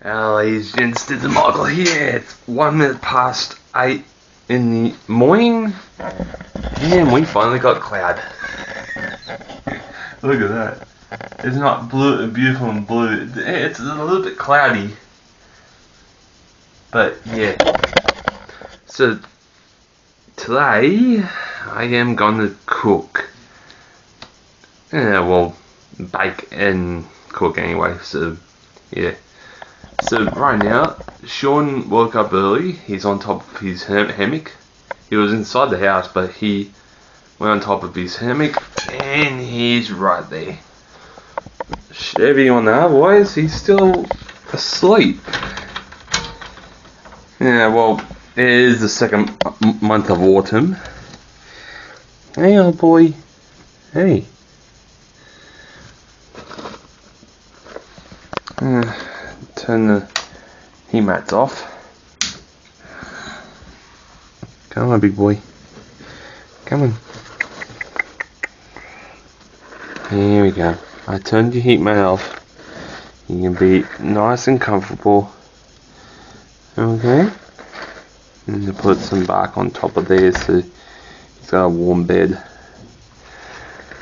Ladies and gents, it's Michael here. It's 1 minute past 8 in the morning, and we finally got cloud. Look at that. It's not blue, beautiful and blue. It's a little bit cloudy, but yeah. So today I am gonna cook. Well, bake and cook anyway. So yeah. So right now, Sean woke up early. He's on top of his hammock. He was inside the house, but he went on top of his hammock, and he's right there. Everyone otherwise, he's still asleep. Yeah, well, it is the second month of autumn. Hey, old boy. Hey. Turn the heat mats off. Come on, big boy. Come on. Here we go. I turned your heat mat off. You can be nice and comfortable. Okay. And to put some bark on top of there so he's got a warm bed.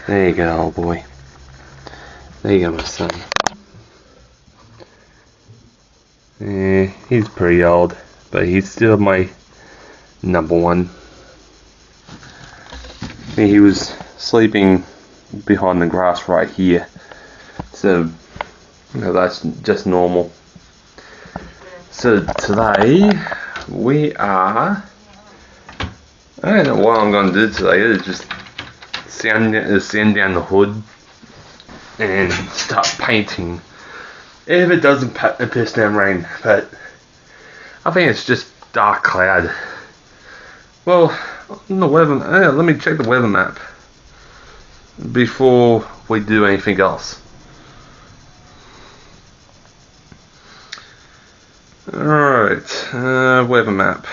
There you go, old boy. There you go, my son. Yeah, he's pretty old, but he's still my number one. He was sleeping behind the grass right here, so you know, that's just normal. So today we are, I don't know what I'm going to do today. Is just sand down the hood and start painting. If it doesn't piss down rain, but I think it's just dark cloud. Well, on the weather, let me check the weather map before we do anything else. Alright, weather map.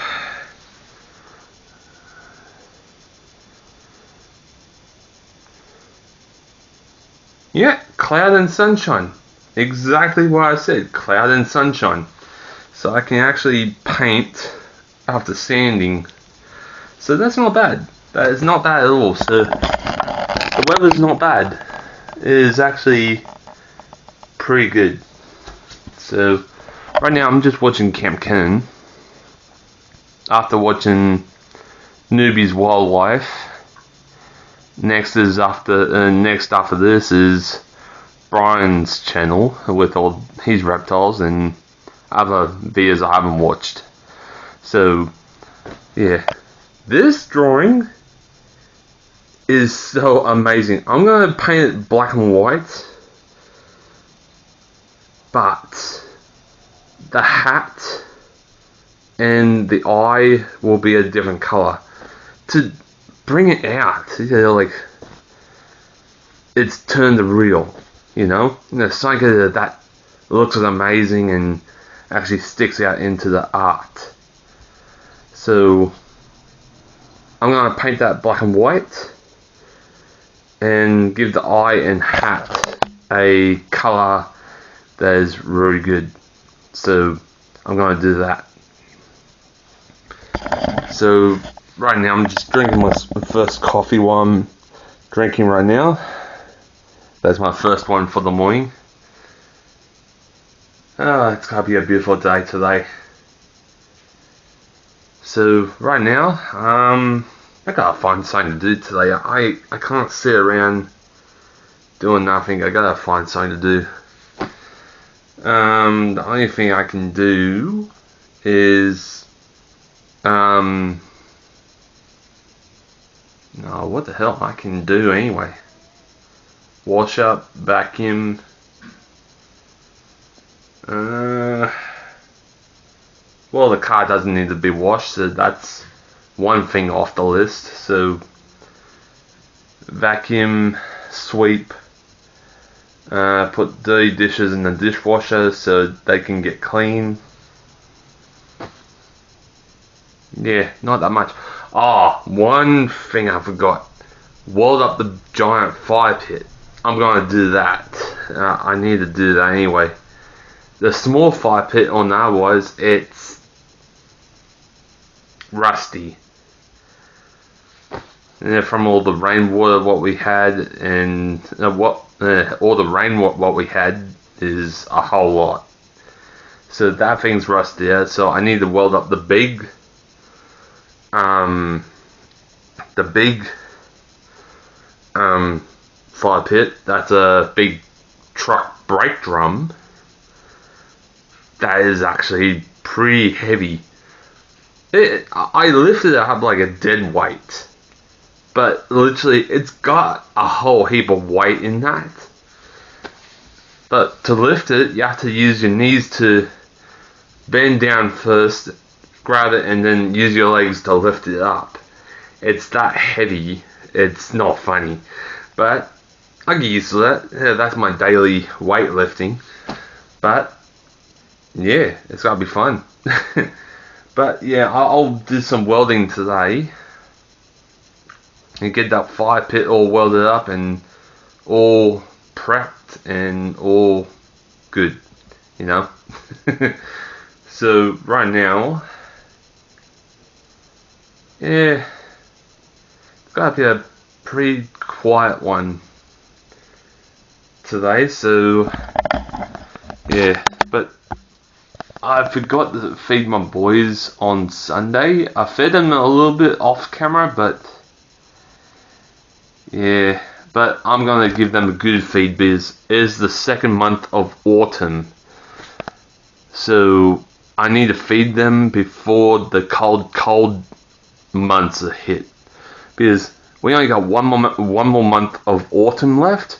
Yeah, cloud and sunshine. Exactly what I said, cloud and sunshine. So I can actually paint after sanding. So that's not bad. That is not bad at all. So the weather's not bad. It is actually pretty good. So right now I'm just watching Camp Cannon. After watching Newbie's Wildlife. Next after this is Brian's channel with all his reptiles and other videos I haven't watched. So yeah, this drawing is so amazing. I'm gonna paint it black and white, but the hat and the eye will be a different color to bring it out. You know, like it's turned real. You know, something that looks amazing and actually sticks out into the art. So I'm gonna paint that black and white and give the eye and hat a color that is really good. So I'm gonna do that. So right now I'm just drinking my first coffee while I'm drinking right now. That's my first one for the morning. It's gonna be a beautiful day today. So right now, I gotta find something to do today. I can't sit around doing nothing. I gotta find something to do. The only thing I can do is no, what the hell I can do anyway? Wash up, vacuum. Well, the car doesn't need to be washed, so that's one thing off the list. So vacuum, sweep, put dirty dishes in the dishwasher so they can get clean. Yeah, not that much. Oh, one thing I forgot. Weld up the giant fire pit. I'm gonna do that. I need to do that anyway. The small fire pit on that was, it's rusty. From all the rainwater what we had, and all the rainwater what we had is a whole lot. So that thing's rusty out. So I need to weld up the big fire pit. That's a big truck brake drum. That is actually pretty heavy. I lifted it up like a dead weight, but literally it's got a whole heap of weight in that. But to lift it, you have to use your knees to bend down first, grab it, and then use your legs to lift it up. It's that heavy. It's not funny, but I get used to that. Yeah, that's my daily weightlifting. But yeah, it's gotta be fun. But yeah, I'll do some welding today and get that fire pit all welded up and all prepped and all good, you know. So right now, yeah, it's gotta be a pretty quiet one today. So yeah, but I forgot to feed my boys on Sunday. I fed them a little bit off camera, but yeah, but I'm gonna give them a good feed because it's the second month of autumn. So I need to feed them before the cold months are hit, because we only got one more month of autumn left,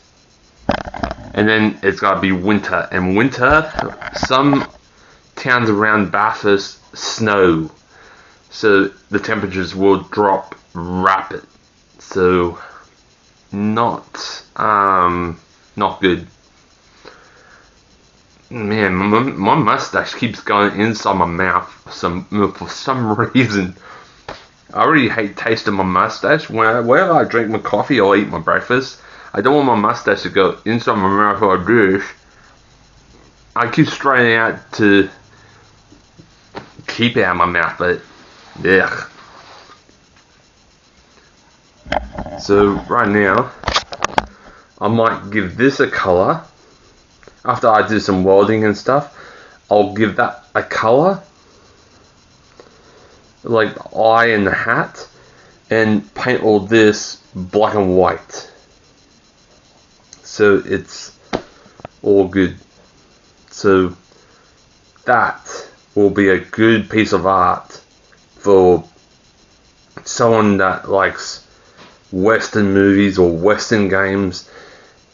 and then it's gotta be winter. And winter, some towns around Bathurst snow, so the temperatures will drop rapid. So not good. Man, my mustache keeps going inside my mouth for some reason. I already hate tasting my mustache. Whenever I drink my coffee or eat my breakfast, I don't want my mustache to go inside my mouth or a dish. I keep straightening out to keep it out of my mouth, but yeah. So right now, I might give this a color. After I do some welding and stuff, I'll give that a color, like the eye and the hat, and paint all this black and white, so it's all good. So that will be a good piece of art for someone that likes Western movies or Western games.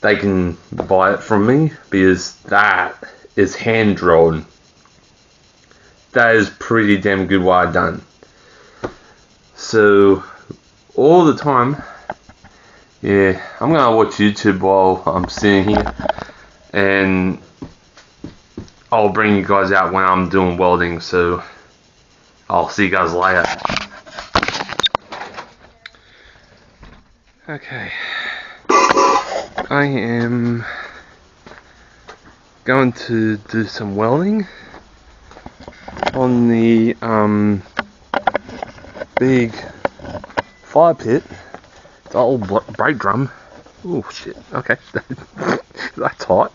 They can buy it from me, because that is hand drawn. That is pretty damn good what I've done. So all the time, yeah, I'm gonna watch YouTube while I'm sitting here, and I'll bring you guys out when I'm doing welding. So I'll see you guys later. Okay, I am going to do some welding on the big fire pit. It's an old brake drum. Oh shit, okay. That's hot.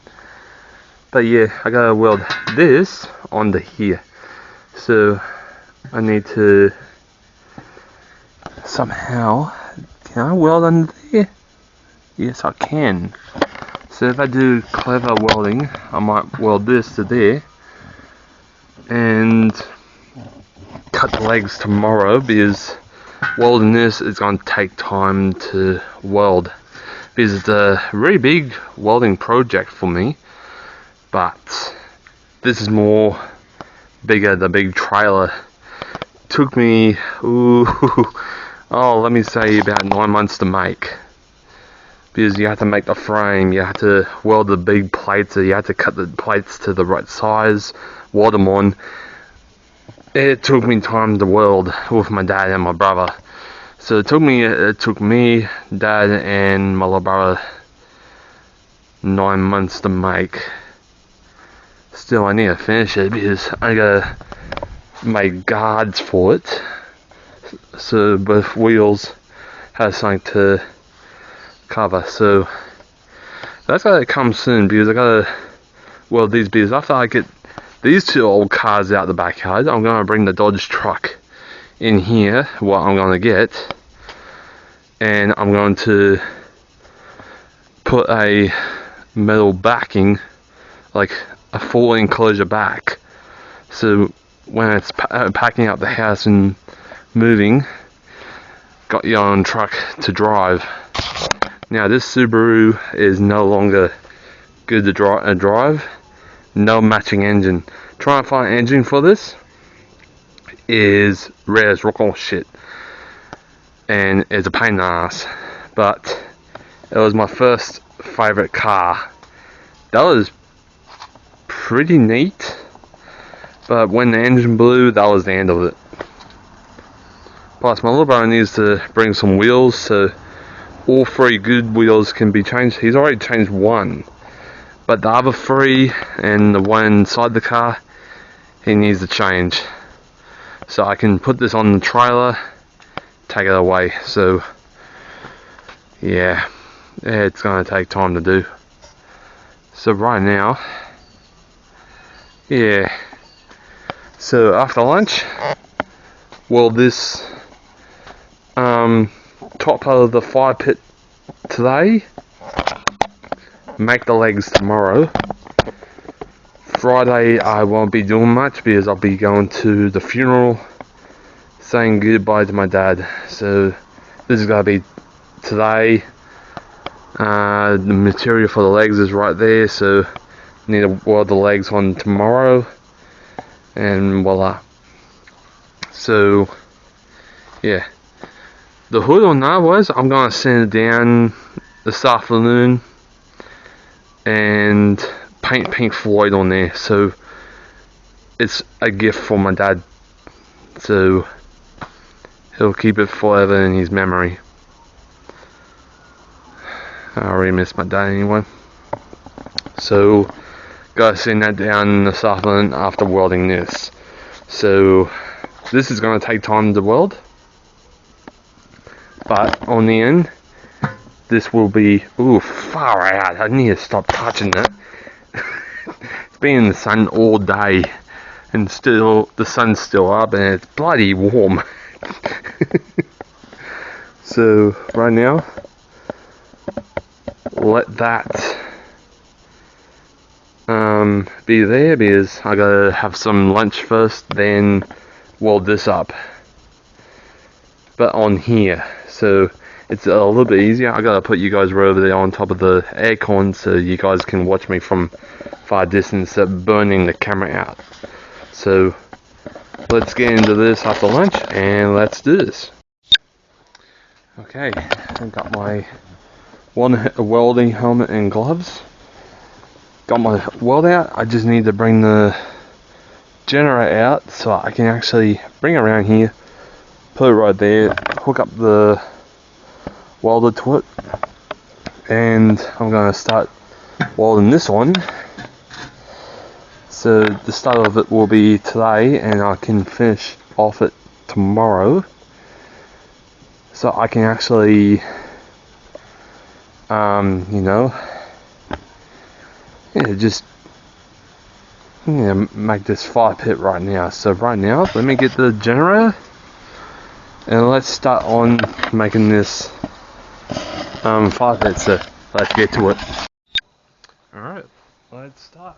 But yeah, I gotta weld this onto here. So I need to somehow, can I weld under there? Yes, I can. So if I do clever welding, I might weld this to there and cut the legs tomorrow, because welding this is going to take time to weld, because it's a very big welding project for me. But this is more bigger. The big trailer took me let me say about 9 months to make, because you have to make the frame, you have to weld the big plates, you have to cut the plates to the right size, weld them on. It took me time to weld with my dad and my brother. So it took me, Dad, and my little brother 9 months to make. Still, I need to finish it because I gotta make guards for it, so both wheels have something to cover. So that's gotta come soon because I gotta weld these, because after I get these two old cars out the backyard, I'm gonna bring the Dodge truck in here, what I'm gonna get, and I'm going to put a metal backing, like a full enclosure back, so when it's packing up the house and moving, got your own truck to drive. Now this Subaru is no longer good to drive. No matching engine. Trying to find an engine for this is rare as rock all shit, and it's a pain in the ass, but it was my first favorite car. That was pretty neat, but when the engine blew, that was the end of it. Plus my little brother needs to bring some wheels, so all 3 good wheels can be changed. He's already changed one, but the other 3 and the one inside the car, he needs to change. So I can put this on the trailer, take it away. So yeah, it's gonna take time to do. So right now, yeah, so after lunch, well, this top part of the fire pit today, make the legs tomorrow. Friday I won't be doing much because I'll be going to the funeral, saying goodbye to my dad. So this is gonna be today. The material for the legs is right there, so need to weld the legs on tomorrow, and voila. So yeah, the hood on that was, I'm gonna sand it down this afternoon and paint Pink Floyd on there. So it's a gift for my dad, so he'll keep it forever in his memory. I already miss my dad anyway. So gotta send that down this afternoon after welding this. So this is gonna take time to weld, but on the end, this will be, ooh, far out. I need to stop touching it. It's been in the sun all day, and still the sun's still up, and it's bloody warm. So right now, let that be there, because I gotta have some lunch first, then weld this up, but on here, so it's a little bit easier. I gotta put you guys right over there on top of the aircon so you guys can watch me from far distance, burning the camera out. So let's get into this after lunch and let's do this. Okay, I've got my welding helmet and gloves. Got my weld out. I just need to bring the generator out so I can actually bring it around here, put it right there, hook up the welder to it, and I'm going to start welding this one. So the start of it will be today, and I can finish off it tomorrow, so I can actually just make this fire pit right now. So right now, let me get the generator and let's start on making this fire pit. So let's get to it. Alright, let's start.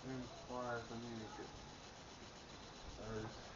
And flies on you. Those.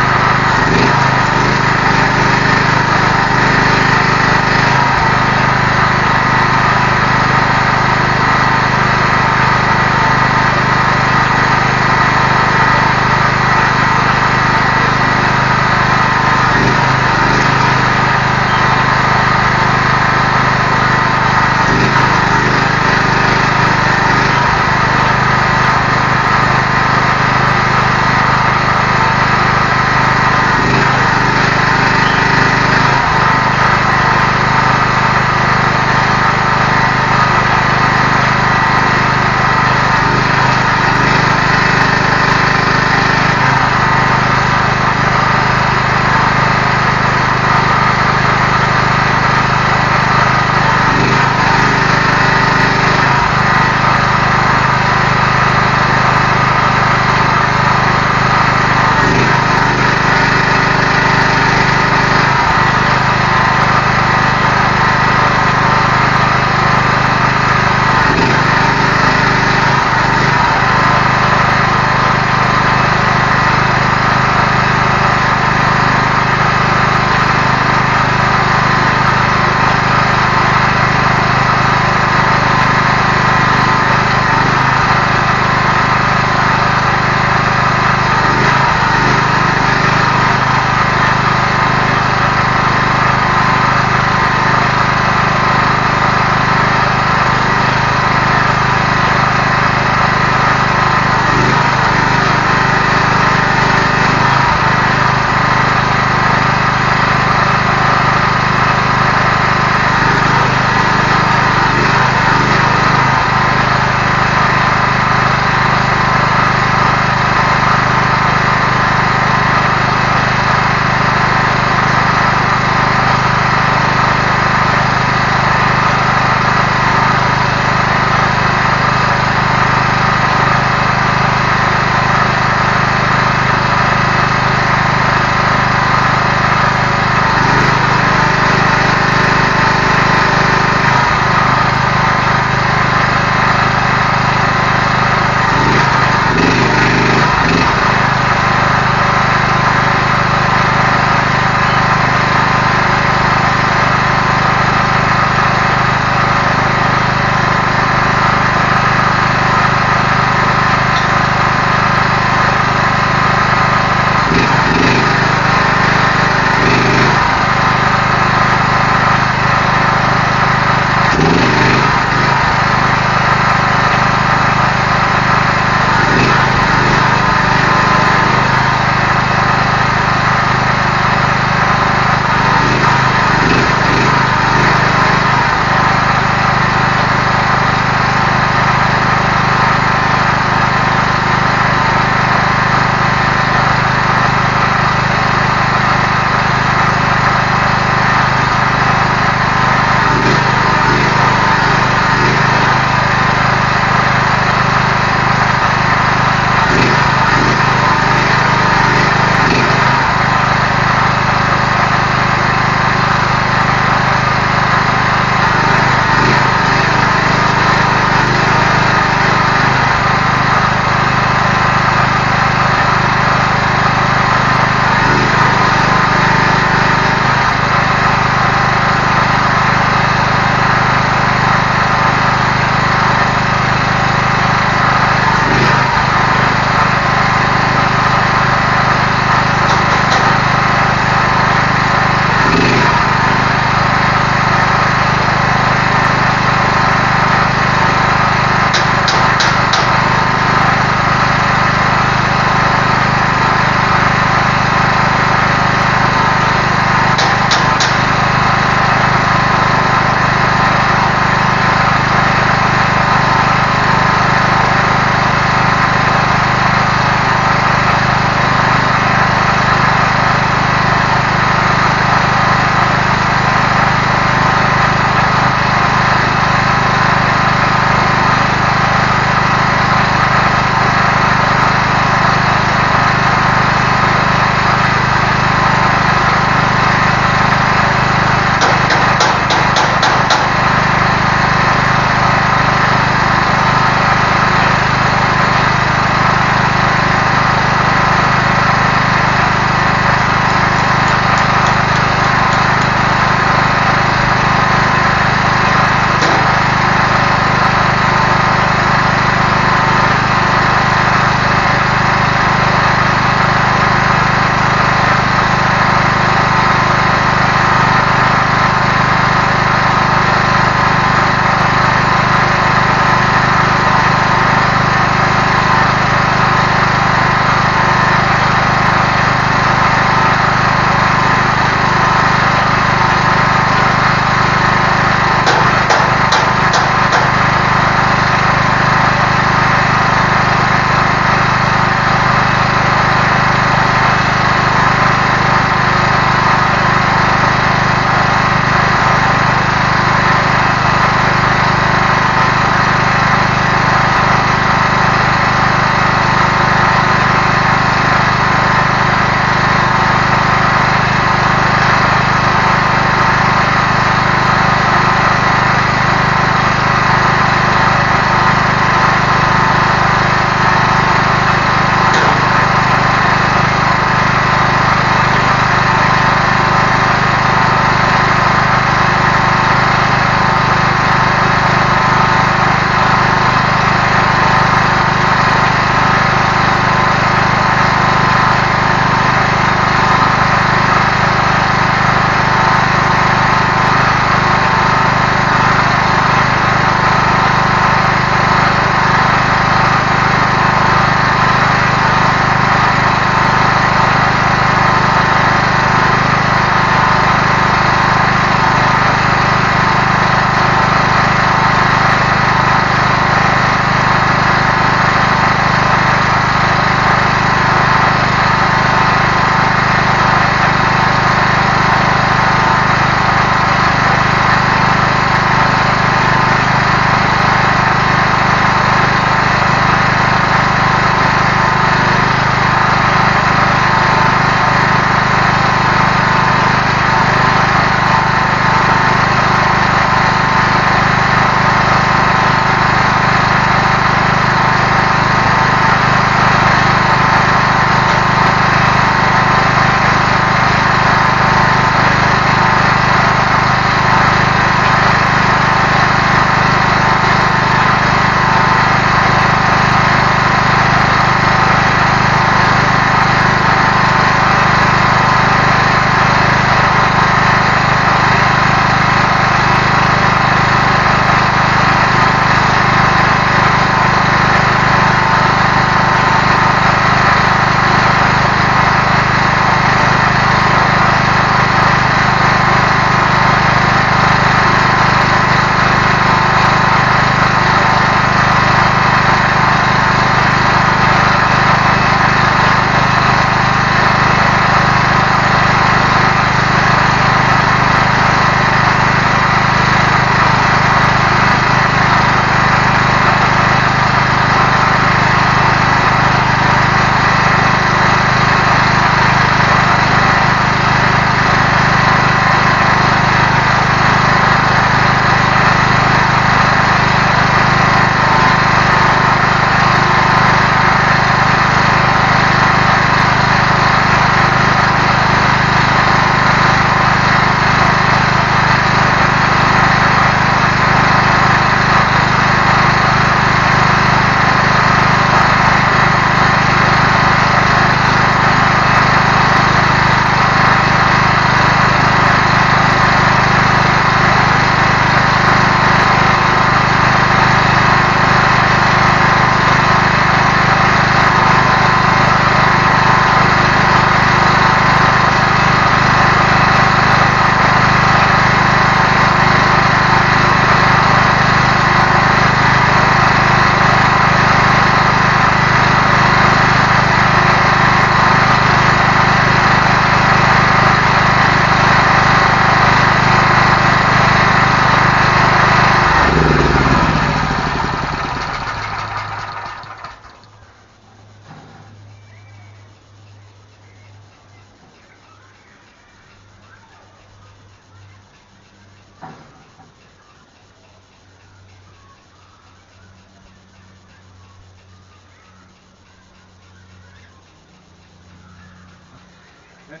Holy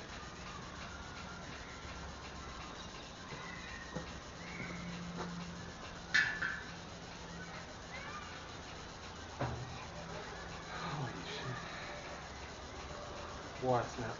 shit. Why snap?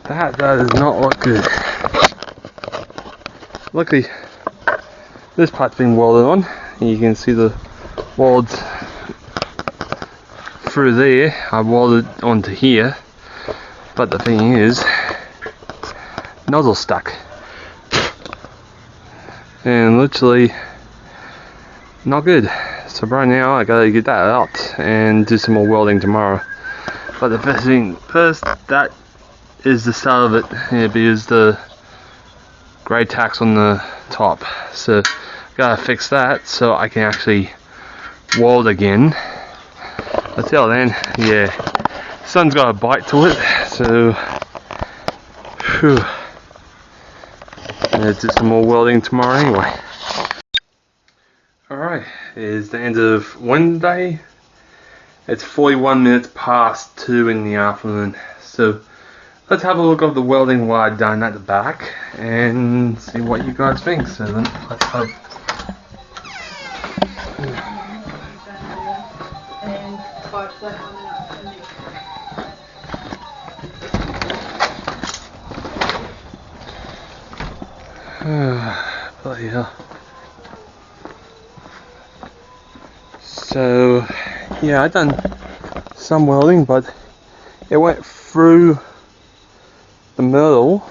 That does not look good. Luckily, this part's been welded on. You can see the welds through there. I welded onto here, but the thing is, nozzle stuck, and literally not good. So right now I gotta get that out and do some more welding tomorrow. But the first thing first, that is the start of it, yeah, because the grey tack's on the top, so gotta fix that so I can actually weld again. Until then, yeah, sun's got a bite to it, so whew, gonna do some more welding tomorrow anyway. Alright, it's the end of Wednesday. It's 41 minutes past 2 in the afternoon. So let's have a look at the welding what I've done at the back and see what you guys think. So then let's hope. Bloody hell. So yeah, I done some welding, but it went through the middle,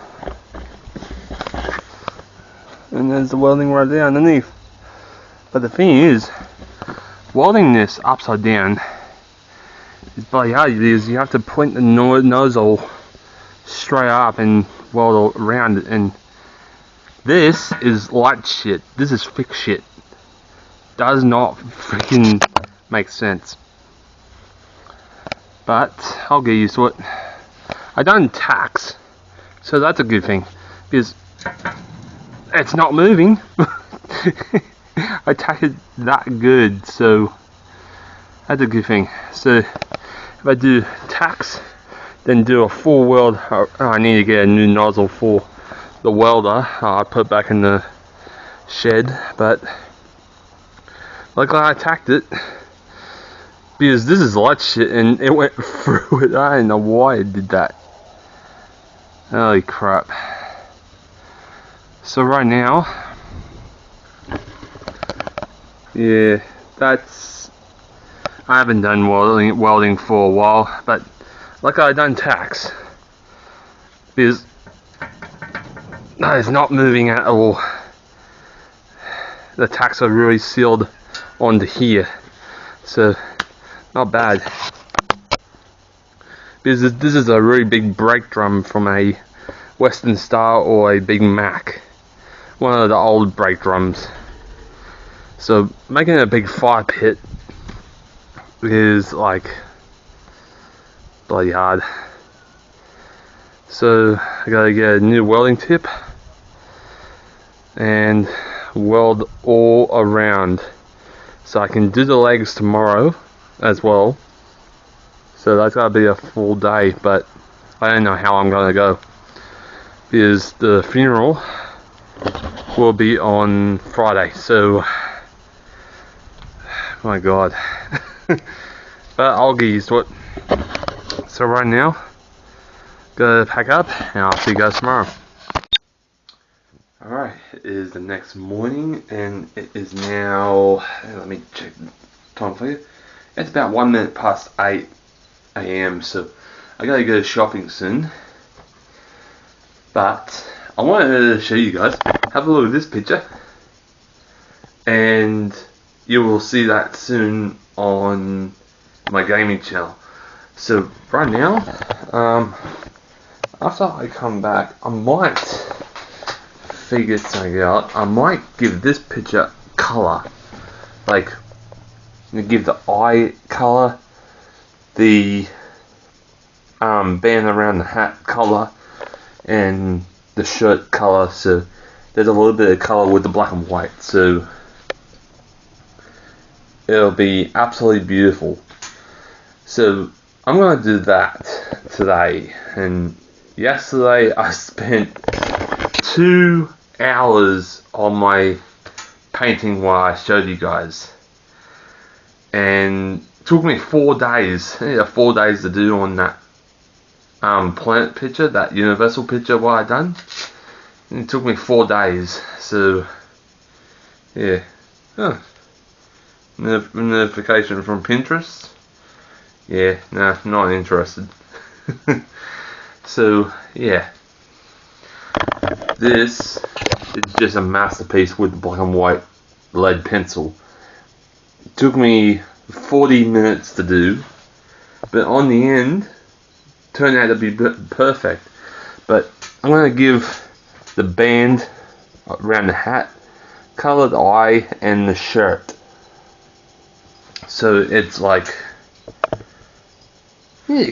and there's the welding right there underneath. But the thing is, welding this upside down is bloody hard because you have to point the nozzle straight up and weld around it, and this is light shit. This is thick shit. Does not freaking make sense. But I'll get used to it. I done tacks, so that's a good thing because it's not moving. I tacked it that good, so that's a good thing. So if I do tacks, then do a full weld, I need to get a new nozzle for the welder. I put back in the shed, but luckily I tacked it because this is light shit and it went through it. I don't know why it did that. Holy crap. So right now, yeah, that's, I haven't done welding for a while, but like I done tacks because it's not moving at all. The tacks are really sealed onto here, so not bad. Because this is a really big brake drum from a Western Star or a Big Mac, one of the old brake drums. So making a big fire pit is like bloody hard. So I gotta get a new welding tip and weld all around, so I can do the legs tomorrow as well. So that's gotta be a full day, but I don't know how I'm gonna go because the funeral will be on Friday. So my god. But I'll get used to it. So right now, gotta pack up and I'll see you guys tomorrow. Alright, it is the next morning and it is now, let me check the time for you. It's about 1 minute past 8 AM, so I gotta go shopping soon. But I wanted to show you guys, have a look at this picture, and you will see that soon on my gaming channel. So right now, after I come back, I might figure something out. I might give this picture color, like give the eye color, the band around the hat color, and the shirt color. So there's a little bit of color with the black and white, so it'll be absolutely beautiful. So I'm gonna do that today. And yesterday I spent 2 hours on my painting while I showed you guys, and it took me 4 days. 4 days to do on that planet picture, that universal picture what I done. And it took me 4 days. So yeah. Huh. Notification from Pinterest. Yeah, nah, not interested. So yeah, this is just a masterpiece with black and white lead pencil. It took me 40 minutes to do, but on the end turned out to be perfect. But I'm going to give the band around the hat, colored eye, and the shirt, so it's like, yeah,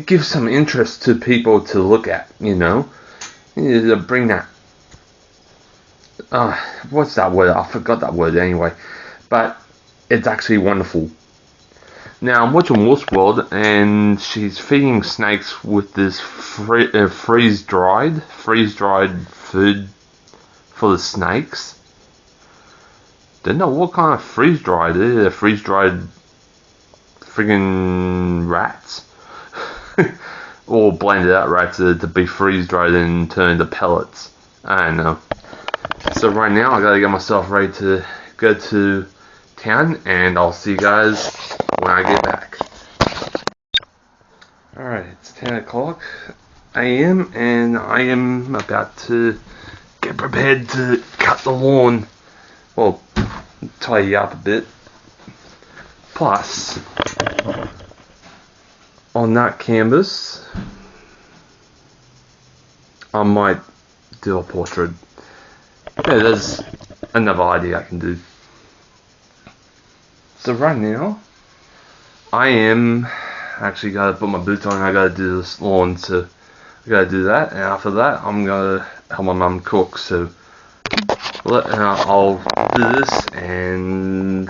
give some interest to people to look at, you know, to bring that what's that word? I forgot that word anyway. But it's actually wonderful. Now I'm watching Wolf's and she's feeding snakes with this freeze-dried food for the snakes. Don't know what kind of freeze-dried it is. They're freeze-dried friggin' rats. Or blended out rats to be freeze-dried and turned into pellets. I don't know. So right now I gotta get myself ready to go to town, and I'll see you guys when I get back. Alright, it's 10 o'clock a.m. and I am about to get prepared to cut the lawn. Well, tidy up a bit. Plus, on that canvas, I might do a portrait. Yeah, there's another idea I can do. So right now, I am actually gotta put my boots on. I gotta do this lawn, so I gotta do that. And after that, I'm gonna help my mum cook. So I'll do this and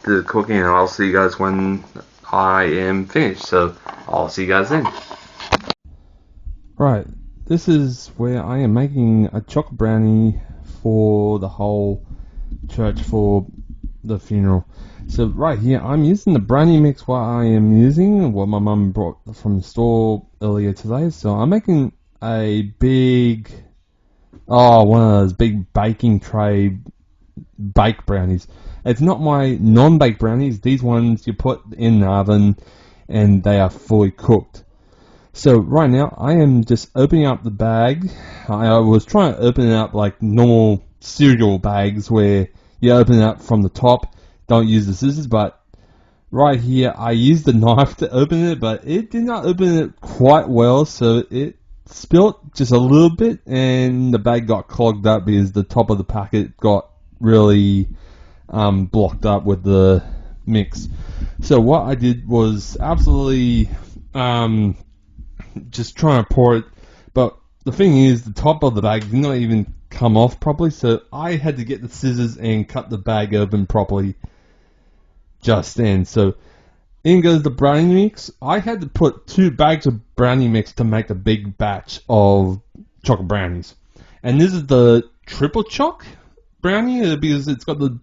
do the cooking, and I'll see you guys when I am finished. So I'll see you guys then. Right, this is where I am making a chocolate brownie for the whole church for the funeral. So right here, I'm using the brownie mix what I am using, what my mum brought from the store earlier today. So I'm making a big, one of those big baking tray baked brownies. It's not my non-baked brownies. These ones you put in the oven and they are fully cooked. So right now, I am just opening up the bag. I was trying to open it up like normal cereal bags where you open it up from the top, don't use the scissors, but right here I used the knife to open it, but it did not open it quite well, so it spilt just a little bit and the bag got clogged up because the top of the packet got really blocked up with the mix. So what I did was absolutely just trying to pour it, but the thing is the top of the bag did not even come off properly, so I had to get the scissors and cut the bag open properly just then. So in goes the brownie mix. I had to put 2 bags of brownie mix to make a big batch of chocolate brownies, and this is the triple choc brownie because it's got the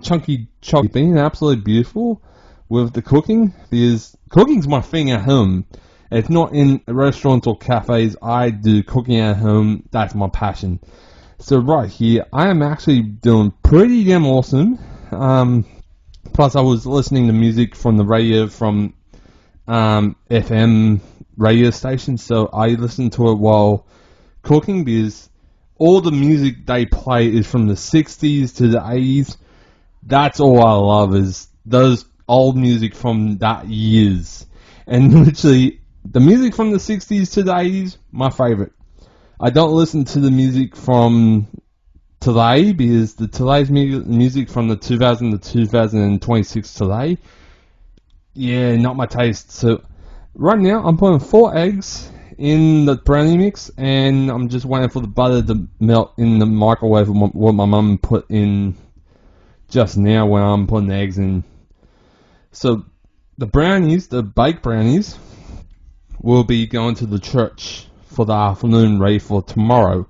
chunky chocolate bean, absolutely beautiful with the cooking, because cooking's my thing at home. It's not in restaurants or cafes. I do cooking at home. That's my passion. So right here, I am actually doing pretty damn awesome. Plus, I was listening to music from the radio from FM radio stations, so I listened to it while cooking because all the music they play is from the 60s to the 80s. That's all I love is those old music from that years. And literally, the music from the 60s to the 80s, my favorite. I don't listen to the music from today because the today's music from the 2000 to 2026 today, yeah, not my taste. So right now I'm putting 4 eggs in the brownie mix and I'm just waiting for the butter to melt in the microwave, what my mum put in just now when I'm putting the eggs in. So the brownies, the baked brownies, will be going to the church for the afternoon, ready for tomorrow.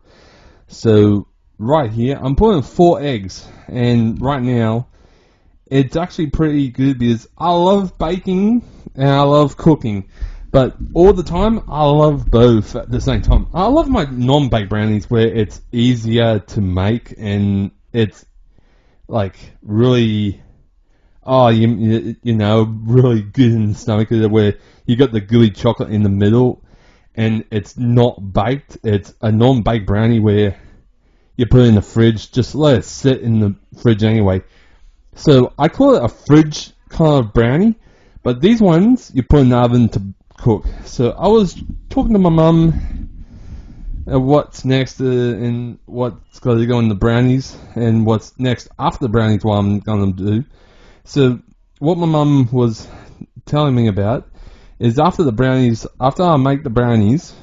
So right here, I'm putting 4 eggs, and right now, it's actually pretty good because I love baking and I love cooking, but all the time, I love both at the same time. I love my non-baked brownies where it's easier to make and it's like really, really good in the stomach, where you got the gooey chocolate in the middle and it's not baked. It's a non-baked brownie where you put it in the fridge, just let it sit in the fridge anyway. So I call it a fridge kind of brownie, but these ones you put in the oven to cook. So I was talking to my mum what's next and what's going to go in the brownies and what's next after the brownies, what I'm going to do. So what my mum was telling me about is after I make the brownies,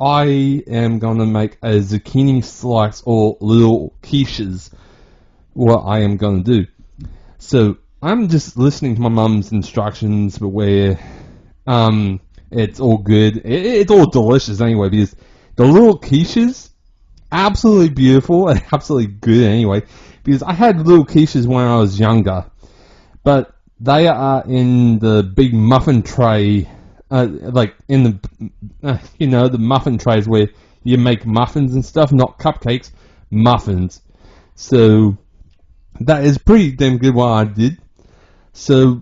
I am gonna make a zucchini slice or little quiches. What I am gonna do. So I'm just listening to my mum's instructions, but where it's all good. It's all delicious anyway, because the little quiches, absolutely beautiful and absolutely good anyway. Because I had little quiches when I was younger, but they are in the big muffin tray, like in the, the muffin trays where you make muffins and stuff, not cupcakes, muffins. So that is pretty damn good what I did. So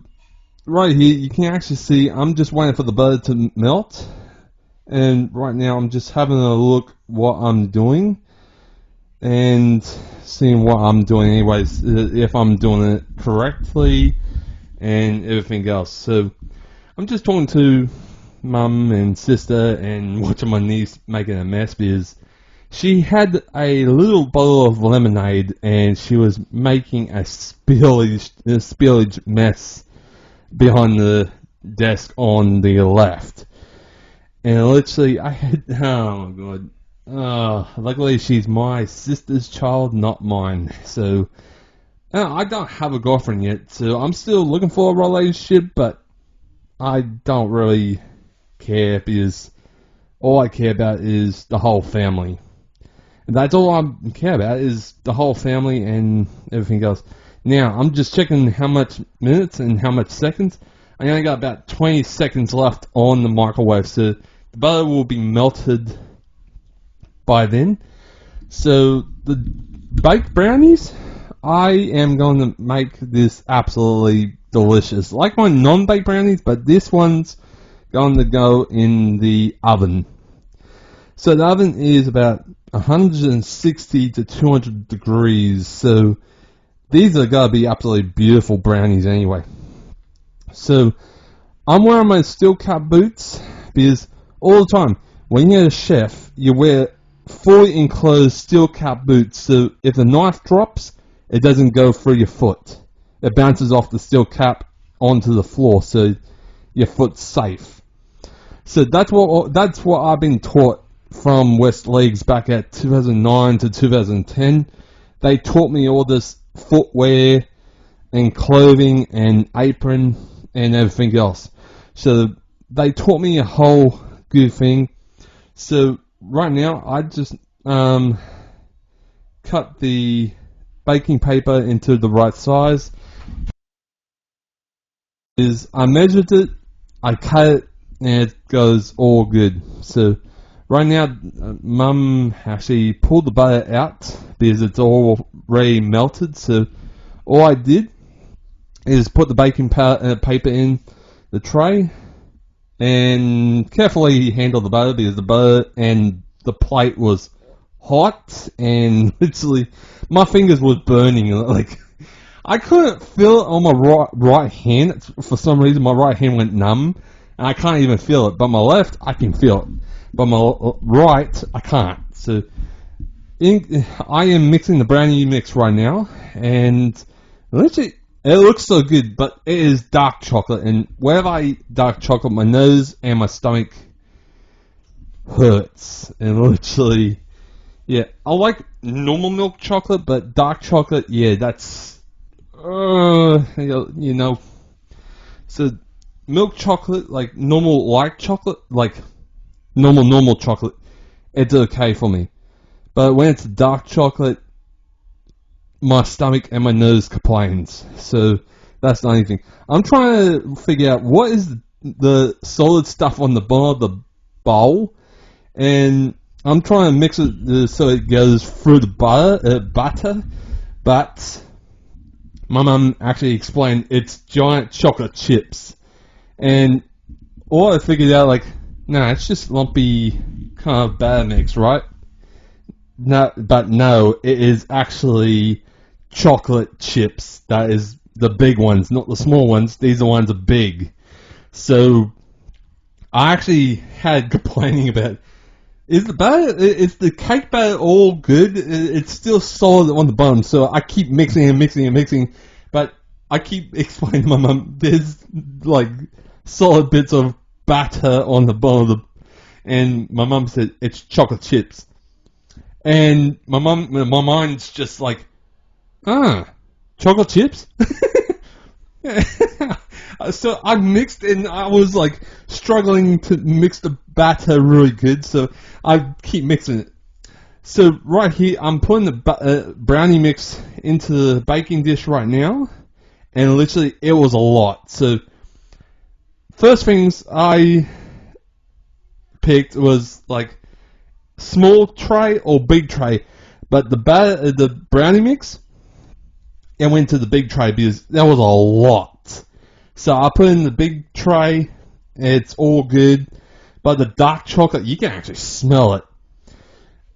right here, you can actually see I'm just waiting for the butter to melt. And right now I'm just having a look what I'm doing. And seeing what I'm doing anyways, if I'm doing it correctly and everything else. So I'm just talking to mum and sister and watching my niece making a mess because she had a little bottle of lemonade and she was making a spillage mess behind the desk on the left. And literally, I had, oh my god. Luckily she's my sister's child, not mine. So, I don't have a girlfriend yet, so I'm still looking for a relationship, but I don't really care because all I care about is the whole family. And that's all I care about is the whole family and everything else. Now, I'm just checking how much minutes and how much seconds. I only got about 20 seconds left on the microwave, so the butter will be melted by then. So the baked brownies, I am going to make this absolutely delicious. Like my non-baked brownies, but this one's going to go in the oven. So the oven is about 160 to 200 degrees. So these are going to be absolutely beautiful brownies anyway. So I'm wearing my steel cap boots because all the time when you're a chef, you wear fully enclosed steel cap boots. So if the knife drops, it doesn't go through your foot. It bounces off the steel cap onto the floor, so your foot's safe. So that's what I've been taught from West Leagues back at 2009 to 2010. They taught me all this footwear and clothing and apron and everything else. So they taught me a whole good thing. So right now I just cut the baking paper into the right size. I measured it, I cut it, and it goes all good. So right now, Mum actually pulled the butter out because it's already melted. So all I did is put the baking paper in the tray and carefully handle the butter because the butter and the plate was hot and literally my fingers was burning. Like I couldn't feel it on my right hand. For some reason, my right hand went numb and I can't even feel it. But my left, I can feel it. But my right, I can't. So I am mixing the brownie mix right now, and literally it looks so good. But it is dark chocolate, and whenever I eat dark chocolate, my nose and my stomach hurts. And literally, yeah, I like normal milk chocolate, but dark chocolate, yeah, that's you know. So milk chocolate, like normal light chocolate, like normal chocolate, it's okay for me. But when it's dark chocolate, my stomach and my nose complains. So that's the only thing. I'm trying to figure out what is the solid stuff on the bottom of the bowl, and I'm trying to mix it so it goes through the butter. But my mum actually explained it's giant chocolate chips, and all I figured out, like, nah, it's just lumpy kind of batter mix, right? No, but no, it is actually chocolate chips. That is the big ones, not the small ones. These are ones are big. So I actually had complaining about, is the cake batter all good? It's still solid on the bottom, so I keep mixing, but I keep explaining to my mum, there's like solid bits of batter on the bottom of And my mum said, it's chocolate chips. And my mind's just like, chocolate chips? So I mixed, and I was like struggling to mix the batter really good, so I keep mixing it. So right here, I'm putting the brownie mix into the baking dish right now, and literally it was a lot. So first things I picked was like small tray or big tray, but the brownie mix, it went to the big tray because that was a lot. So I put in the big tray, it's all good, but the dark chocolate, you can actually smell it.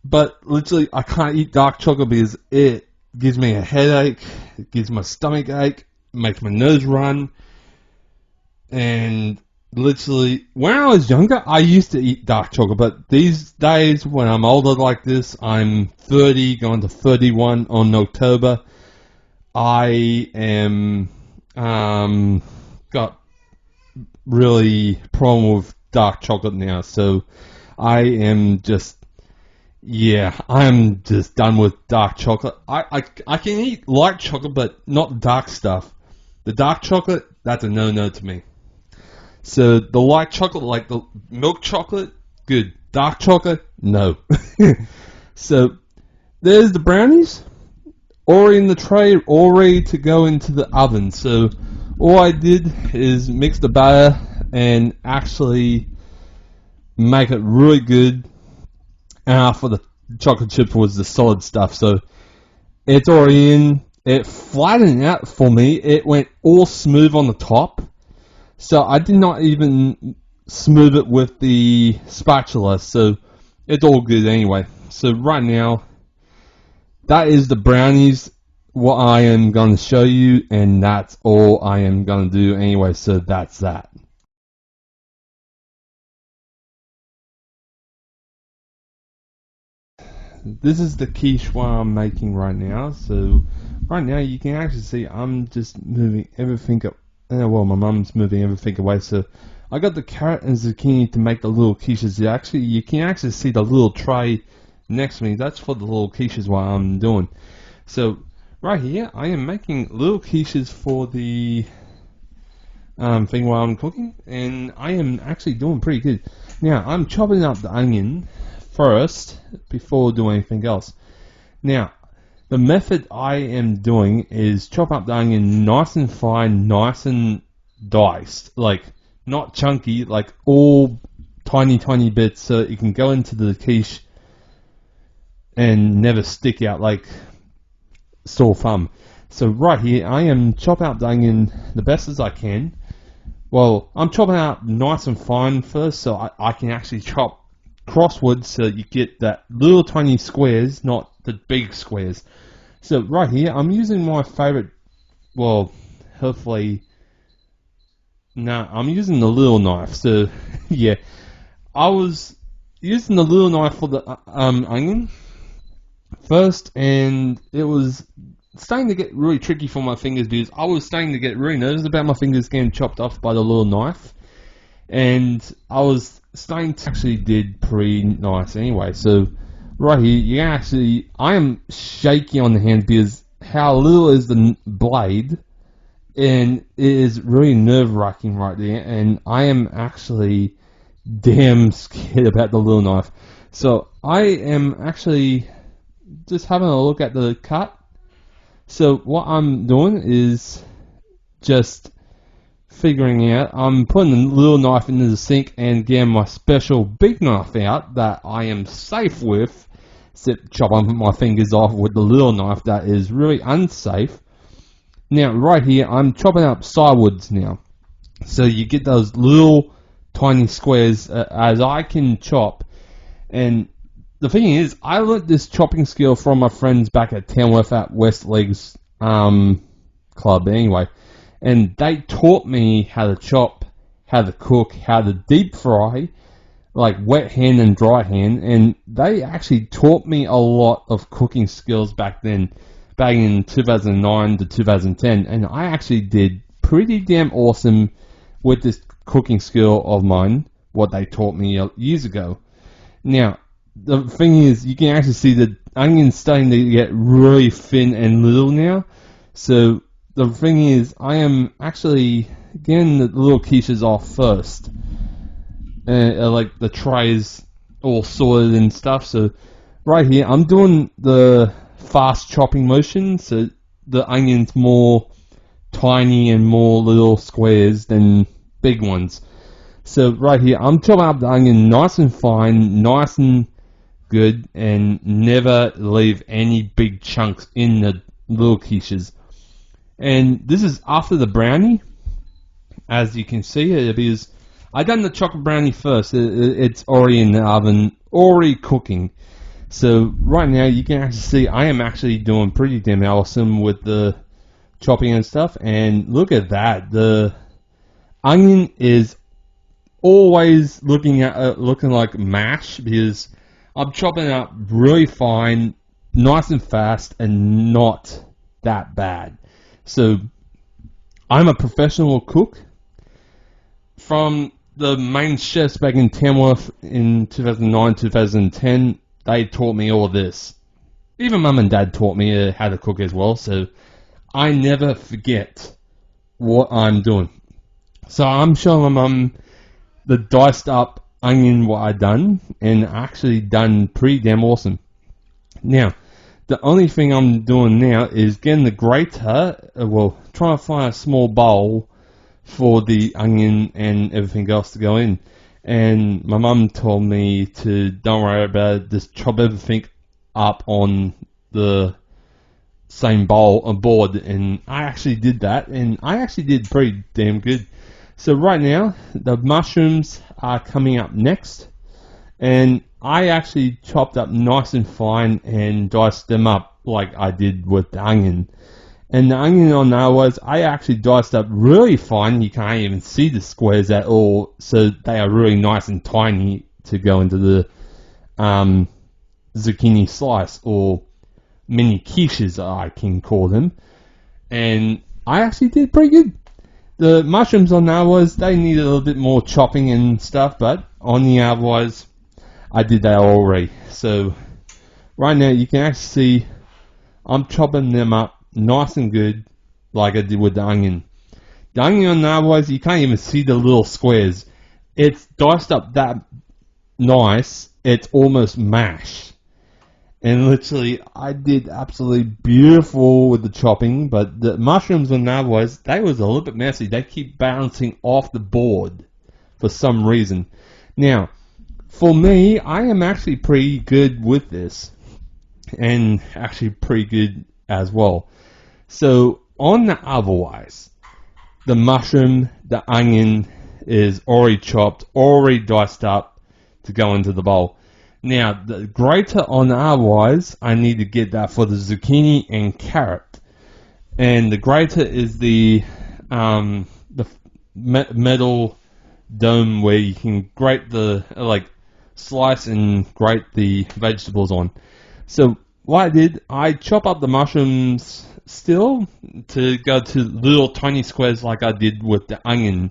But literally, I can't eat dark chocolate because it gives me a headache, it gives my stomach ache, makes my nose run, and literally, when I was younger, I used to eat dark chocolate, but these days, when I'm older like this, I'm 30, going to 31 on October, I am, got really problem with dark chocolate now, so I am just, I'm just done with dark chocolate. I can eat light chocolate, but not the dark stuff. The dark chocolate, that's a no-no to me. So the light chocolate, like the milk chocolate, good. Dark chocolate, no. So there's the brownies, already in the tray, all ready to go into the oven. So all I did is mix the batter and actually make it really good. For the chocolate chip was the solid stuff. So it's already in. It flattened out for me. It went all smooth on the top. So I did not even smooth it with the spatula, so it's all good anyway. So right now, that is the brownies, what I am going to show you, and that's all I am going to do anyway, so that's that. This is the quiche what I'm making right now, so right now you can actually see I'm just moving everything up. Well, my mum's moving everything away, so I got the carrot and zucchini to make the little quiches. You can actually see the little tray next to me. That's for the little quiches what I'm doing. So right here, I am making little quiches for the thing while I'm cooking, and I am actually doing pretty good. Now I'm chopping up the onion first before doing anything else. Now, the method I am doing is chop up the onion nice and fine, nice and diced, like not chunky, like all tiny bits, so it can go into the quiche and never stick out like sore thumb. So right here, I am chopping up the onion the best as I can. Well, I'm chopping out nice and fine first, so I can actually chop crossword so you get that little tiny squares, not the big squares. So right here, I'm using my favorite, well, hopefully, no, I'm using the little knife. So yeah, I was using the little knife for the onion first, and it was starting to get really tricky for my fingers because I was starting to get really nervous about my fingers getting chopped off by the little knife, and I was starting to actually did pretty nice anyway. So right here, you actually, I am shaky on the hand because how little is the blade, and it is really nerve-wracking right there, and I am actually damn scared about the little knife. So I am actually just having a look at the cut. So what I'm doing is just figuring out, I'm putting the little knife into the sink and getting my special big knife out that I am safe with, except chopping my fingers off with the little knife that is really unsafe. Now right here, I'm chopping up sidewoods now, so you get those little tiny squares as I can chop. And the thing is, I learnt this chopping skill from my friends back at Tamworth at West Legs Club anyway. And they taught me how to chop, how to cook, how to deep fry, like wet hand and dry hand. And they actually taught me a lot of cooking skills back then, back in 2009 to 2010. And I actually did pretty damn awesome with this cooking skill of mine what they taught me years ago. Now, the thing is, you can actually see the onions starting to get really thin and little now. So the thing is, I am actually getting the little quiches off first. Like the trays all sorted and stuff. So right here, I'm doing the fast chopping motion. So the onion's more tiny and more little squares than big ones. So right here, I'm chopping up the onion nice and fine, nice and good, and never leave any big chunks in the little quiches. And this is after the brownie, as you can see, because I done the chocolate brownie first. It's already in the oven, already cooking. So right now you can actually see I am actually doing pretty damn awesome with the chopping and stuff. And look at that, the onion is always looking like mash, because I'm chopping it up really fine, nice and fast, and not that bad. So I'm a professional cook. From the main chefs back in Tamworth in 2009, 2010, they taught me all this. Even Mum and Dad taught me how to cook as well, so I never forget what I'm doing. So I'm showing my mum the diced up onion what I done, and actually done pretty damn awesome. Now, the only thing I'm doing now is getting the grater, trying to find a small bowl for the onion and everything else to go in. And my mum told me to don't worry about it, just chop everything up on the same board, and I actually did that, and I actually did pretty damn good. So right now, the mushrooms are coming up next, and I actually chopped up nice and fine and diced them up like I did with the onion. And the onion on there was, I actually diced up really fine. You can't even see the squares at all, so they are really nice and tiny to go into the zucchini slice, or mini quiches I can call them. And I actually did pretty good. The mushrooms on there was, they needed a little bit more chopping and stuff, but on the otherwise, I did that already. So right now you can actually see I'm chopping them up nice and good, like I did with the onion. The onion on there was, you can't even see the little squares. It's diced up that nice, it's almost mash. And literally, I did absolutely beautiful with the chopping, but the mushrooms on that they was a little bit messy. They keep bouncing off the board for some reason. Now, for me, I am actually pretty good with this, and actually pretty good as well. So, on the otherwise, the mushroom, the onion is already chopped, already diced up to go into the bowl. Now, the grater on the otherwise, I need to get that for the zucchini and carrot. And the grater is the metal dome where you can grate slice and grate the vegetables on. So what I did, I chop up the mushrooms still to go to little tiny squares like I did with the onion.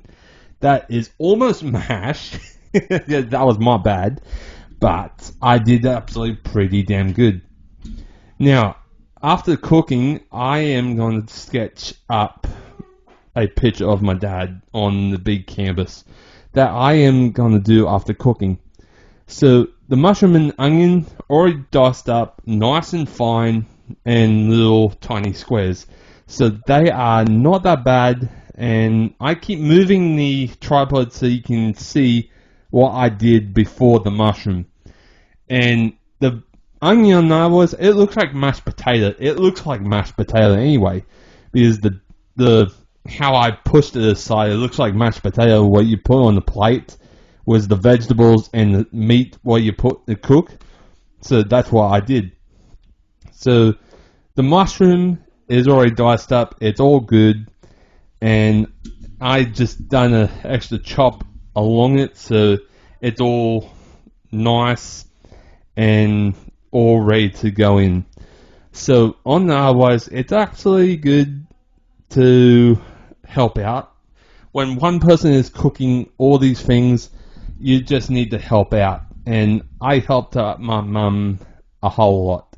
That is almost mashed. That was my bad. But I did absolutely pretty damn good. Now, after cooking, I am going to sketch up a picture of my dad on the big canvas that I am going to do after cooking. So, the mushroom and onion already diced up nice and fine and little tiny squares. So, they are not that bad, and I keep moving the tripod so you can see what I did before the mushroom. And the onion it looks like mashed potato. It looks like mashed potato anyway, because the how I pushed it aside, it looks like mashed potato. What you put on the plate was the vegetables and the meat what you put to cook. So that's what I did. So the mushroom is already diced up. It's all good, and I just done an extra chop along it, so it's all nice and all ready to go in. So on the otherwise, it's actually good to help out. When one person is cooking all these things, you just need to help out. And I helped out my mum a whole lot.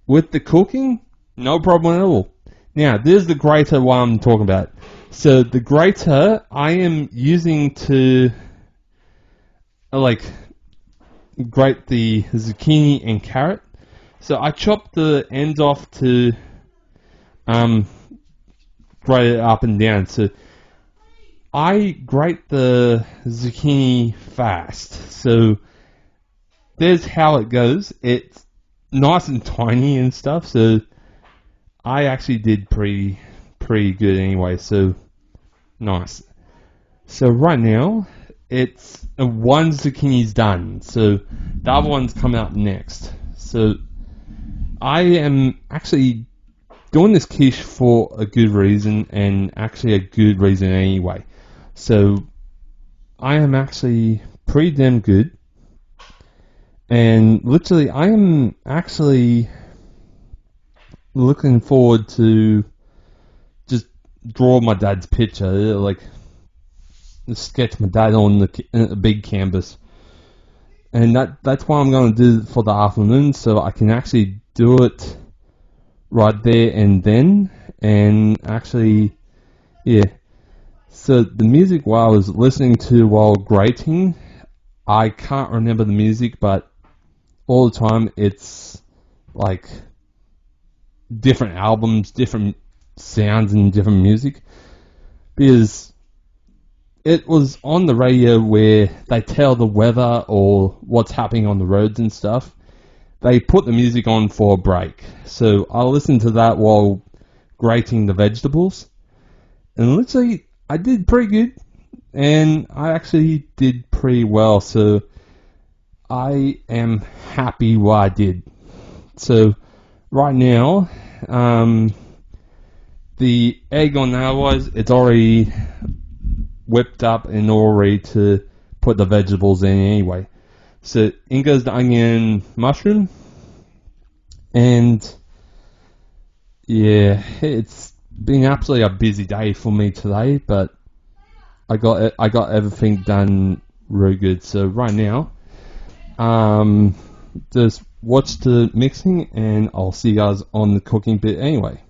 With the cooking, no problem at all. Now, this is the grater one I'm talking about. So the grater I am using to grate the zucchini and carrot. So I chopped the ends off to grate it up and down. So I grate the zucchini fast. So there's how it goes. It's nice and tiny and stuff. So I actually did pretty good anyway. So nice. So right now it's one zucchini's done. So the other one's coming up next. So I am actually doing this quiche for a good reason, and actually a good reason anyway. So I am actually pretty damn good, and literally I am actually looking forward to just draw my dad's picture, like sketch my dad on the big canvas, and that's what I'm going to do for the afternoon, so I can actually do it right there and then, and actually, yeah. So the music while I was listening to while grating, I can't remember the music, but all the time it's like different albums, different sounds, and different music, because it was on the radio where they tell the weather or what's happening on the roads and stuff. They put the music on for a break. So I listened to that while grating the vegetables. And literally, I did pretty good. And I actually did pretty well. So I am happy what I did. So right now, the egg on that it's already whipped up and all ready to put the vegetables in anyway. So in goes the onion mushroom, and yeah, it's been absolutely a busy day for me today, but I got everything done really good. So right now, just watch the mixing, and I'll see you guys on the cooking bit anyway.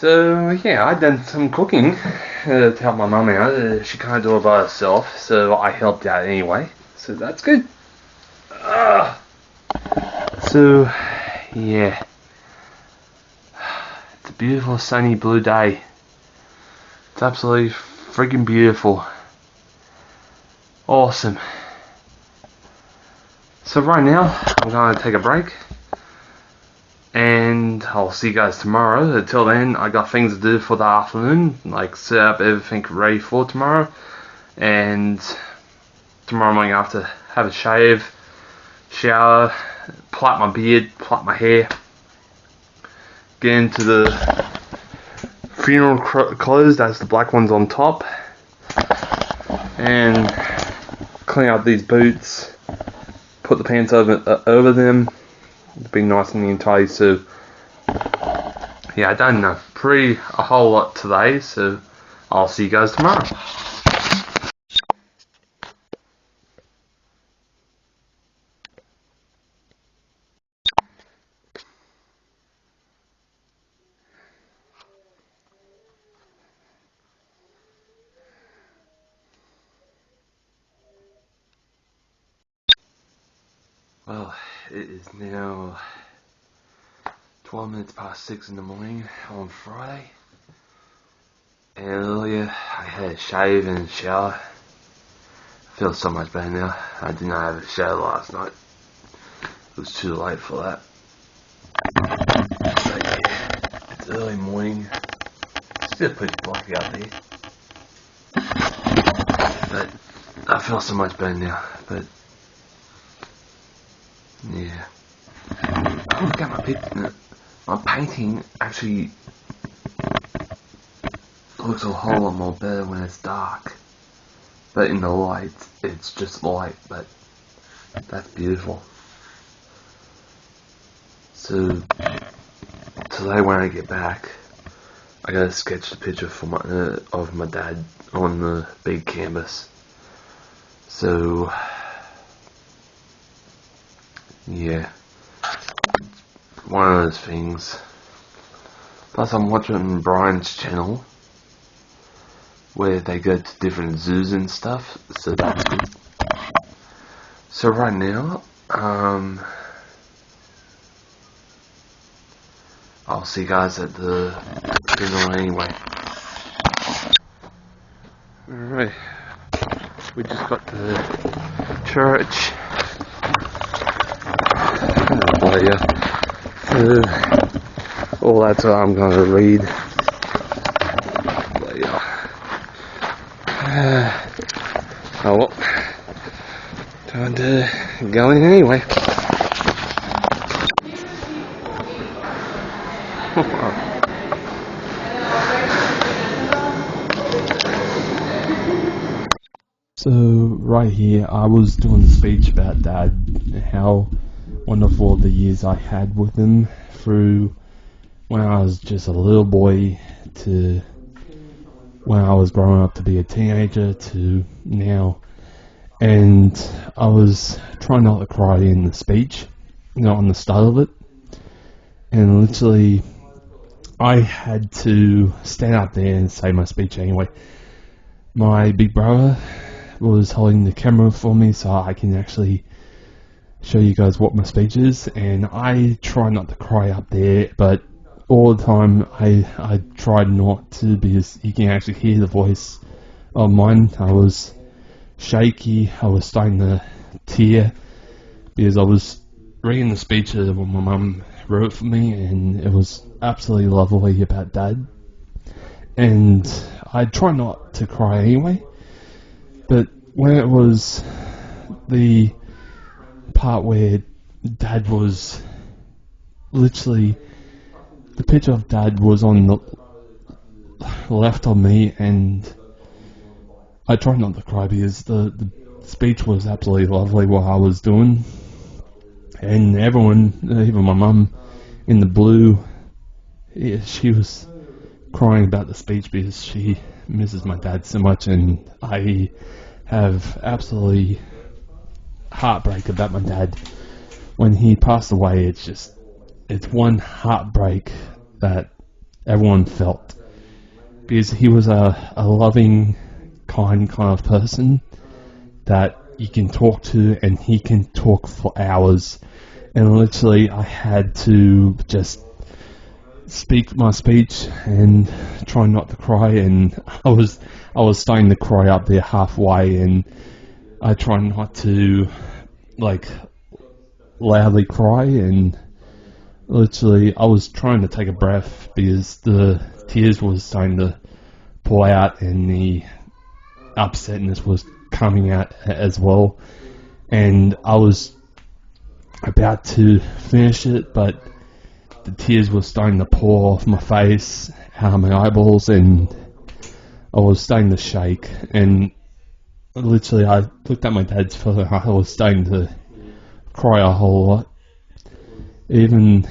So yeah, I done some cooking to help my mum out. She can't do it by herself, so I helped out anyway. So that's good. So yeah, it's a beautiful sunny blue day. It's absolutely freaking beautiful. Awesome. So right now, I'm gonna take a break. And I'll see you guys tomorrow. Until then, I got things to do for the afternoon, like set up everything ready for tomorrow. And tomorrow morning I have to have a shave, shower, plait my beard, plait my hair, get into the funeral clothes, that's the black ones on top, and clean out these boots, put the pants over them, be nice and tidy. So yeah, I done a whole lot today, so I'll see you guys tomorrow. Well, it is now 12 minutes past 6 in the morning on Friday. And earlier I had a shave and a shower. I feel so much better now. I did not have a shower last night. It was too late for that. So yeah, it's early morning. Still pretty blocky out there. But I feel so much better now. But yeah. I look at my picture. My painting actually looks a whole lot more better when it's dark. But in the light, it's just light, but that's beautiful. So today when I get back, I gotta sketch the picture for of my dad on the big canvas. So yeah, one of those things. Plus I'm watching Brian's channel where they go to different zoos and stuff, so that's good. So right now, I'll see you guys at the funeral anyway. Alright, we just got to church. Oh yeah. So, all that's what I'm gonna read. But yeah. Oh well. Time to go in anyway. So right here, I was doing a speech about Dad, how wonderful the years I had with him through when I was just a little boy to when I was growing up to be a teenager to now. And I was trying not to cry in the speech, on the start of it. And literally, I had to stand up there and say my speech anyway. My big brother was holding the camera for me so I can actually show you guys what my speech is, and I try not to cry up there, but all the time I tried not to, because you can actually hear the voice of mine. I was shaky, I was starting to tear because I was reading the speech that my mum wrote for me, and it was absolutely lovely about Dad, and I try not to cry anyway. But when it was the part where Dad was literally, the picture of Dad was on the left of me, and I tried not to cry because the speech was absolutely lovely what I was doing, and everyone, even my mum in the blue, she was crying about the speech because she misses my dad so much, and I have absolutely heartbreak about my dad. When he passed away, it's one heartbreak that everyone felt, because he was a loving, kind of person that you can talk to, and he can talk for hours. And literally, I had to just speak my speech and try not to cry. And I was starting to cry up there halfway, and I try not to like loudly cry. And literally, I was trying to take a breath because the tears was starting to pour out, and the upsetness was coming out as well. And I was about to finish it, but the tears were starting to pour off my face, out of my eyeballs, and I was starting to shake. And literally, I looked at my dad's photo. I was starting to cry a whole lot. Even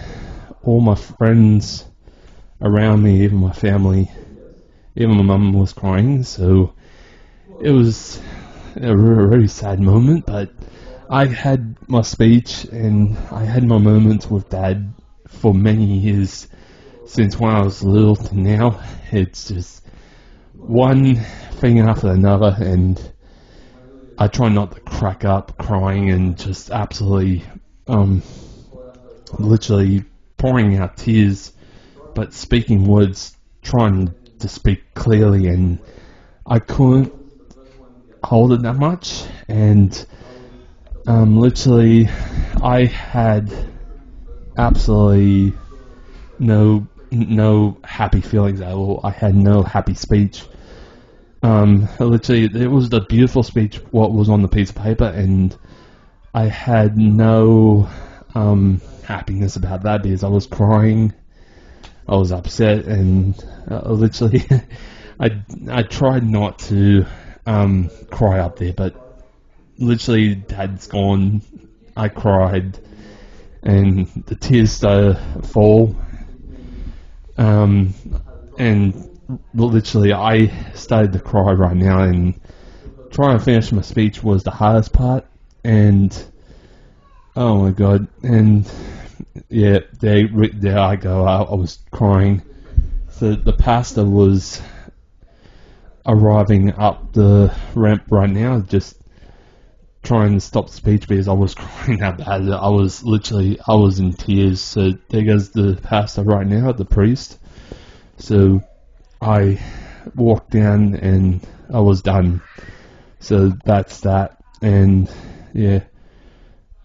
all my friends around me, even my family, even my mum was crying. So it was a very sad moment, but I had my speech and I had my moments with Dad for many years, since when I was little to now. It's just one thing after another, and I try not to crack up crying and just absolutely, literally pouring out tears, but speaking words, trying to speak clearly, and I couldn't hold it that much. And literally, I had absolutely no happy feelings at all. I had no happy speech. Literally, it was the beautiful speech what was on the piece of paper, and I had no happiness about that because I was crying. I was upset, and literally, I tried not to cry up there, but literally, Dad's gone. I cried, and the tears started to fall. And literally, I started to cry right now, and trying to finish my speech was the hardest part. And oh my god! And yeah, there I go. I was crying. So the pastor was arriving up the ramp right now, just trying to stop the speech because I was crying that bad. I was in tears. So there goes the pastor right now, the priest. So I walked down and I was done. So that's that. And yeah,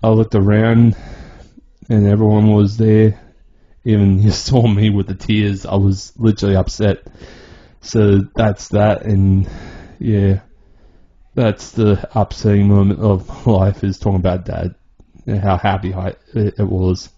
I looked around and everyone was there. Even you saw me with the tears. I was literally upset. So that's that. And yeah, that's the upsetting moment of my life, is talking about Dad and how happy it was.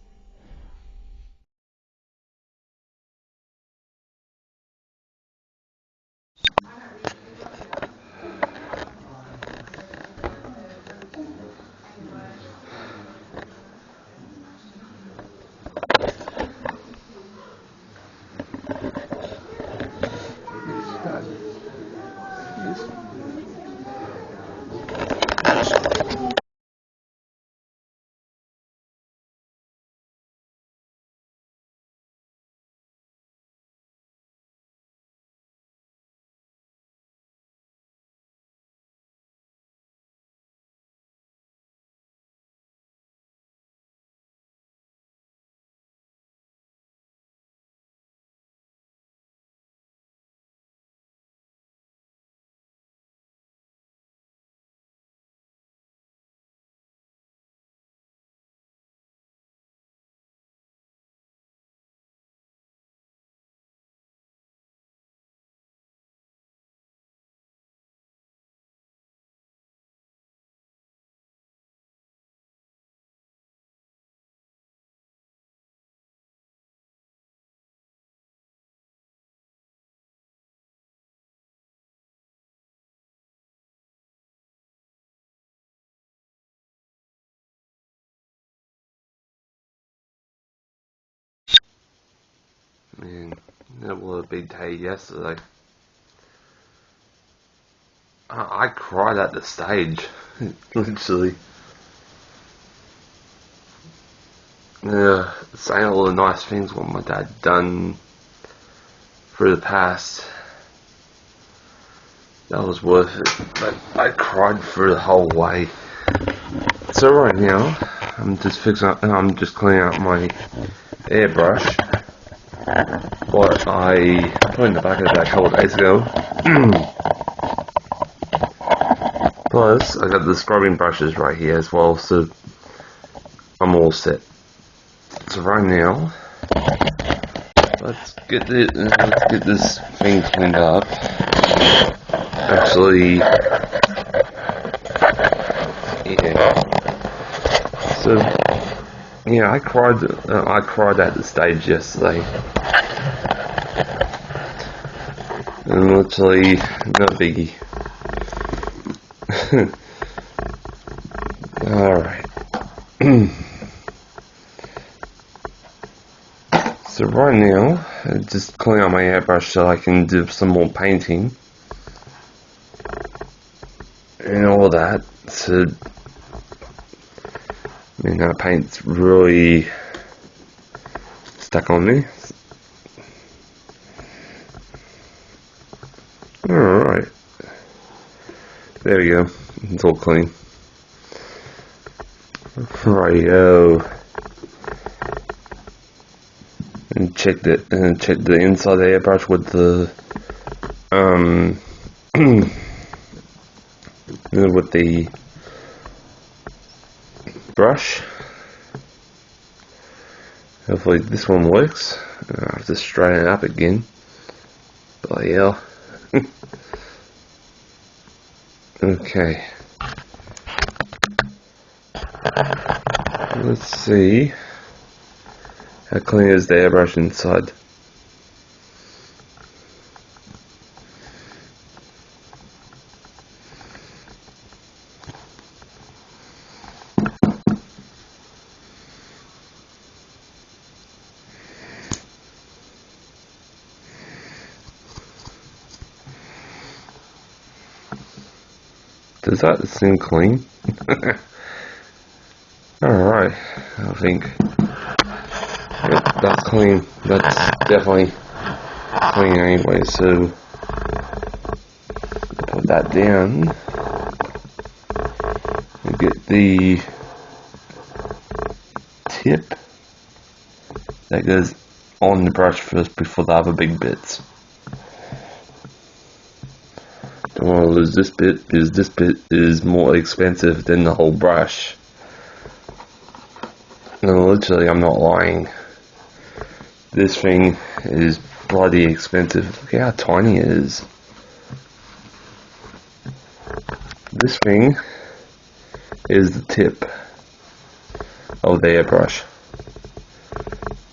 Man, that was a big day yesterday. I cried at the stage, literally. Saying all the nice things what my dad done, for the past. That was worth it. But I cried through the whole way. So right now, I'm just cleaning out my airbrush. What I put in the back of that a couple of days ago. Plus, I got the scrubbing brushes right here as well, so I'm all set. So right now, let's get this thing cleaned up. Actually, yeah. So, yeah, I cried at the stage yesterday, and literally no biggie. Alright. So right now, I'm just cleaning out my airbrush so I can do some more painting and all that. So, that paint's really stuck on me. Alright. There we go. It's all clean. Righto. And check the inside of the airbrush with the with the brush. Hopefully this one works. I have to straighten it up again. But yeah. Okay. Let's see. How clean is the airbrush inside? Does that seem clean? Alright, I think. Yep, that's clean. That's definitely clean anyway, so put that down and get the tip that goes on the brush first before the other big bits. Don't want to lose this bit because this bit is more expensive than the whole brush. No, literally, I'm not lying. This thing is bloody expensive. Look how tiny it is. This thing is the tip of the airbrush.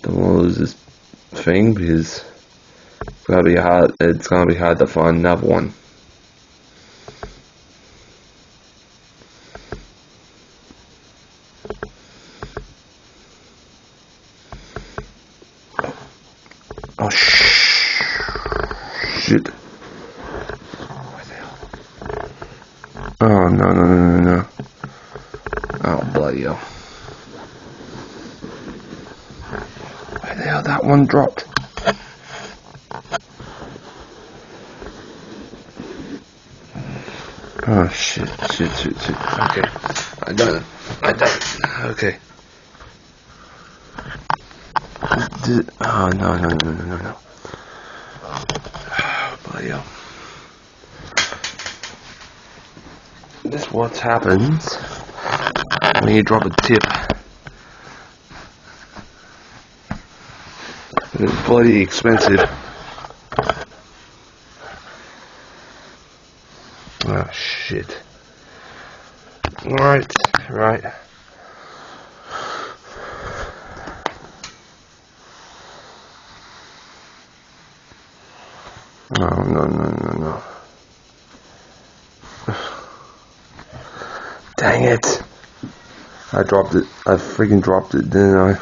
Don't want to lose this thing because it's gonna be hard to find another one. Oh shit. Oh no. Oh bloody hell. Where the hell that one dropped? Oh shit. Okay. I don't. Okay. Oh no. Oh, bloody hell. This is what happens when you drop a tip. It's bloody expensive. Oh shit. Right. Oh, no. Dang it. I freaking dropped it, didn't I?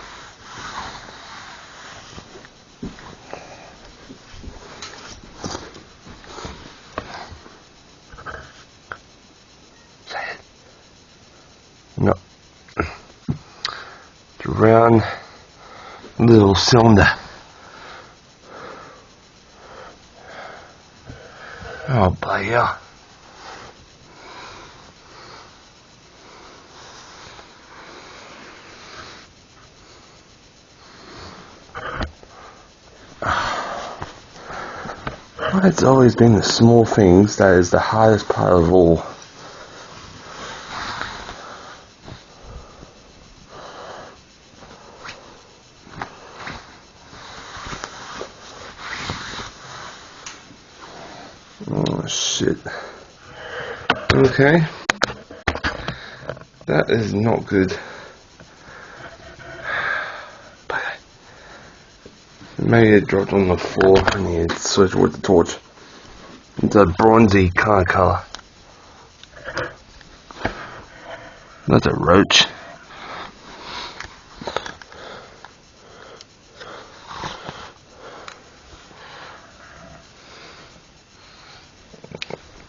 No. It's a round little cylinder. Oh, bloody hell. It's always been the small things that is the hardest part of all. Oh shit. Okay. That is not good. Maybe it dropped on the floor. I need to switch with the torch. It's a bronzy colour. That's a roach.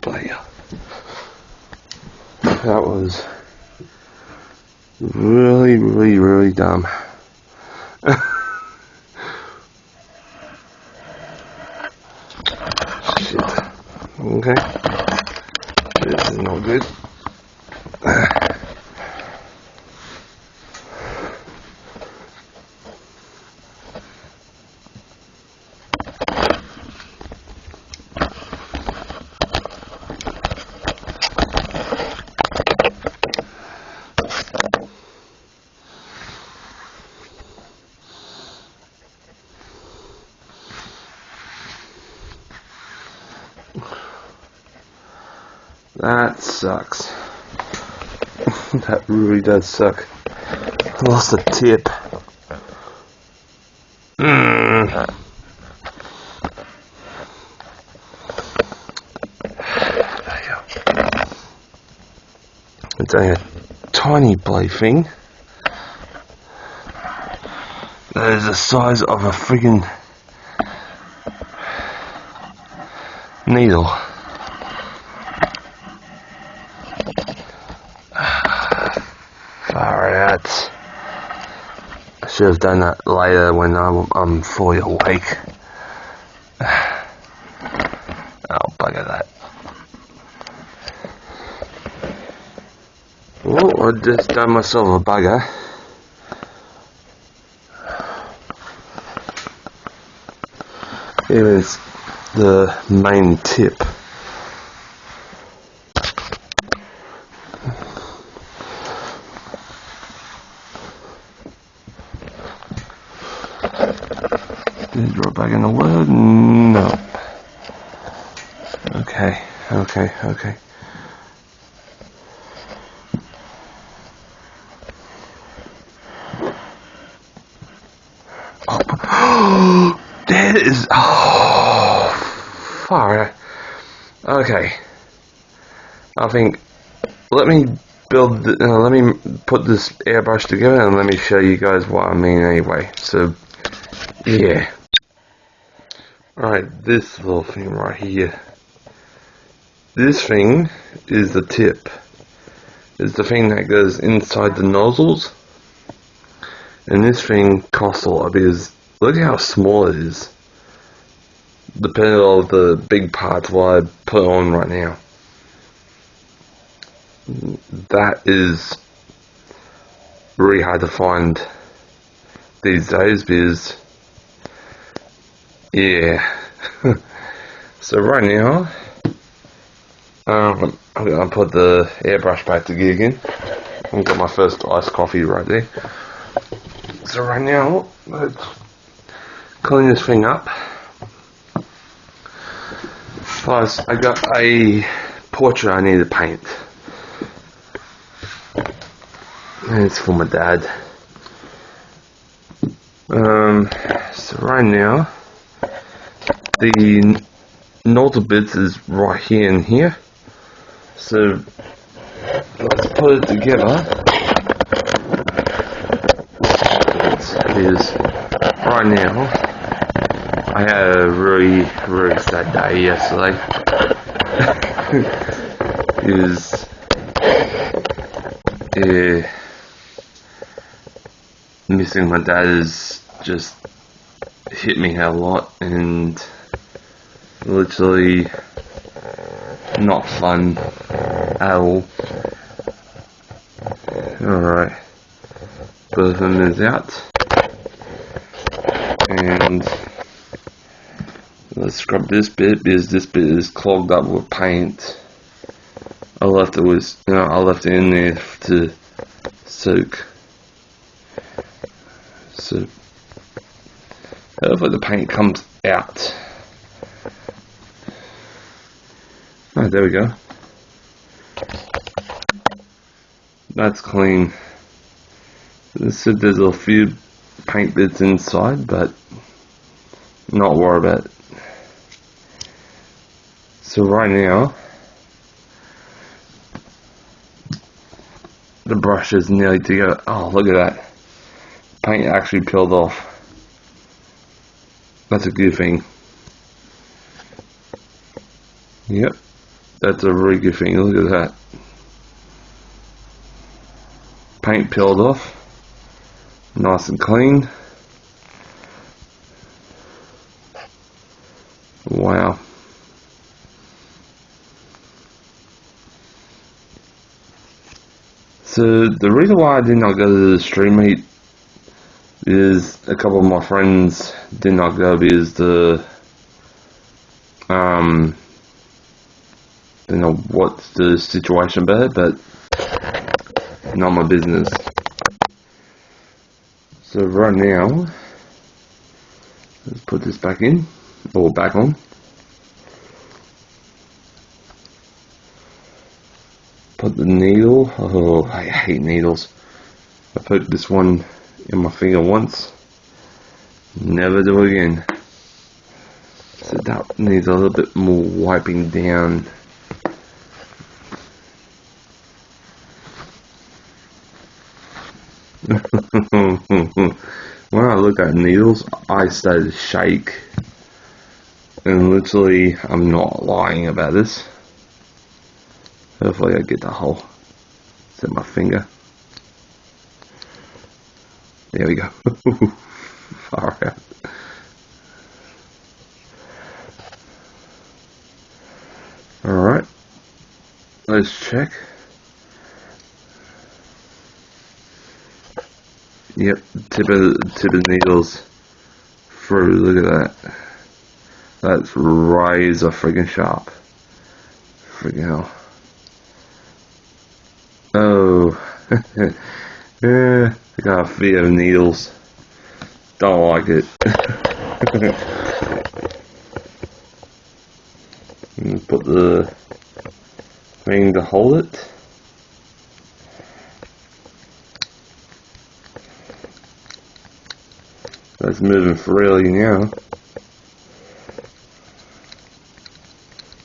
Bloody hell. That was really dumb. Shit. Okay. This is not good. That sucks. That really does suck. I lost the tip. It's only a tiny bloody thing. That is the size of a friggin' needle. Far out. I should have done that later when I'm fully awake. Oh, bugger that. Oh, I just done myself a bugger. Here is the main tip. Did it drop back in the wood? No. Okay. Oh, there it is. Oh, far. Okay. I think, let me let me put this airbrush together and let me show you guys what I mean anyway. So, yeah. Alright, this little thing right here. This thing is the tip. It's the thing that goes inside the nozzles. And this thing costs a lot because look how small it is. Depending on the big parts what I put on right now. That is really hard to find these days because, yeah. So right now, I'm gonna put the airbrush back together again. I've got my first iced coffee right there. So right now, let's clean this thing up. Plus, I got a portrait I need to paint. And it's for my dad. So right now, the nozzle bits is right here and here. So let's put it together. Because right now, I had a really sad day yesterday. Because, yeah, missing my dad has just hit me a lot, and literally not fun at all. Alright, both of them is out, and let's scrub this bit because this bit is clogged up with paint. I left it in there to soak. So hopefully the paint comes out. Oh, there we go. That's clean. So there's a few paint bits inside, but not worry about it. So right now, the brush is nearly together. Oh, look at that. Paint actually peeled off. That's a good thing. Yep, that's a really good thing. Look at that. Paint peeled off. Nice and clean. Wow. So the reason why I did not go to the stream meet is a couple of my friends did not go because don't know what's the situation about it, but not my business. So right now, let's put this back in, or back on. Put the needle, oh, I hate needles. I put this one in my finger once, never do it again. So that needs a little bit more wiping down. When I look at needles, I start to shake. And literally, I'm not lying about this. Hopefully I get the hole. Set my finger. There we go. Far out. Alright. Let's check. Yep, tip of the needles through. Look at that. That's razor friggin' sharp. Friggin' hell. Oh. Yeah, I got a fear of needles. Don't like it. Put the thing to hold it. That's moving freely now. A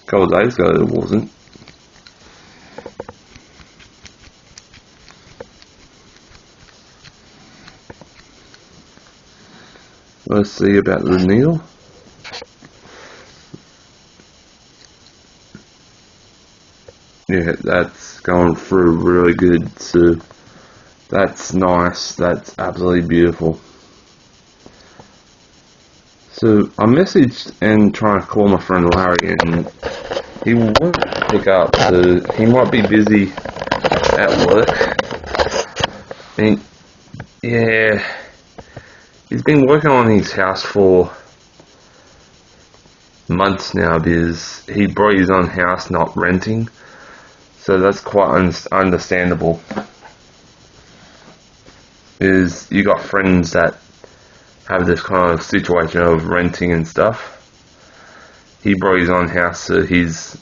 couple of days ago it wasn't. Let's see about the needle. Yeah, that's going through really good, so that's nice. That's absolutely beautiful. So I messaged and trying to call my friend Larry, and he won't pick up, so he might be busy at work. And yeah, he's been working on his house for months now because he bought his own house, not renting. So that's quite understandable. Is you got friends that have this kind of situation of renting and stuff. He brought his own house, so he's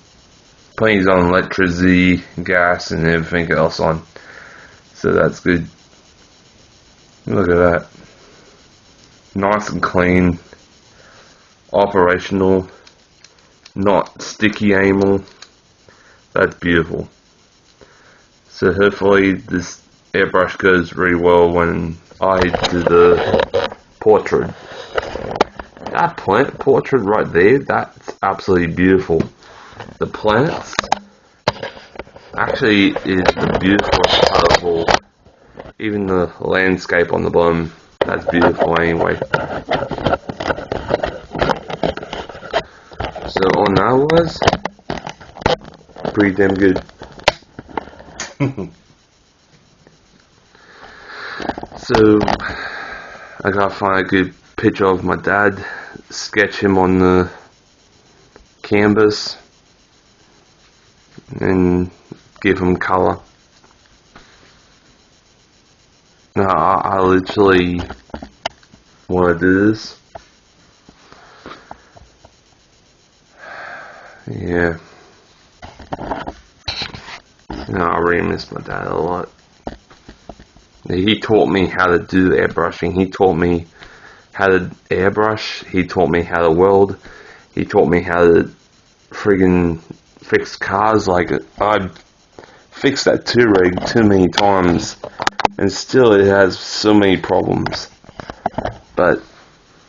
putting his own electricity, gas, and everything else on. So that's good. Look at that. Nice and clean. Operational. Not sticky anymore. That's beautiful. So hopefully this airbrush goes really well when I do the portrait. That plant portrait right there, that's absolutely beautiful. The plants actually is the beautiful part of all. Even the landscape on the bottom, that's beautiful anyway. So on that was, pretty damn good. So I gotta find a good picture of my dad, sketch him on the canvas, and give him color. Now I literally want to do this. Yeah. I really miss my dad a lot. He taught me how to do airbrushing. He taught me how to airbrush. He taught me how to weld. He taught me how to friggin' fix cars. Like, I fixed that two-rig too many times, and still it has so many problems. But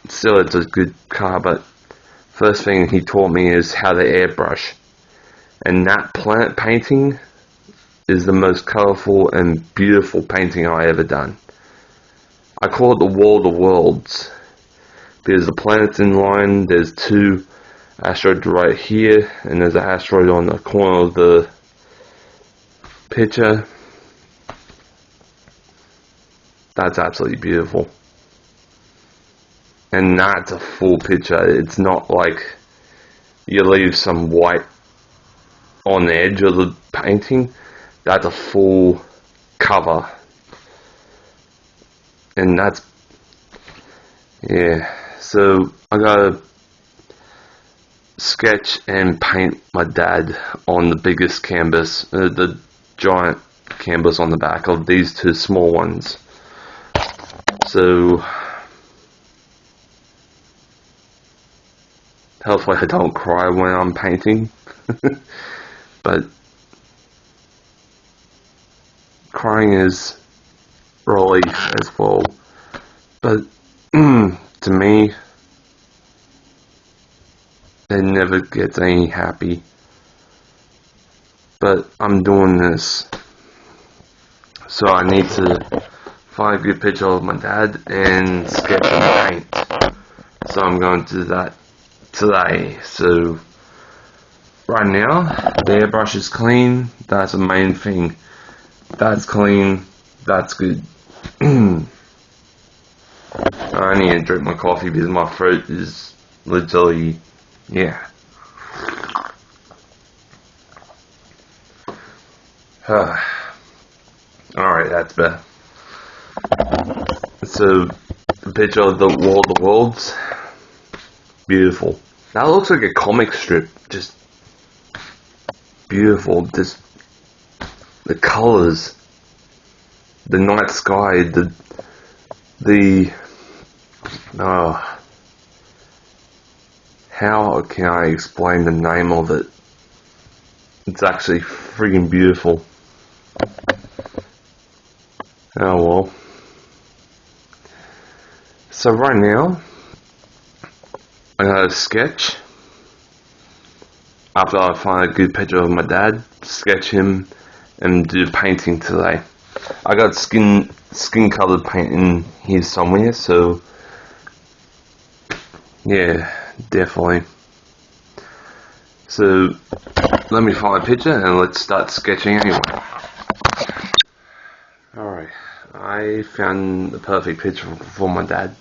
still, it's a good car. But first thing he taught me is how to airbrush. And that plant painting is the most colourful and beautiful painting I ever done. I call it the World of Worlds because the planets in line, there's two asteroids right here, and there's an asteroid on the corner of the picture. That's absolutely beautiful. And that's a full picture. It's not like you leave some white on the edge of the painting. That's a full cover. And that's, yeah. So I gotta sketch and paint my dad on the biggest canvas, the giant canvas on the back of these two small ones. So hopefully I don't cry when I'm painting. But crying is relief as well. But to me, it never gets any happy. But I'm doing this, so I need to find a good picture of my dad and sketch and paint. So I'm going to do that today. So right now, the airbrush is clean. That's the main thing. That's clean. That's good. I need to drink my coffee because my throat is literally, yeah. Alright, that's better. So, the picture of the World of Worlds, beautiful. That looks like a comic strip, just beautiful. Just the colors, the night sky, how can I explain the name of it? It's actually friggin' beautiful. Oh well. So right now, I'm gonna sketch. After I find a good picture of my dad, sketch him and do painting today. I got skin colored paint in here somewhere, so yeah, definitely. So let me find a picture and let's start sketching anyway. Alright, I found the perfect picture for my dad.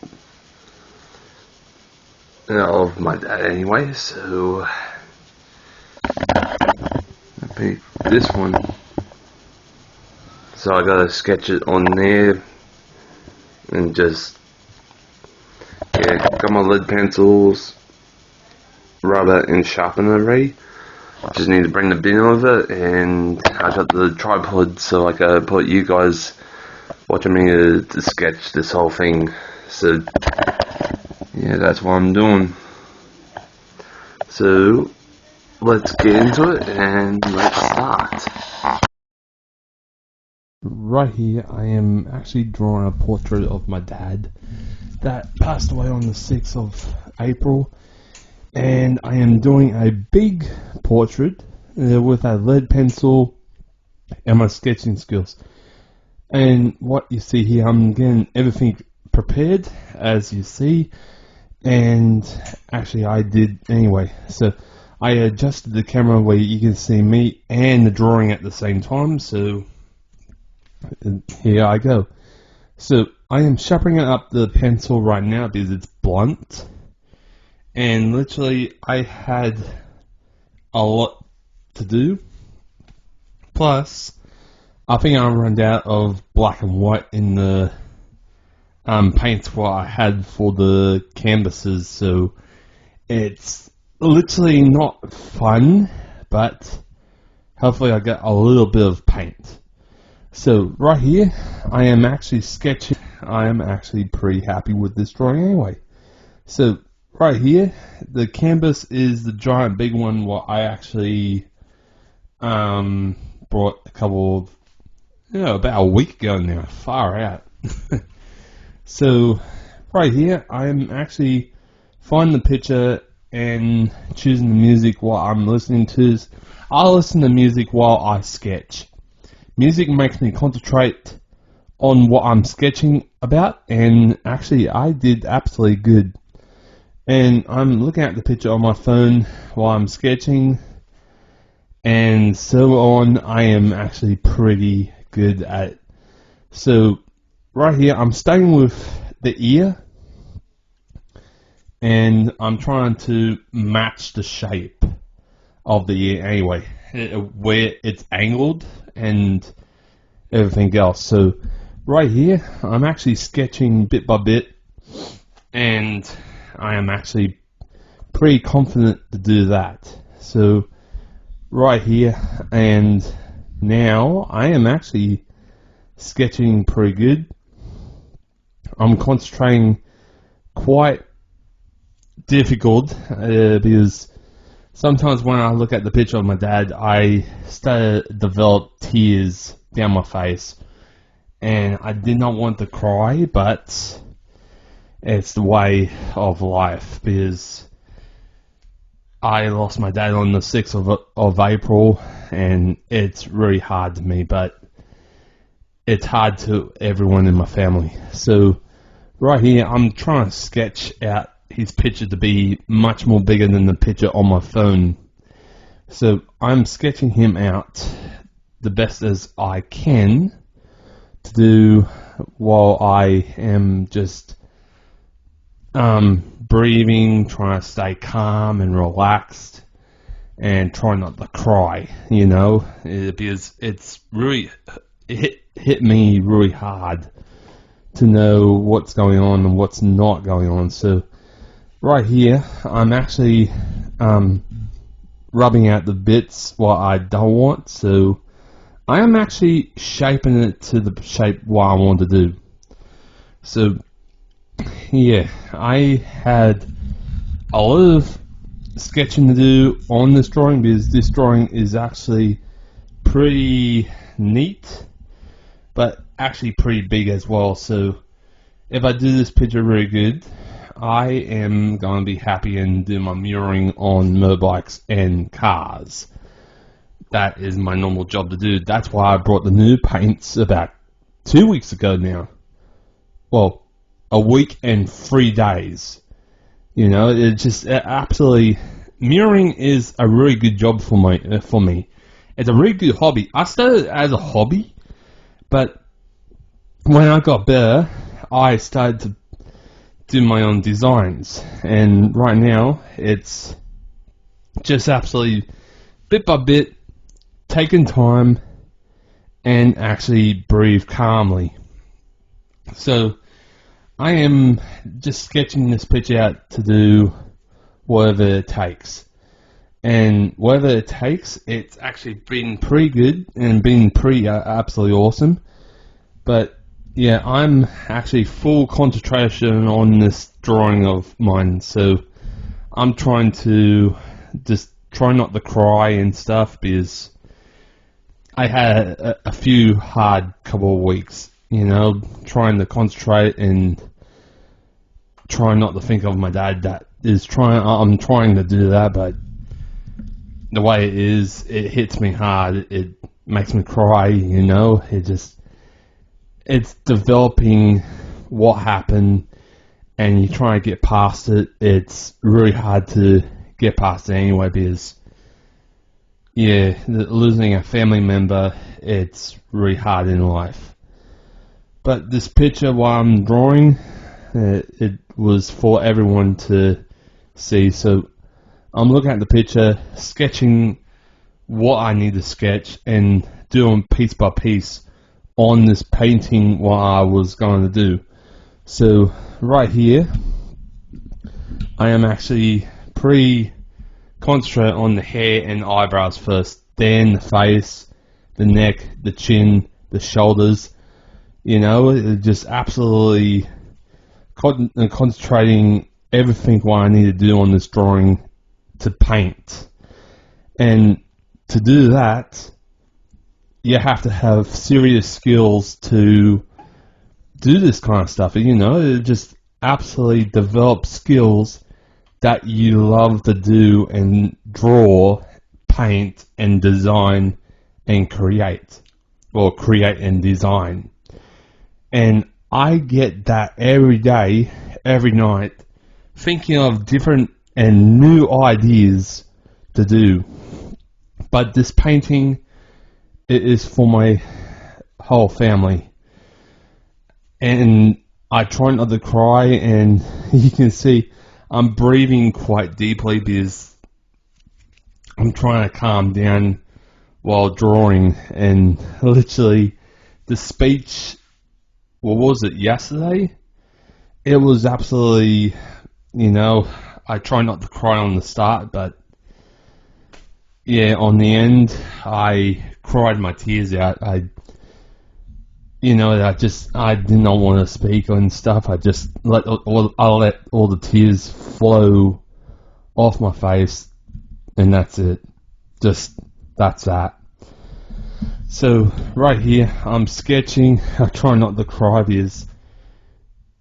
Of my dad anyway, so I'll pick this one. So I gotta sketch it on there and just, yeah, got my lead pencils, rubber and sharpener ready. Just need to bring the bin over, and I got the tripod so I can put you guys watching me to sketch this whole thing. So yeah, that's what I'm doing. So let's get into it and let's start. Right here, I am actually drawing a portrait of my dad that passed away on the 6th of April, and I am doing a big portrait with a lead pencil and my sketching skills. And what you see here, I'm getting everything prepared, as you see, and actually I did anyway. So I adjusted the camera where you can see me and the drawing at the same time, so here I go. So I am sharpening up the pencil right now because it's blunt, and literally I had a lot to do. Plus, I think I run out of black and white in the paints what I had for the canvases, so it's literally not fun, but hopefully I get a little bit of paint. So right here, I am actually sketching. I am actually pretty happy with this drawing anyway. So right here, the canvas is the giant big one what I actually brought a couple of, about a week ago now. Far out. So right here, I'm actually finding the picture and choosing the music while I'm listening to. I listen to music while I sketch. Music makes me concentrate on what I'm sketching about, and actually I did absolutely good. And I'm looking at the picture on my phone while I'm sketching, and so on. I am actually pretty good at it. So right here, I'm starting with the ear, and I'm trying to match the shape of the ear anyway, where it's angled and everything else. So right here, I'm actually sketching bit by bit, and I am actually pretty confident to do that. So right here, and now I am actually sketching pretty good. I'm concentrating quite difficult because sometimes when I look at the picture of my dad, I start to develop tears down my face, and I did not want to cry, but it's the way of life, because I lost my dad on the 6th of April, and it's really hard to me, but it's hard to everyone in my family. So right here, I'm trying to sketch out his picture to be much more bigger than the picture on my phone. So I'm sketching him out the best as I can to do while I am just breathing, trying to stay calm and relaxed, and try not to cry, because it's really hit me really hard to know what's going on and what's not going on. So right here, I'm actually rubbing out the bits what I don't want, so I am actually shaping it to the shape what I want to do. So yeah, I had a lot of sketching to do on this drawing, because this drawing is actually pretty neat, but actually pretty big as well. So if I do this picture really good, I am going to be happy and do my mirroring on motorbikes and cars. That is my normal job to do. That's why I brought the new paints about 2 weeks ago now. Well, a week and 3 days. It just absolutely, mirroring is a really good job for me. It's a really good hobby. I started as a hobby, but when I got better, I started to do my own designs, and right now it's just absolutely bit by bit, taking time and actually breathe calmly. So I am just sketching this picture out to do whatever it takes, and whatever it takes, it's actually been pretty good and been pretty absolutely awesome. But yeah, I'm actually full concentration on this drawing of mine, so I'm trying to just try not to cry and stuff, because I had a few hard couple of weeks, trying to concentrate and trying not to think of my dad. I'm trying to do that, but the way it is, it hits me hard. It makes me cry, it's developing what happened, and you try to get past it. It's really hard to get past it anyway, because losing a family member, it's really hard in life. But this picture while I'm drawing, it was for everyone to see. So I'm looking at the picture, sketching what I need to sketch, and doing piece by piece on this painting what I was going to do. So right here, I am actually concentrate on the hair and eyebrows first, then the face, the neck, the chin, the shoulders. Just absolutely concentrating everything what I need to do on this drawing to paint. And to do that, you have to have serious skills to do this kind of stuff. Just absolutely develop skills that you love to do and draw, paint, and design and create. Or create and design. And I get that every day, every night, thinking of different and new ideas to do. But this painting, it is for my whole family. And I try not to cry, and you can see I'm breathing quite deeply because I'm trying to calm down while drawing. And literally, the speech, what was it, yesterday? It was absolutely, I try not to cry on the start, but on the end, I cried my tears out. I did not want to speak and stuff. I just let all the tears flow off my face, and that's it. That's that. So right here, I'm sketching. I try not to cry because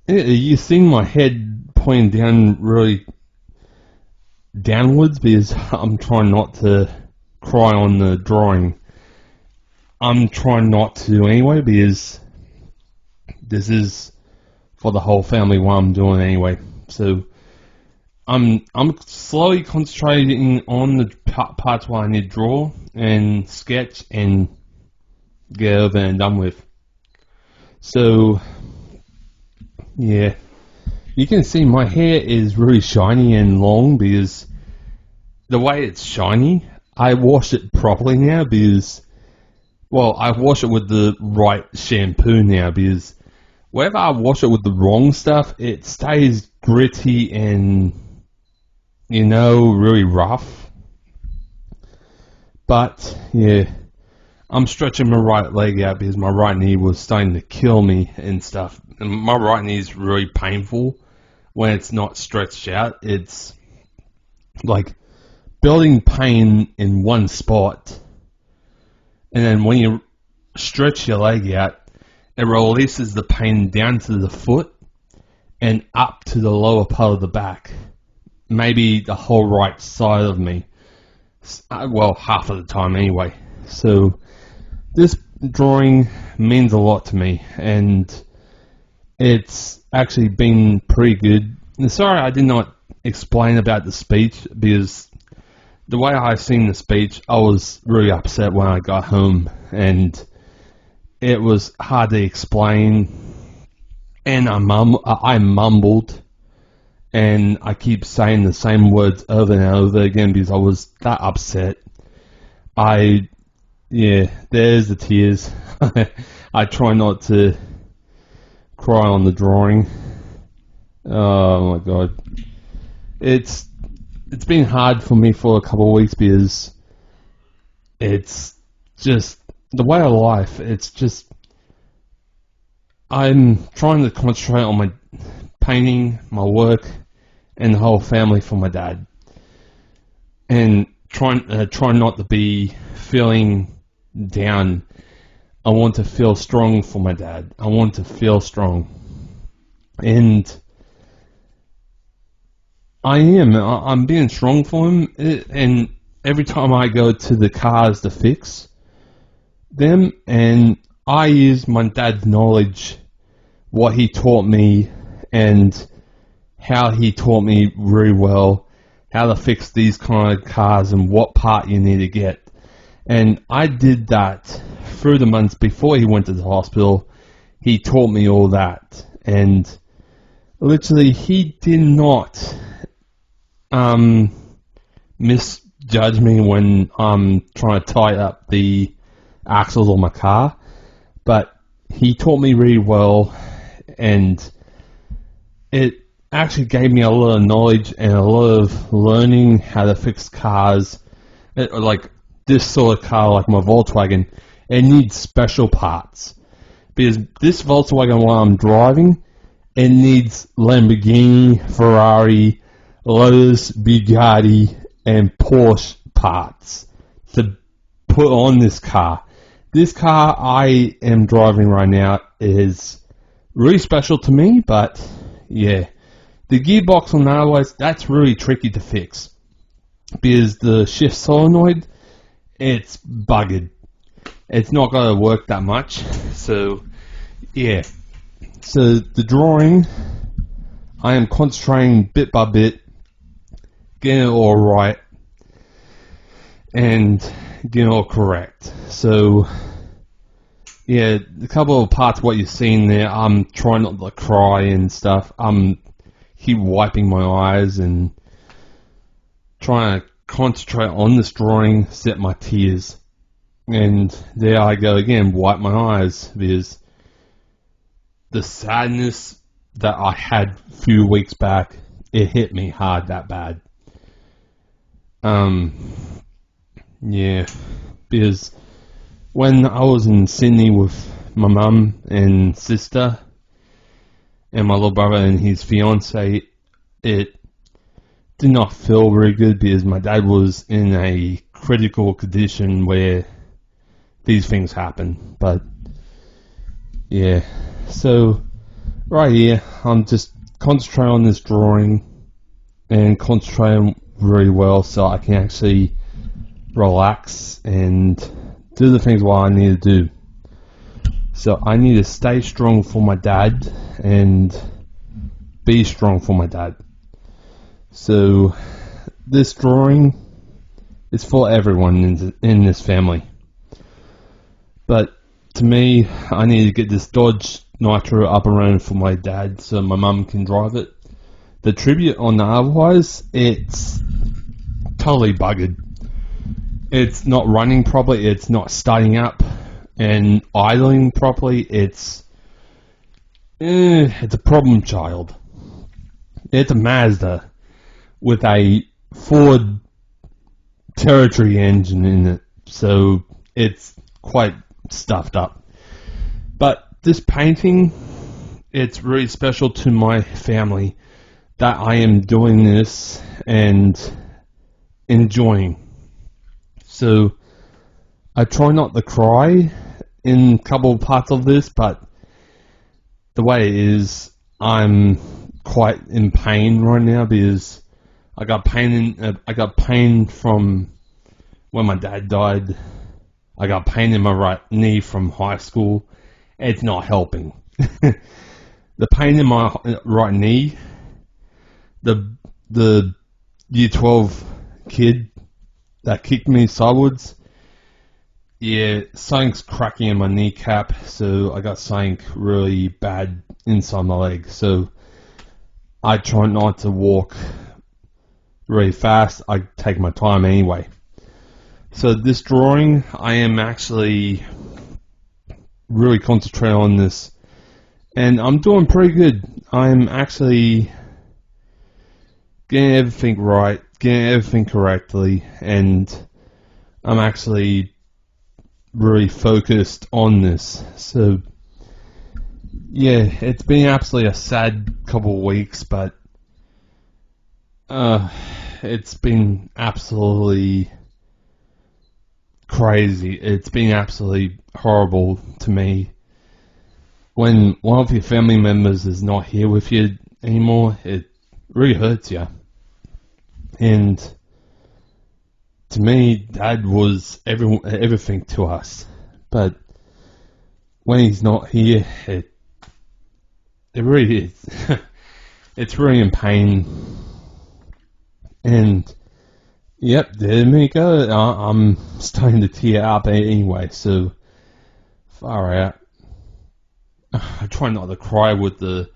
you see my head pointing down really downwards because I'm trying not to cry on the drawing. I'm trying not to anyway because this is for the whole family what I'm doing anyway. So I'm slowly concentrating on the parts where I need to draw and sketch and get over and done with. So you can see my hair is really shiny and long because the way it's shiny, I wash it properly now because, I wash it with the right shampoo now because whenever I wash it with the wrong stuff, it stays gritty and, really rough. But, I'm stretching my right leg out because my right knee was starting to kill me and stuff. And my right knee is really painful when it's not stretched out. It's like building pain in one spot. And then when you stretch your leg out, it releases the pain down to the foot and up to the lower part of the back. Maybe the whole right side of me. Half of the time anyway. So this drawing means a lot to me, and it's actually been pretty good. And sorry I did not explain about the speech, because the way I seen the speech, I was really upset when I got home, and it was hard to explain, and I mumbled, and I keep saying the same words over and over again because I was that upset. There's the tears. I try not to cry on the drawing. Oh my god. It's been hard for me for a couple of weeks because it's just the way of life. It's just I'm trying to concentrate on my painting, my work, and the whole family for my dad. And try not to be feeling down. I want to feel strong for my dad. I want to feel strong. And I'm being strong for him. And every time I go to the cars to fix them, and I use my dad's knowledge, what he taught me, and how he taught me really well, how to fix these kind of cars and what part you need to get. And I did that through the months before he went to the hospital. He taught me all that, and literally he did not misjudge me when I'm trying to tie up the axles on my car, but he taught me really well, and it actually gave me a lot of knowledge and a lot of learning how to fix cars. Like this sort of car, like my Volkswagen, it needs special parts. Because this Volkswagen, while I'm driving, it needs Lamborghini, Ferrari, Lotus, Bugatti, and Porsche parts to put on this car. This car I am driving right now is really special to me, but yeah. The gearbox on otherwise, that's really tricky to fix. Because the shift solenoid, it's buggered. It's not going to work that much. So, yeah. So, the drawing, I am concentrating bit by bit, getting it all right, and getting it all correct. So, yeah, a couple of parts of what you're seeing there, I'm trying not to cry and stuff. Keep wiping my eyes and trying to concentrate on this drawing, set my tears. And there I go again, wipe my eyes, because the sadness that I had a few weeks back, it hit me hard that bad. Yeah, because when I was in Sydney with my mum and sister, and my little brother and his fiance, it did not feel very good because my dad was in a critical condition where these things happen. But yeah, so right here, I'm just concentrating on this drawing and concentrating very well so I can actually relax and do the things what I need to do. So I need to stay strong for my dad and be strong for my dad. So this drawing is for everyone in this family. But to me, I need to get this Dodge Nitro up and running for my dad so my mum can drive it. The Tribute on the otherwise, it's totally buggered. It's not running properly, it's not starting up and idling properly. It's a problem child. It's a Mazda with a Ford Territory engine in it, so it's quite stuffed up. But this painting, it's really special to my family that I am doing this and enjoying. So I try not to cry in a couple of parts of this, but the way it is, I'm quite in pain right now because I got pain from when my dad died. I got pain in my right knee from high school. It's not helping. The pain in my right knee, the year 12 kid that kicked me sideways, yeah, something's cracking in my kneecap, so I got something really bad inside my leg. So I try not to walk really fast. I take my time anyway. So this drawing, I am actually really concentrating on this, and I'm doing pretty good. I'm actually getting everything right, getting everything correctly, and I'm actually really focused on this. So yeah, it's been absolutely a sad couple of weeks, but it's been absolutely crazy. It's been absolutely horrible to me. When one of your family members is not here with you anymore, it really hurts you. And to me, Dad was everything to us. But when he's not here, it really is. It's really in pain. And yep, there we go. I'm starting to tear up anyway, so far out. I try not to cry with the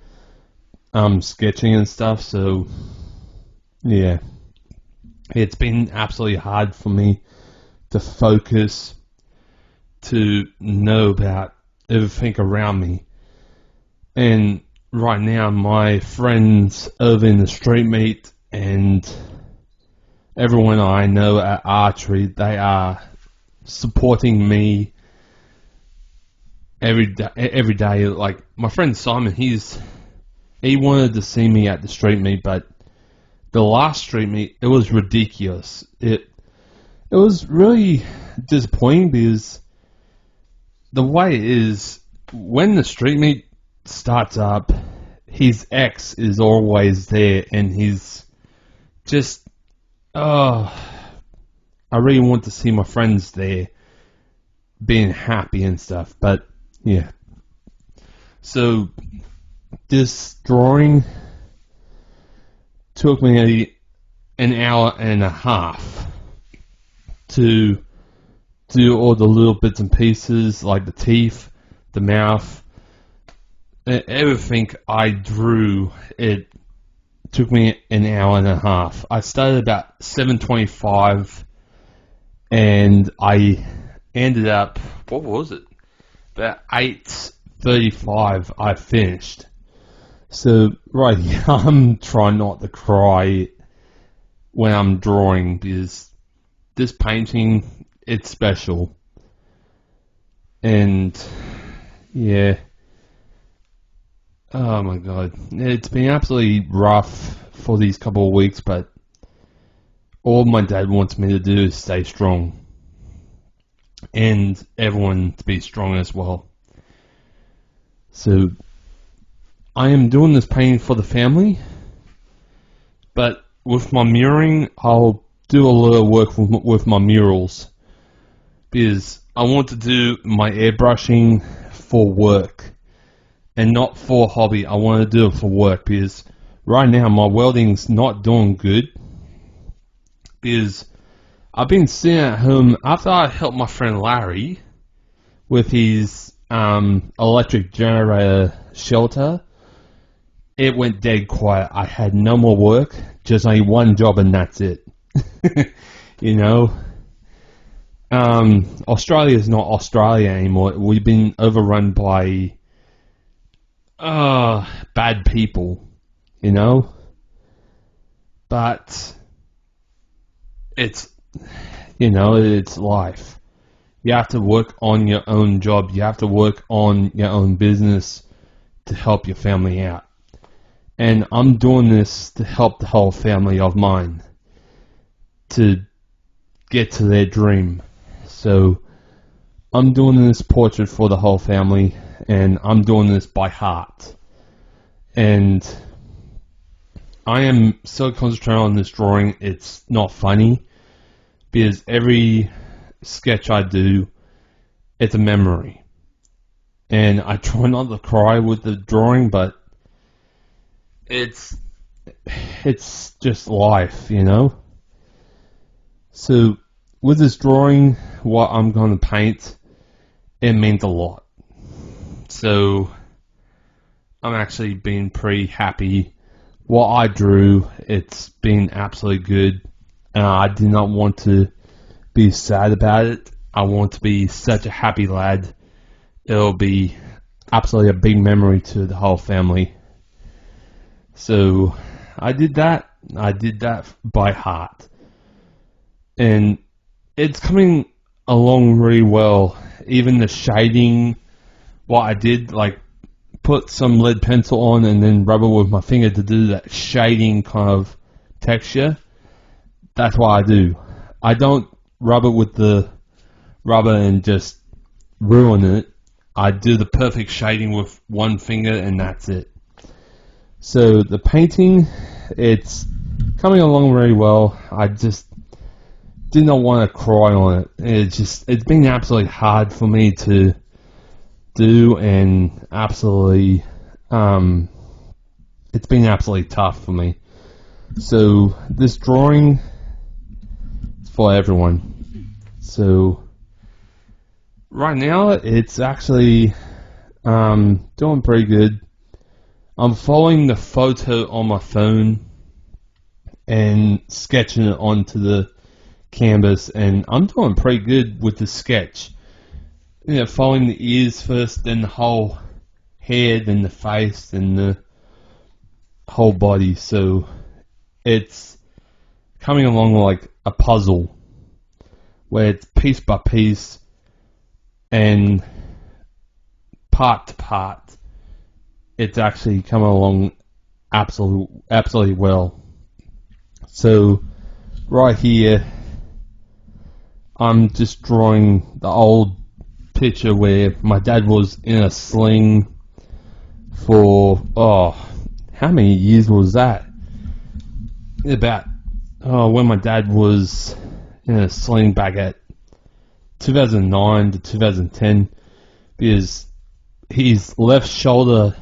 sketching and stuff, so yeah. It's been absolutely hard for me to focus, to know about everything around me. And right now, my friends over in the street meet and everyone I know at archery, they are supporting me every day. Like my friend Simon, he wanted to see me at the street meet, but the last street meet, it was ridiculous. It was really disappointing because the way it is, when the street meet starts up, his ex is always there, and he's just, I really want to see my friends there being happy and stuff, but yeah. So this drawing took me an hour and a half to do all the little bits and pieces, like the teeth, the mouth, everything I drew. It took me an hour and a half. I started about 7:25, and I ended up, what was it? About 8:35 I finished. So right here, I'm trying not to cry when I'm drawing because this painting, it's special. And yeah, oh my god, it's been absolutely rough for these couple of weeks, but all my dad wants me to do is stay strong, and everyone to be strong as well. So I am doing this painting for the family, but with my mirroring, I'll do a little work with my murals because I want to do my airbrushing for work and not for hobby. I want to do it for work because right now my welding's not doing good because I've been sitting at home after I helped my friend Larry with his electric generator shelter. It went dead quiet. I had no more work, just only one job, and that's it. You know, Australia is not Australia anymore. We've been overrun by bad people, you know. But it's, you know, it's life. You have to work on your own job. You have to work on your own business to help your family out. And I'm doing this to help the whole family of mine to get to their dream. So I'm doing this portrait for the whole family, and I'm doing this by heart. And I am so concentrated on this drawing, it's not funny, because every sketch I do, it's a memory. And I try not to cry with the drawing, but it's just life, you know. So with this drawing, what I'm going to paint, it means a lot. So I'm actually been pretty happy. What I drew, it's been absolutely good. I did not want to be sad about it. I want to be such a happy lad. It'll be absolutely a big memory to the whole family. So I did that. I did that by heart. And it's coming along really well. Even the shading, what I did, like put some lead pencil on and then rub it with my finger to do that shading kind of texture. That's what I do. I don't rub it with the rubber and just ruin it. I do the perfect shading with one finger and that's it. So the painting, it's coming along very well. I just did not want to cry on it. It's been absolutely hard for me to do, and absolutely, it's been absolutely tough for me. So this drawing is for everyone. So right now it's actually doing pretty good. I'm following the photo on my phone and sketching it onto the canvas, and I'm doing pretty good with the sketch. You know, following the ears first, then the whole head, then the face, then the whole body. So it's coming along like a puzzle where it's piece by piece and part to part. It's actually coming along absolutely well. So right here, I'm just drawing the old picture where my dad was in a sling for, how many years was that? About, when my dad was in a sling back at 2009 to 2010, because his left shoulder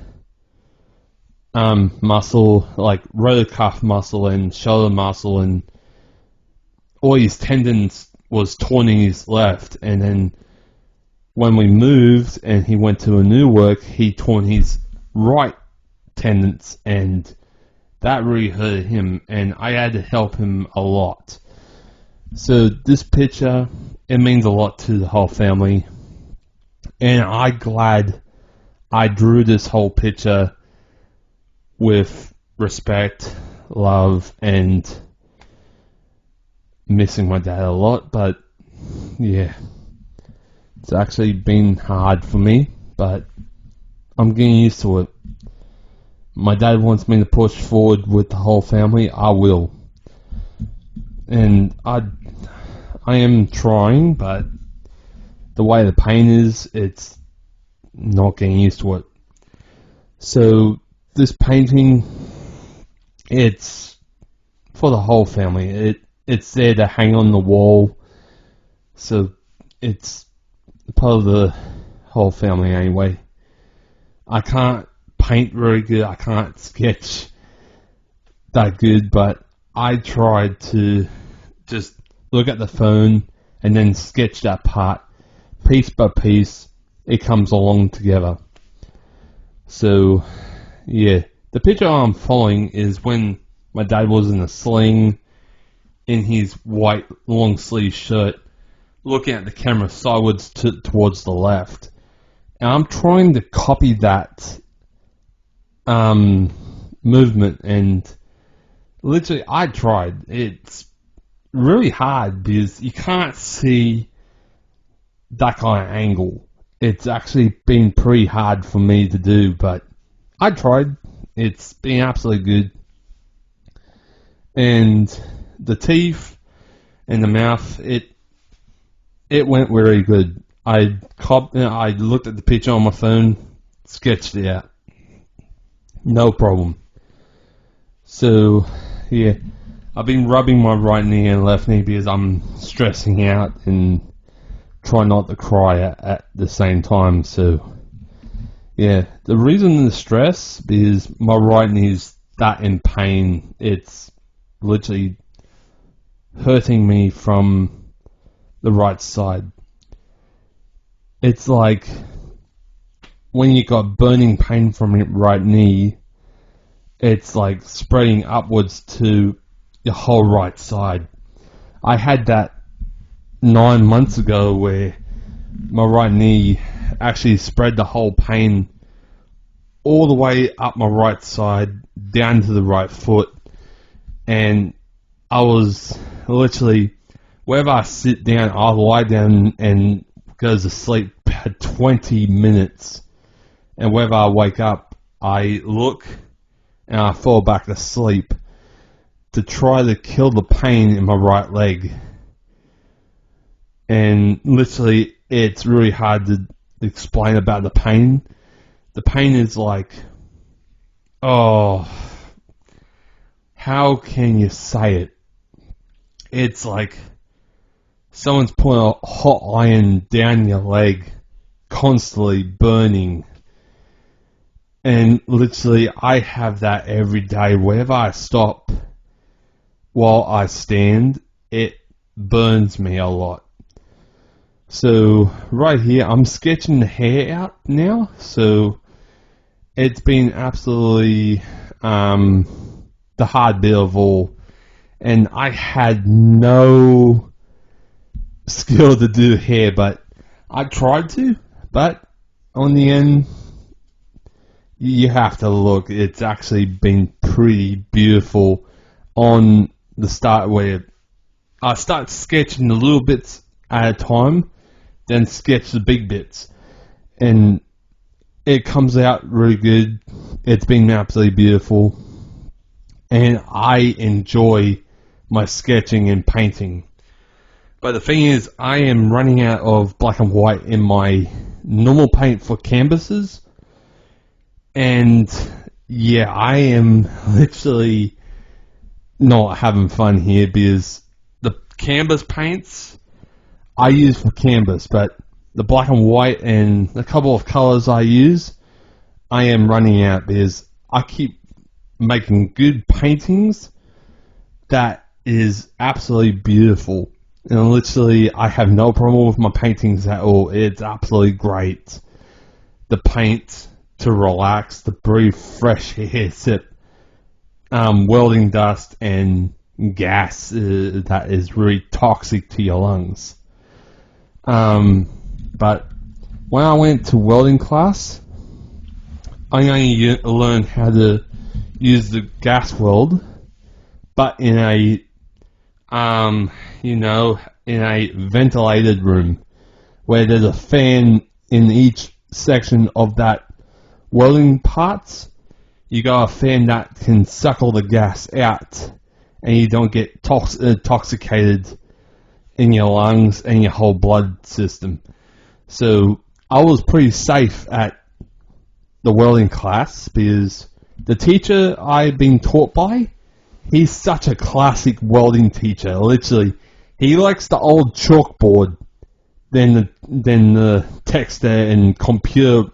muscle, like rotator cuff muscle and shoulder muscle, and all his tendons was torn in his left, and then when we moved and he went to a new work, he torn his right tendons, and that really hurt him, and I had to help him a lot. So this picture, it means a lot to the whole family, and I'm glad I drew this whole picture with respect, love, and missing my dad a lot. But yeah, it's actually been hard for me, but I'm getting used to it. My dad wants me to push forward with the whole family. I will, and I am trying, but the way the pain is, it's not getting used to it. So this painting, it's for the whole family. It's there to hang on the wall, so it's part of the whole family anyway. I can't paint very good, I can't sketch that good, but I tried to just look at the phone and then sketch that part piece by piece. It comes along together. So yeah, the picture I'm following is when my dad was in a sling in his white long sleeve shirt, looking at the camera sideways towards the left. And I'm trying to copy that movement, and literally I tried. It's really hard because you can't see that kind of angle. It's actually been pretty hard for me to do, but I tried. It's been absolutely good. And the teeth and the mouth, it went very good. I looked at the picture on my phone, sketched it out. No problem. So, yeah, I've been rubbing my right knee and left knee because I'm stressing out and trying not to cry at the same time. So, yeah, the reason the stress is my right knee is that in pain. It's literally hurting me from the right side. It's like when you got burning pain from your right knee, it's like spreading upwards to your whole right side. I had that 9 months ago where my right knee actually spread the whole pain all the way up my right side, down to the right foot, and I was literally, wherever I sit down, I'll lie down and go to sleep for 20 minutes, and whenever I wake up, I look and I fall back to sleep to try to kill the pain in my right leg. And literally, it's really hard to explain about the pain. The pain is like, how can you say it? It's like someone's putting a hot iron down your leg, constantly burning. And literally, I have that every day. Wherever I stop while I stand, it burns me a lot. So right here, I'm sketching the hair out now. So it's been absolutely the hard bit of all. And I had no skill to do hair, but I tried to. But on the end, you have to look. It's actually been pretty beautiful on the start, where I start sketching the little bits at a time, then sketch the big bits, and it comes out really good. It's been absolutely beautiful, and I enjoy my sketching and painting. But the thing is, I am running out of black and white in my normal paint for canvases, and yeah, I am literally not having fun here, because the canvas paints I use for canvas, but the black and white and a couple of colors I use, I am running out, because I keep making good paintings that is absolutely beautiful. And literally, I have no problem with my paintings at all. It's absolutely great. The paint to relax, to breathe fresh air, sip welding dust and gas that is really toxic to your lungs. But when I went to welding class, I only learned how to use the gas weld, but in a in a ventilated room where there's a fan in each section of that welding parts. You got a fan that can suck all the gas out, and you don't get intoxicated in your lungs and your whole blood system. So I was pretty safe at the welding class, because the teacher I've been taught by, he's such a classic welding teacher. Literally, he likes the old chalkboard than the text and computer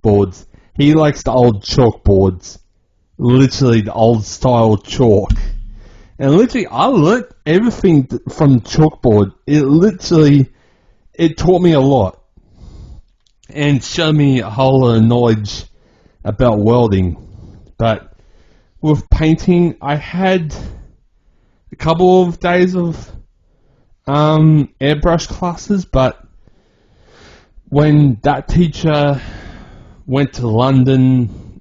boards. He likes the old chalkboards, literally the old style chalk. And literally, I learnt everything from the chalkboard. It taught me a lot, and showed me a whole lot of knowledge about welding. But with painting, I had a couple of days of airbrush classes, but when that teacher went to London,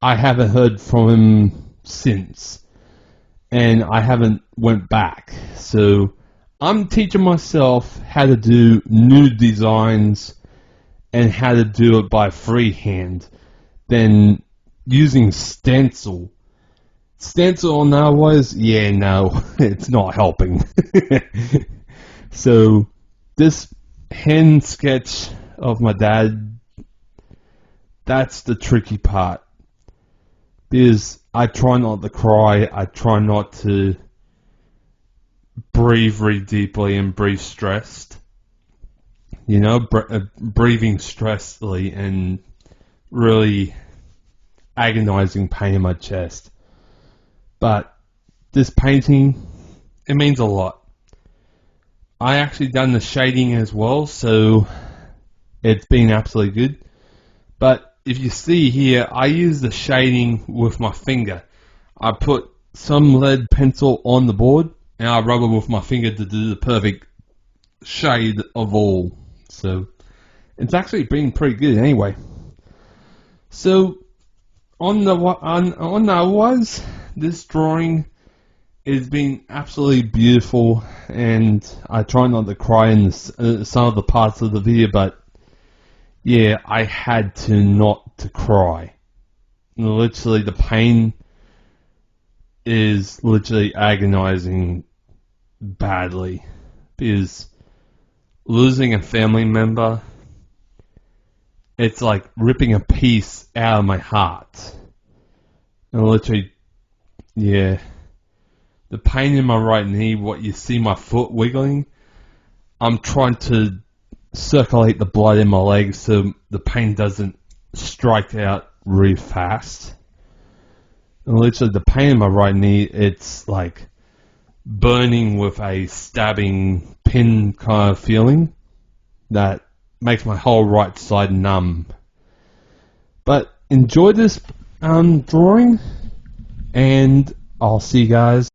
I haven't heard from him since, and I haven't went back. So I'm teaching myself how to do nude designs and how to do it by freehand, then using stencil. Stencil on otherwise, no, it's not helping. So this hand sketch of my dad, that's the tricky part, because I try not to cry, I try not to breathe really deeply and breathe stressed. Breathing stressfully and really agonizing pain in my chest. But this painting, it means a lot. I actually done the shading as well, so it's been absolutely good. But if you see here, I use the shading with my finger. I put some lead pencil on the board, and I rub it with my finger to do the perfect shade of all. So it's actually been pretty good anyway. So on the otherwise, this drawing has been absolutely beautiful, and I try not to cry in some of the parts of the video, but yeah, I had to not to cry. Literally, the pain is literally agonizing badly, because losing a family member, it's like ripping a piece out of my heart. And literally, yeah, the pain in my right knee, what you see my foot wiggling, I'm trying to circulate the blood in my legs so the pain doesn't strike out really fast. And literally, the pain in my right knee, it's like burning with a stabbing pin kind of feeling that makes my whole right side numb. But enjoy this drawing, and I'll see you guys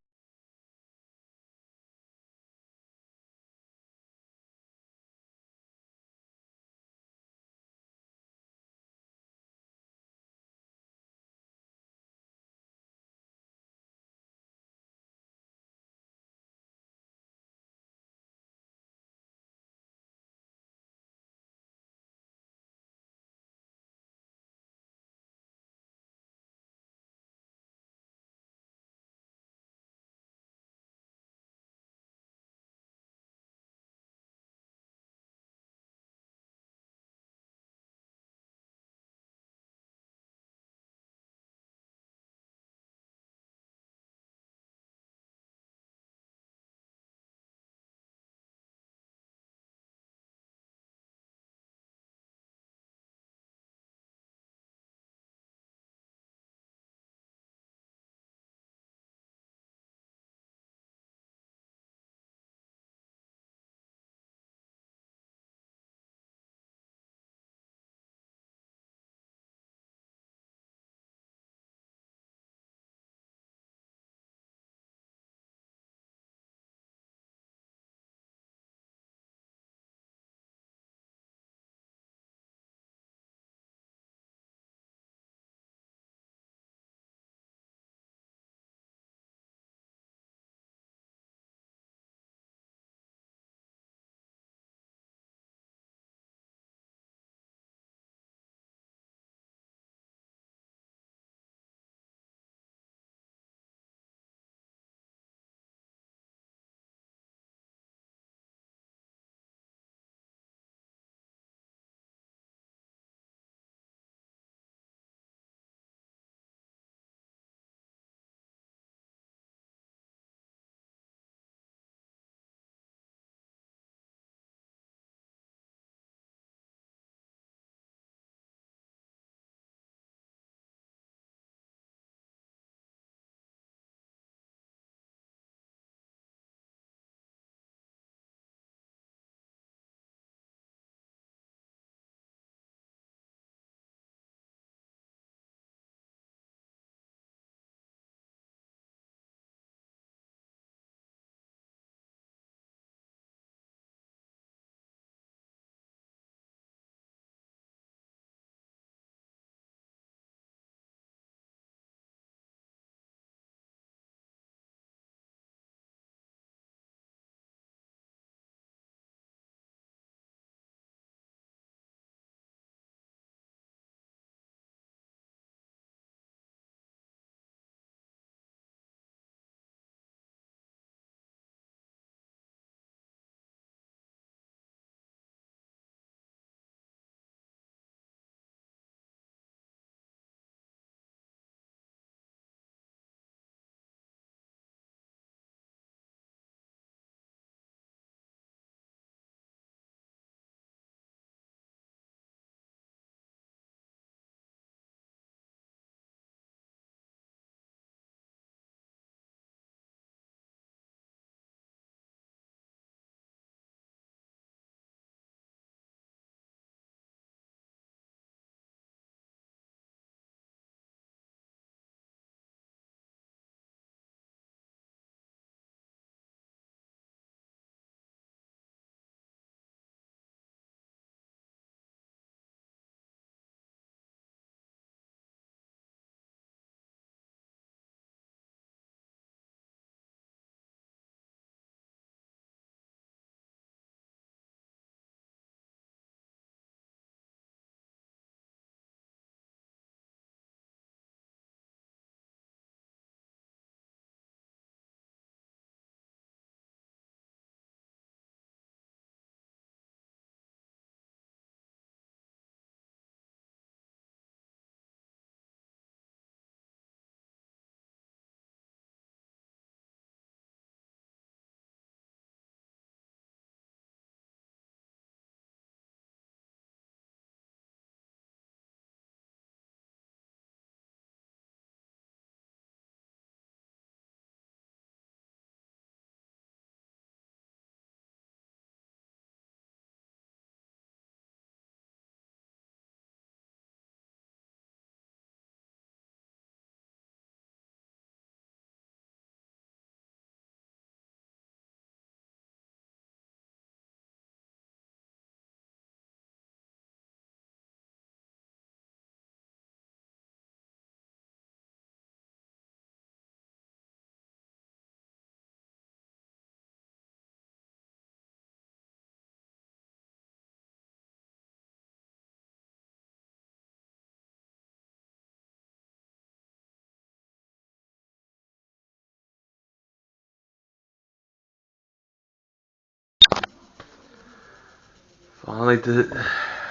Finally did it.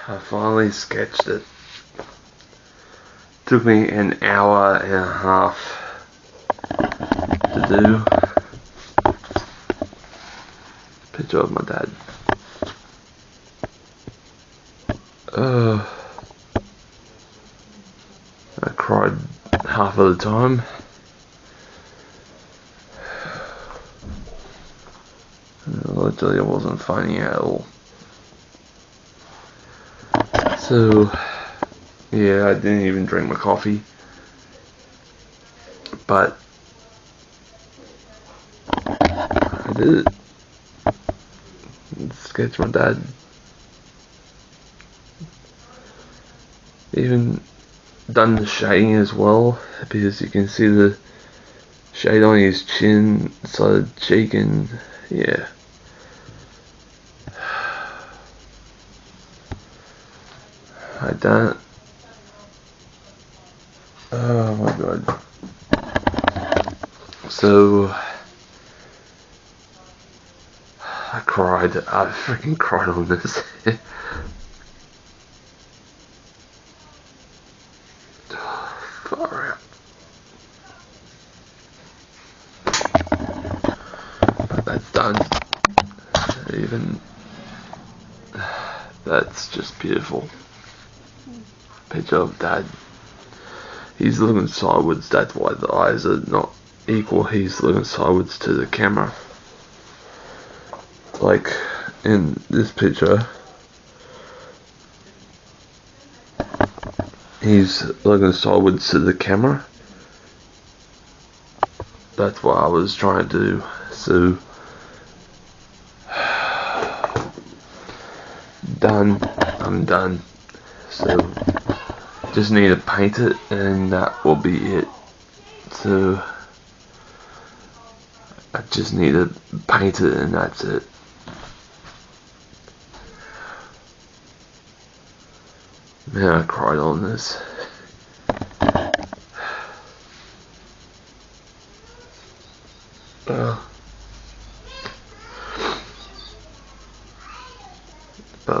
I finally sketched it. Took me an hour and a half to do. Picture of my dad. I cried half of the time. Literally, it wasn't funny at all. So, yeah, I didn't even drink my coffee. But I did it. Sketch my dad. Even done the shading as well, because you can see the shade on his chin, side of the cheek, and yeah. I done it. Oh my god. So I cried. I freaking cried on this. Far out. But that's done. Even that's just beautiful. Picture of Dad. He's looking sideways. That's why the eyes are not equal. He's looking sideways to the camera. Like in this picture, he's looking sideways to the camera. That's what I was trying to do. So done. I'm done. So just need to paint it, and that will be it. So I just need to paint it, and that's it. Man, I cried on this. But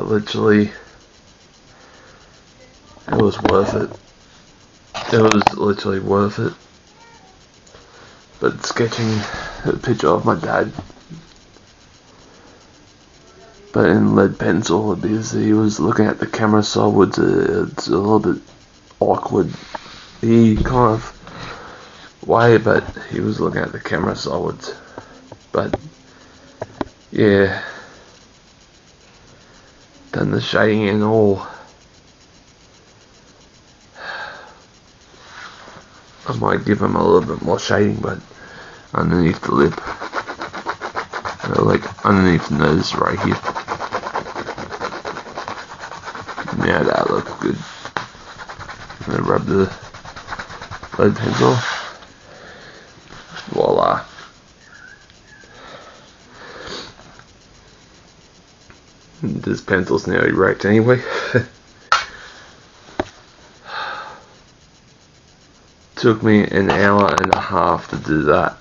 literally, it was worth it. It was literally worth it. But sketching a picture of my dad, but in lead pencil, because he was looking at the camera sideways, it's a little bit awkward. He kind of way, but he was looking at the camera sideways. But yeah, done the shading and all. I might give him a little bit more shading, but underneath the lip, like underneath the nose right here. Yeah, that looks good. I'm gonna rub the lead pencil. Voila. This pencil's nearly wrecked anyway. Took me an hour and a half to do that.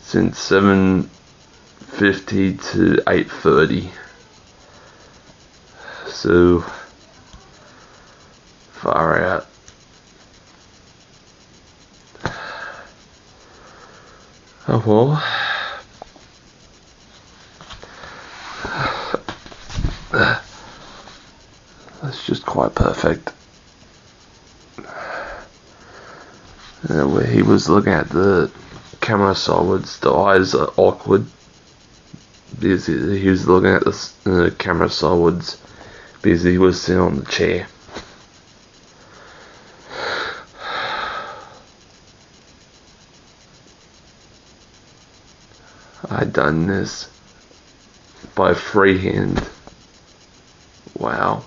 Since 7:50 to 8:30. So far out. Oh well. That's just quite perfect. Where he was looking at the camera sideways, the eyes are awkward because he was looking at the camera sideways because he was sitting on the chair. I done this by freehand. Wow.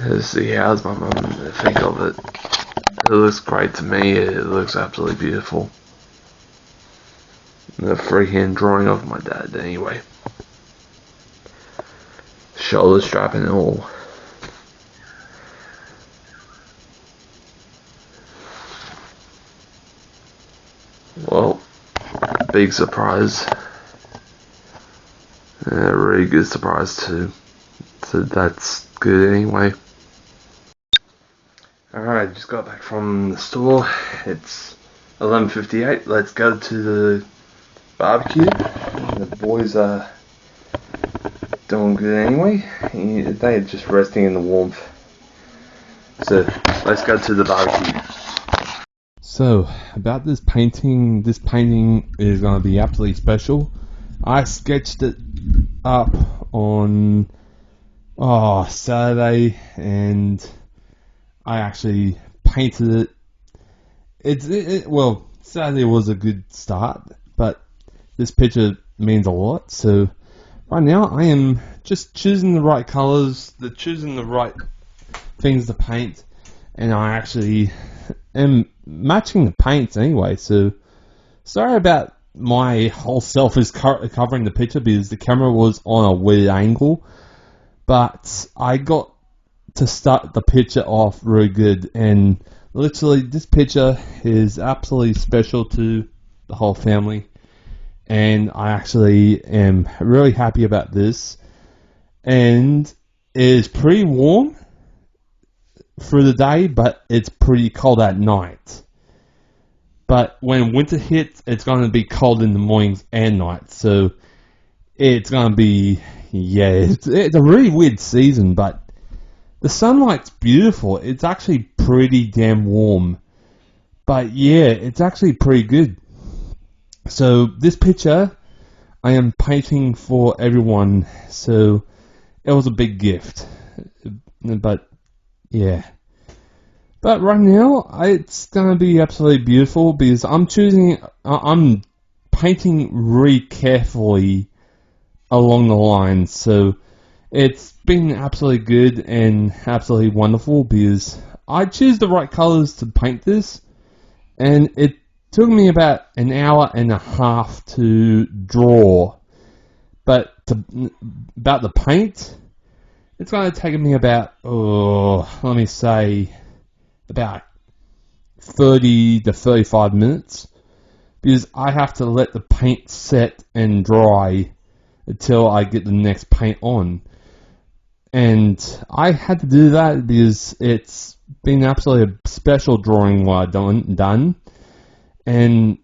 Let's see, how's my mum think of it? It looks great to me. It looks absolutely beautiful. The freehand drawing of my dad anyway. Shoulder strap and all. Well, big surprise. A really good surprise too. So that's good anyway. Alright, just got back from the store. It's 11:58. Let's go to the barbecue. The boys are doing good anyway. They're just resting in the warmth. So let's go to the barbecue. So about this painting is going to be absolutely special. I sketched it up on Saturday, and I actually painted it. Well, Saturday was a good start, but this picture means a lot. So right now I am just choosing the right colors, choosing the right things to paint, and I actually am matching the paints anyway. So sorry about my whole self is covering the picture because the camera was on a weird angle, but I got to start the picture off really good, and literally this picture is absolutely special to the whole family, and I actually am really happy about this. And it is pretty warm through the day, but it's pretty cold at night. But when winter hits, it's going to be cold in the mornings and nights. So it's going to be, it's a really weird season, but the sunlight's beautiful. It's actually pretty damn warm. But yeah, it's actually pretty good. So this picture, I am painting for everyone. So it was a big gift. But yeah. But right now, it's going to be absolutely beautiful because I'm painting really carefully along the lines. So it's been absolutely good and absolutely wonderful because I choose the right colors to paint this, and it took me about an hour and a half to draw. But about the paint, it's going to take me about, let me say, about 30 to 35 minutes because I have to let the paint set and dry until I get the next paint on. And I had to do that because it's been absolutely a special drawing what I've done. And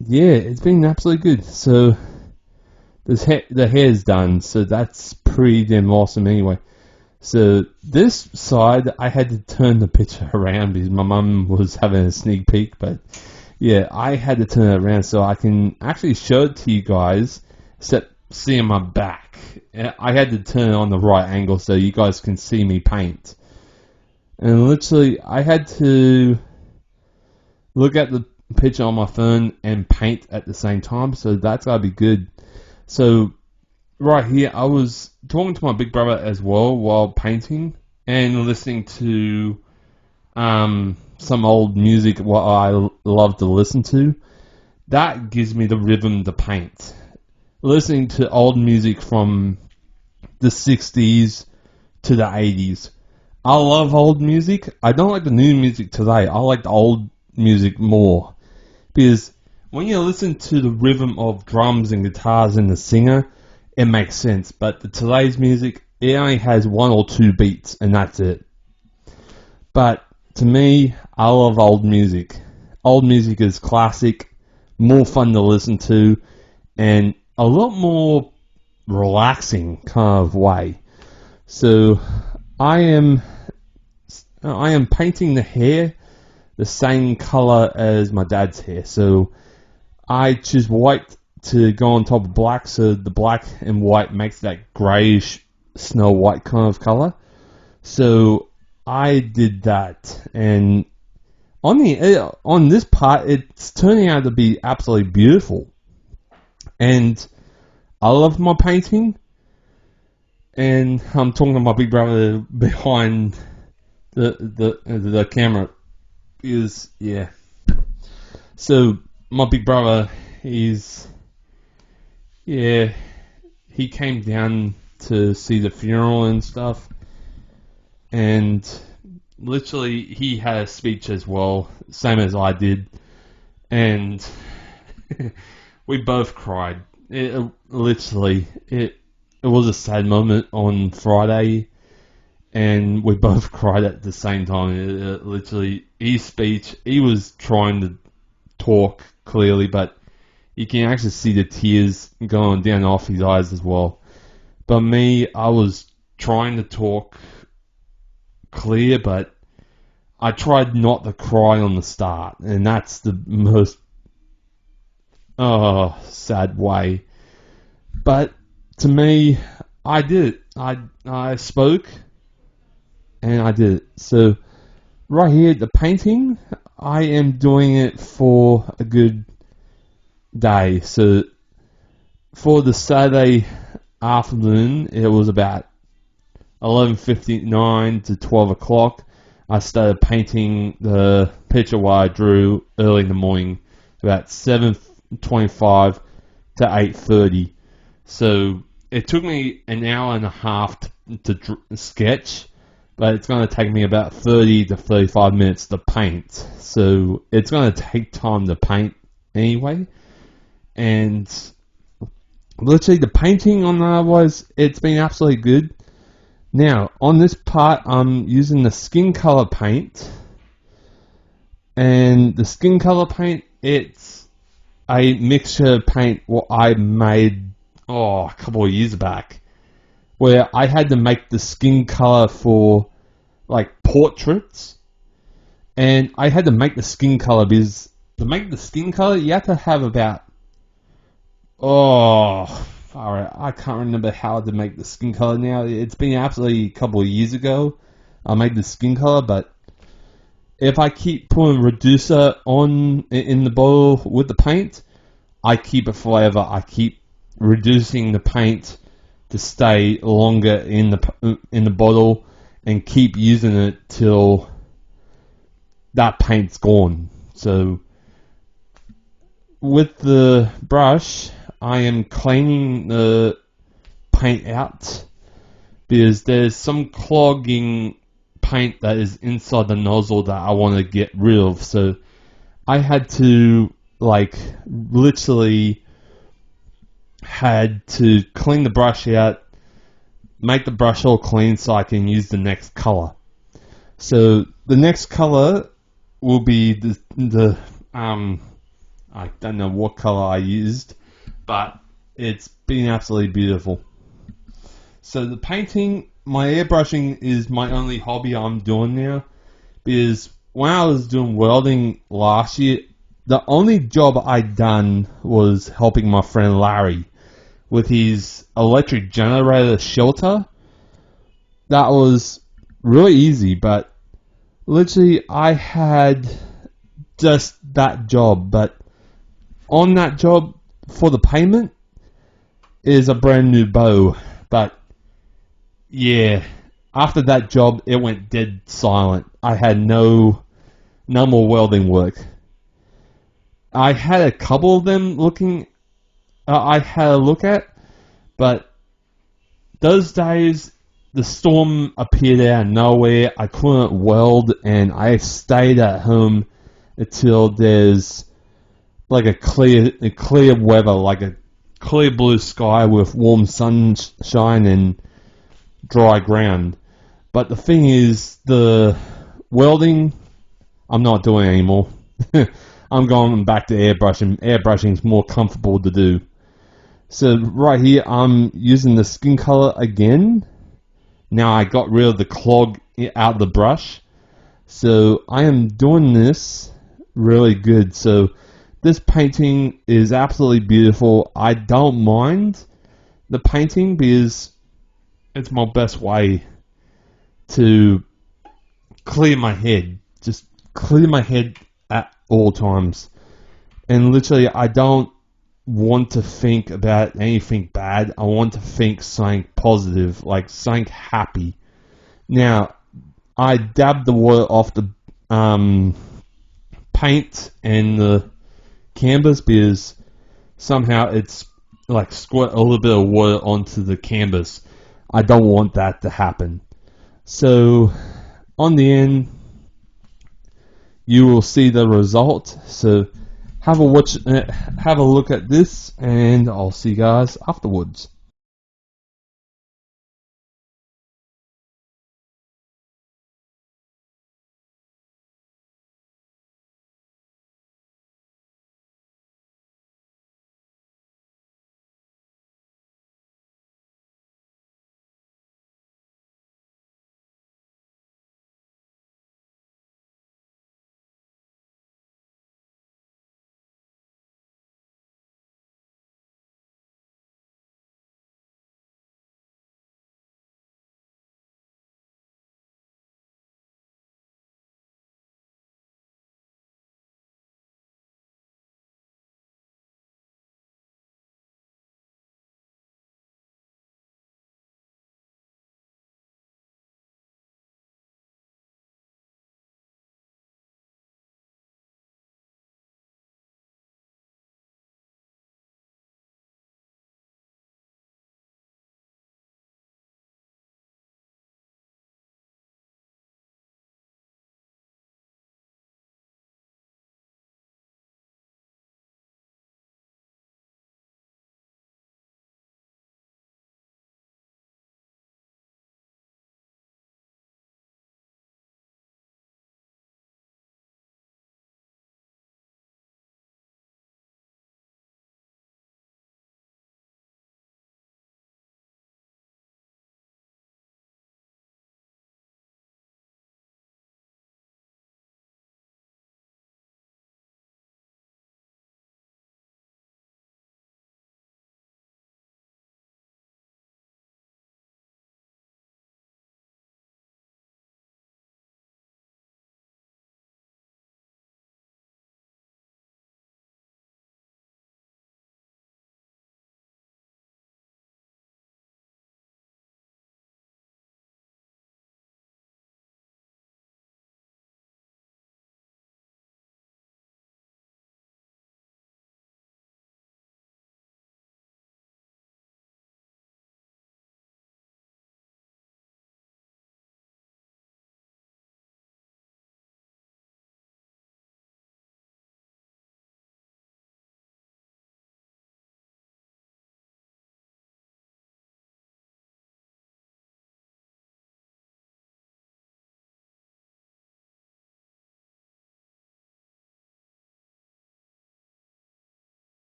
yeah, it's been absolutely good. So the hair's done, so that's pretty damn awesome anyway. So this side, I had to turn the picture around because my mum was having a sneak peek. But yeah, I had to turn it around so I can actually show it to you guys, except seeing my back. I had to turn it on the right angle so you guys can see me paint. And literally, I had to look at the picture on my phone and paint at the same time. So that's gotta be good. So right here, I was talking to my big brother as well while painting and listening to some old music what I love to listen to. That gives me the rhythm to paint. Listening to old music from the 60s to the 80s. I love old music. I don't like the new music today. I like the old music more. Because when you listen to the rhythm of drums and guitars and the singer, it makes sense. But today's music, it only has one or two beats and that's it. But to me, I love old music. Old music is classic, more fun to listen to, and a lot more relaxing kind of way. So I am painting the hair the same color as my dad's hair. So I choose white to go on top of black, so the black and white makes that greyish snow white kind of color. So I did that, and on this part, it's turning out to be absolutely beautiful. And I love my painting, and I'm talking to my big brother behind the camera. Yeah. So my big brother he came down to see the funeral and stuff, and literally he had a speech as well, same as I did, and we both cried. Literally, it was a sad moment on Friday, and we both cried at the same time. Literally, his speech, he was trying to talk clearly, but you can actually see the tears going down off his eyes as well. But me, I was trying to talk clear, but I tried not to cry on the start, and that's the most sad way. But to me, I did it. I spoke, and I did it. So right here, the painting, I am doing it for a good day. So for the Saturday afternoon, it was about 11:59 to 12 o'clock. I started painting the picture what I drew early in the morning, about 7:25 to 8:30. So it took me an hour and a half to sketch, but it's going to take me about 30 to 35 minutes to paint. So it's going to take time to paint anyway. And literally the painting on that it's been absolutely good. Now, on this part, I'm using the skin color paint. And the skin color paint, it's a mixture of paint what I made a couple of years back, where I had to make the skin color for like portraits. And I had to make the skin color because to make the skin color, you have to have about I can't remember how to make the skin color now. It's been absolutely a couple of years ago I made the skin color, but if I keep putting reducer on in the bottle with the paint, I keep it forever. I keep reducing the paint to stay longer in the bottle and keep using it till that paint's gone. So with the brush, I am cleaning the paint out because there's some clogging paint that is inside the nozzle that I want to get rid of. So I had to literally had to clean the brush out, make the brush all clean so I can use the next color. So the next color will be the I don't know what color I used, but it's been absolutely beautiful. So the painting, my airbrushing is my only hobby I'm doing now, because when I was doing welding last year, the only job I'd done was helping my friend Larry with his electric generator shelter. That was really easy, but literally I had just that job, but on that job for the payment is a brand new bow. But yeah, after that job it went dead silent. I had no more welding work. I had a couple of them I had a look at, but those days the storm appeared out of nowhere. I couldn't weld, and I stayed at home until there's like a clear weather, like a clear blue sky with warm sunshine and dry ground. But the thing is, the welding, I'm not doing anymore. I'm going back to airbrushing. Airbrushing is more comfortable to do. So right here, I'm using the skin color again. Now I got rid of the clog out of the brush. So I am doing this really good. So this painting is absolutely beautiful. I don't mind the painting because it's my best way to clear my head. Just clear my head at all times. And literally, I don't want to think about anything bad. I want to think something positive, like something happy. Now, I dabbed the water off the paint and the canvas because somehow it's like squirt a little bit of water onto the canvas. I don't want that to happen. So on the end, you will see the result. So have a look at this, and I'll see you guys afterwards.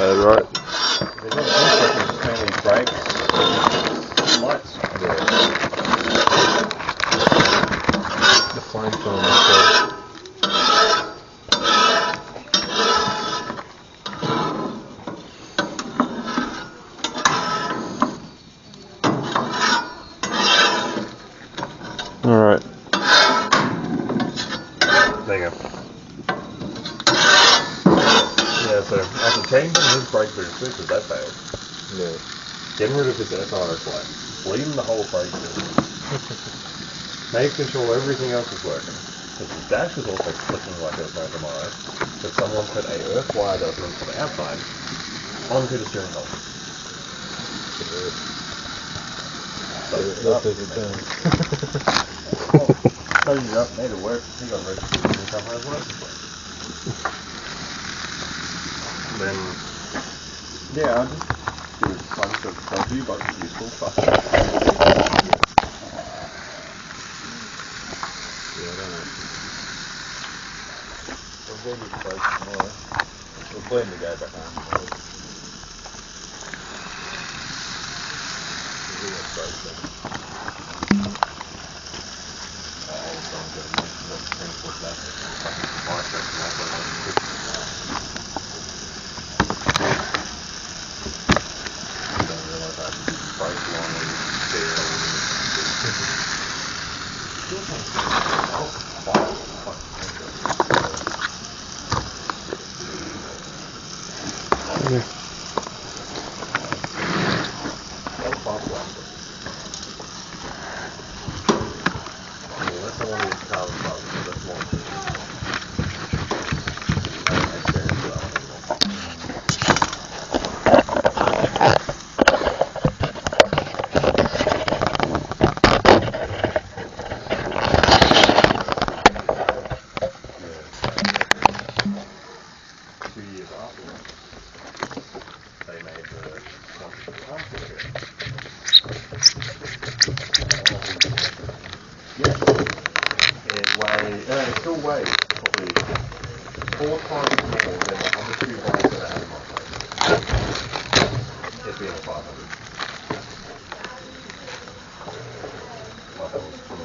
complicated, right? There's no just mainly brakes, lights. The flame film is good. Alright. There you go. Yeah, so after changing his brake boom switches, that failed. Yeah. Getting rid of his SRO flag. Bleeding the whole brake system. Making sure everything else is working. Because the dash is also clicking like there's no tomorrow. But someone put a earth wire that was meant for the outside onto the steering column. That does it down. So you up, made it work. He got registered and come home work. Then, yeah, I just do a bunch of dodgy but useful stuff. Yeah, I don't know. We'll go to the place tomorrow. We're playing the guy back home tomorrow. We'll get straight Yeah. It still weighs probably 4 times more than the other 2 bikes that I had in my place. It being a 500. Like that was from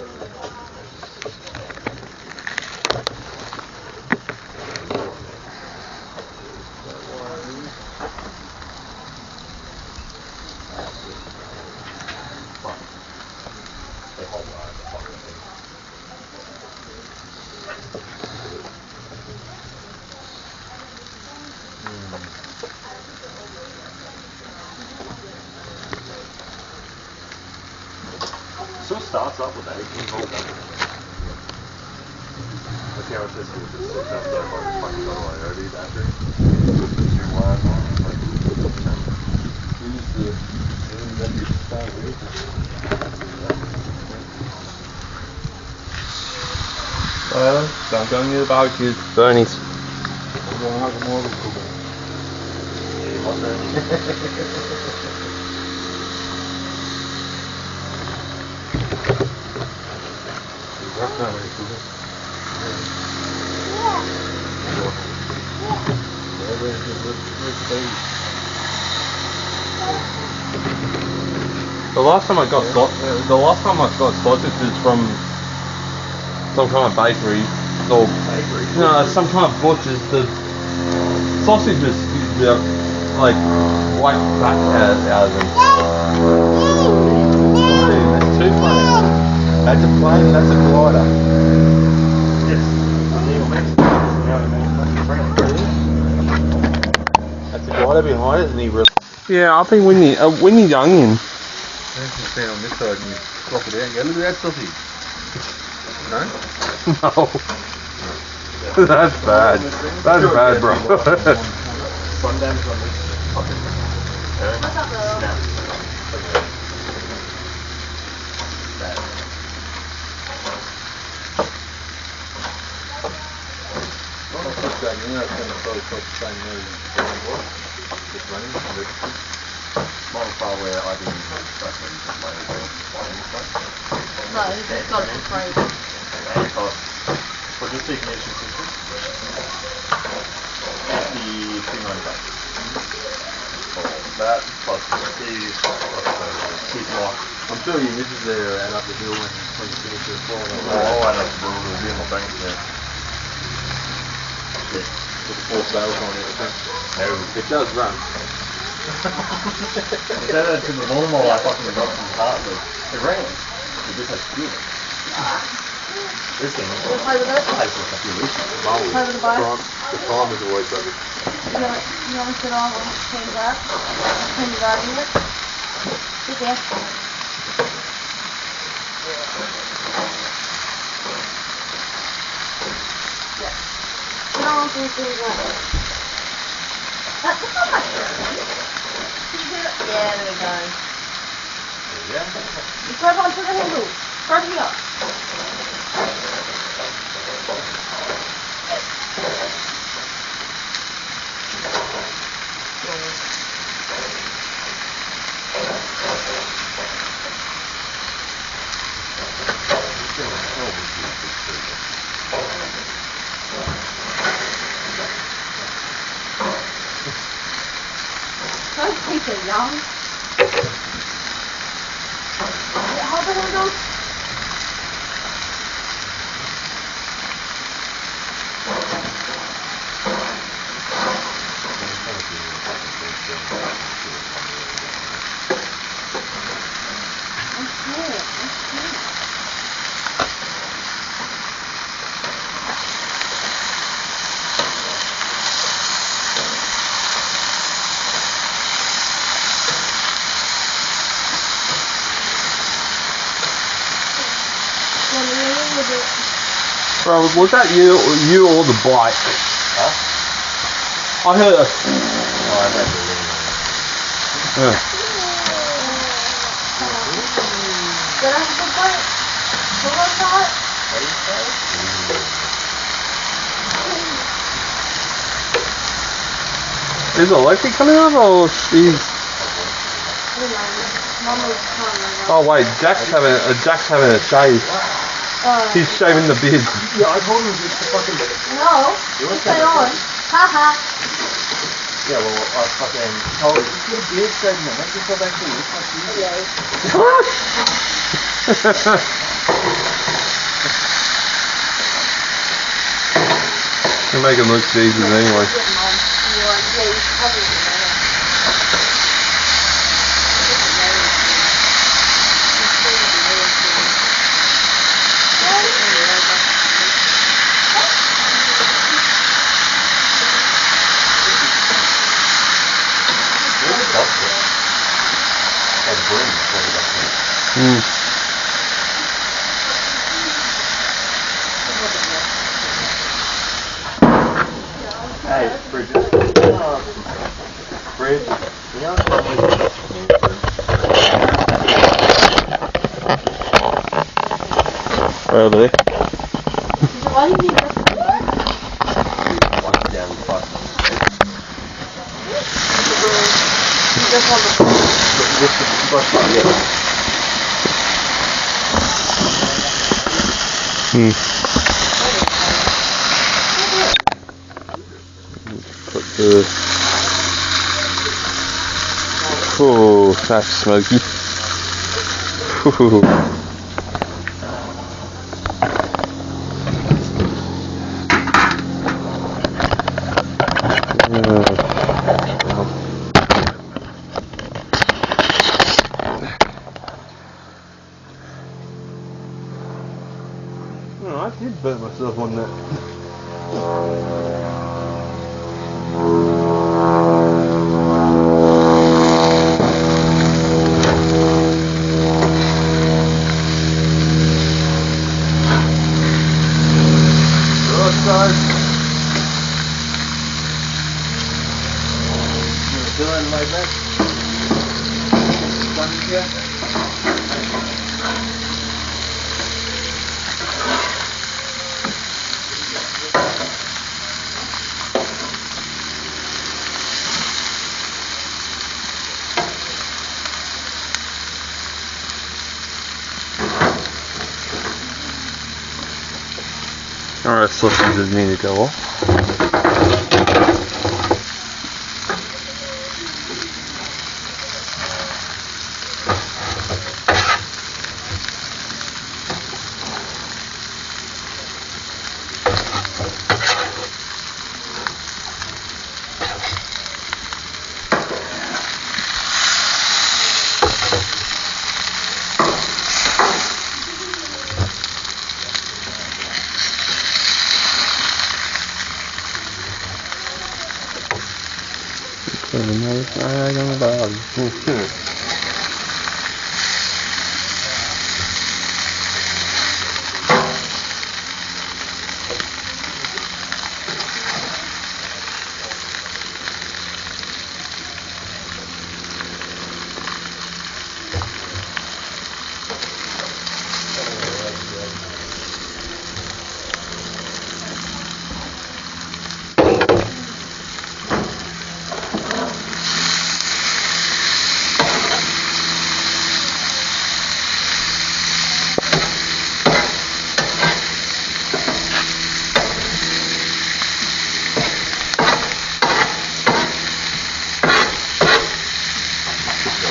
they hold on the fucking thing. Still starts up with 18 volt battery. Let's see how it says here. Just 6 amps though, if I just fucking got away OD battery. 2 wires on, it's like Well, don't go near the barbecue. Bernie's. The last time I got sausages from some kind of bakery or no, some kind of butcher's. The sausages get like white fat out of them. That's too funny. That's a plane. That's a glider. That's a glider behind it, and he really. Yeah, I think we need onion. You just stand on this side and you drop it out and go, look at that sausage. No? No. That's bad. That's bad, bro. Sundance on this fucking turn. What's up, though? Snap. Bad. Mine far where I didn't even trust me just my own flying stuff. No, it's got it for free. For just decommission system, 52.95. That plus the keys plus the Keep lock. I'm sure your missus there add up the bill when you finish your floor. I'll add up the bill, it'll be in my bank there. With the full sales on everything. No. It does run. I said that to the lawnmower I fucking got from Hartley. It ran. It just has fuel. This thing Wanna play with it? takes like a few weeks. Play with the bike? The time is always better. You want to sit on and change that? Change the body in it? Sit there. Yeah. Sit on and change that. That's not much. Yeah, there we go. Yeah. You grab onto the handle. Grab it up. Don't keep it young. Hold the handle. Bro, was that you or the bike? Huh? I heard a... Oh, I bet the lean. Yeah. Did I have a good bite? What was that? What do you say? Is electric coming up or she's... I don't know. Mum was trying to Oh wait, Jack's having a shave. He's shaving the beard. Yeah, I told him just to fucking... No, just stay on. Haha. Yeah, well, I fucking told him, just get a beard straight in it. Make yourself actually look like you. You make him look Jesus anyway. Hey, Bridget. Bridge, you know what's wrong with Right over there. Why do you need this? Watch down the fuck. Just on the Put the... Oh, that's smoky. Ooh. Oh, I did burn myself on that. Feeling like that? Alright, sausages need to go off.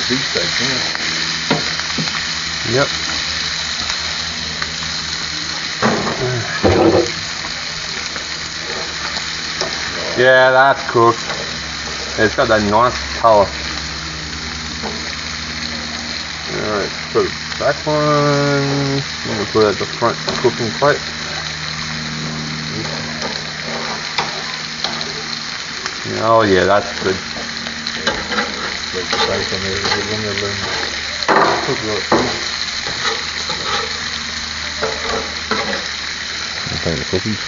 Big steak, yeah. Yep. Yeah, that's cooked. It's got that nice colour. Alright, put that one. I'm going to put it at the front cooking plate. Oh yeah, that's good. There's the bacon there, there's one there, cook it. Okay, the cookies.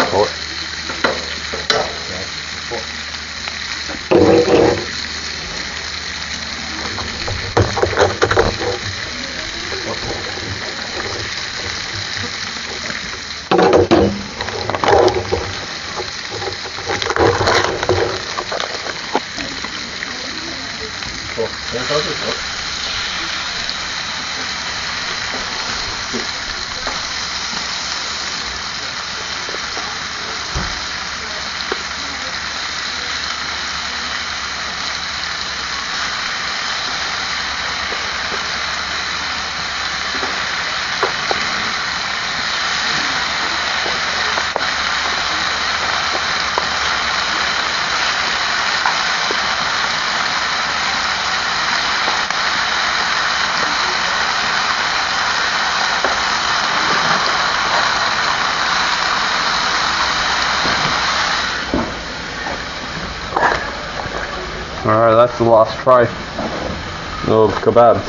Hot. Alright, that's the last tray of kebabs.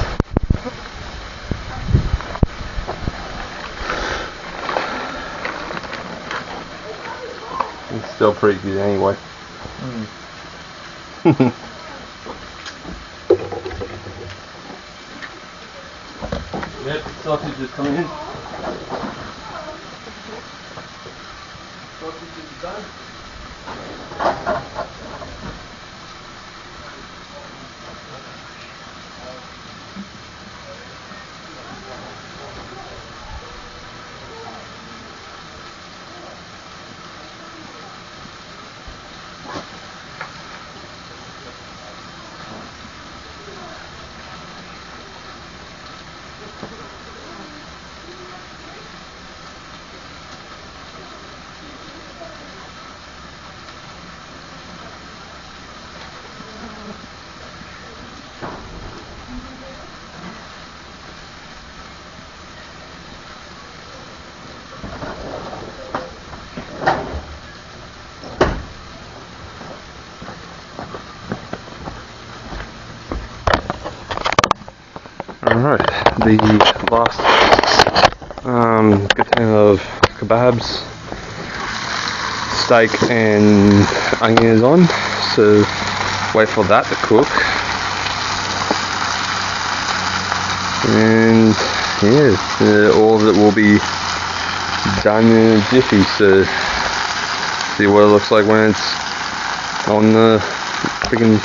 It's still pretty good anyway. Yep, sausage is coming in. Sausage is done. Alright, the last container of kebabs, steak and onion is on, so wait for that to cook. And yeah, all of it will be done in a jiffy, so see what it looks like when it's on the freaking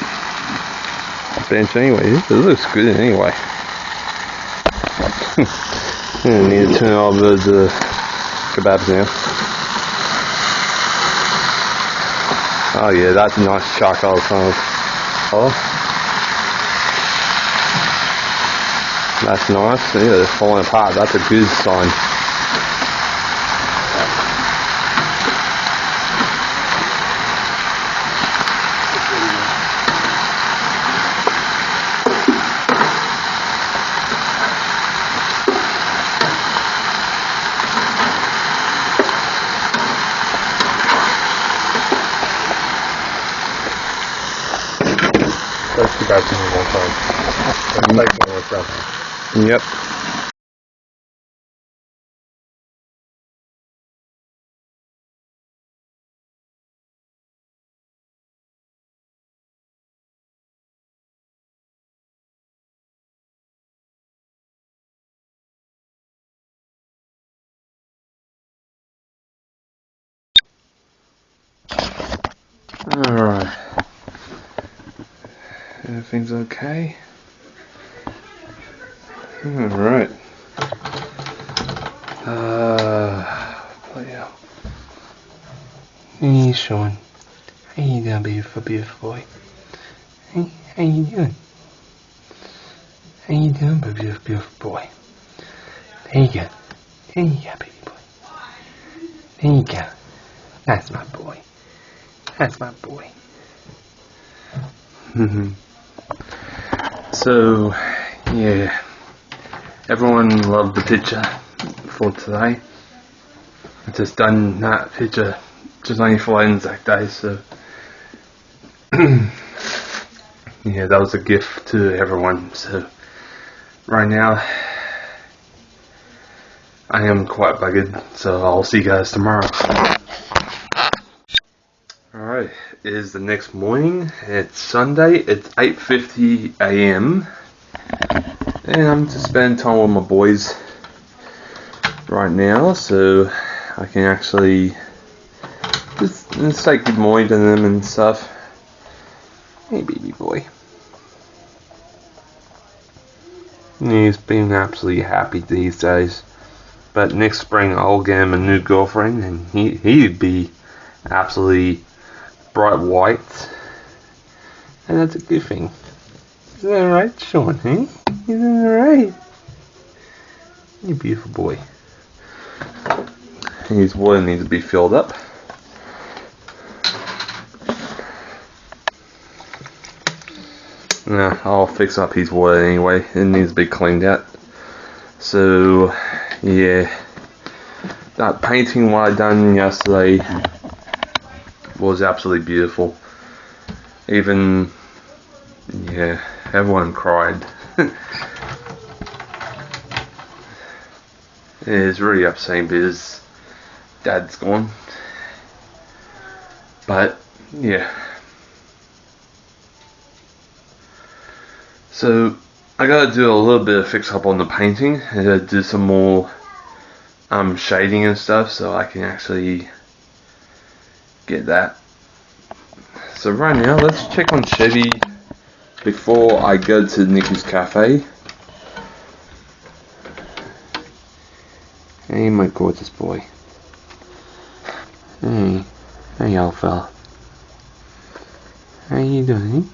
bench anyway. It looks good anyway. I need to turn over the kebabs now. Oh yeah, that's a nice charcoal kind of colour. That's nice. Yeah, they're falling apart. That's a good sign. That's too bad for me one time. I'm taking it from. Yep. Alright. Everything's okay. Alright. Bloody hell. Hey, Sean. How you doing, beautiful boy? Hey, how you doing? How you doing, beautiful boy? There you go. There you go, baby boy. There you go. That's my boy. That's my boy. So, yeah. Everyone loved the picture for today. I just done that picture just only for Anzac Day, so yeah, that was a gift to everyone. So right now I am quite buggered, so I'll see you guys tomorrow. Alright, it is the next morning. It's Sunday. It's 8:50 a.m. and I'm just spending time with my boys right now, so I can actually just say good morning to them and stuff. Hey, baby boy. He's been absolutely happy these days. But next spring I'll get him a new girlfriend, and he'd be absolutely bright white, and that's a good thing. Isn't that right, Sean? Isn't that right? You beautiful boy. His water needs to be filled up. Nah, I'll fix up his water anyway. It needs to be cleaned out. So, yeah. That painting what I done yesterday was absolutely beautiful. Even, yeah, everyone cried. It's really upsetting because Dad's gone. But, yeah. So, I gotta do a little bit of fix up on the painting. I gotta do some more shading and stuff so I can actually get that. So right now, let's check on Chevy before I go to Nikki's Cafe. Hey, my gorgeous boy. Hey, old fella. How you doing?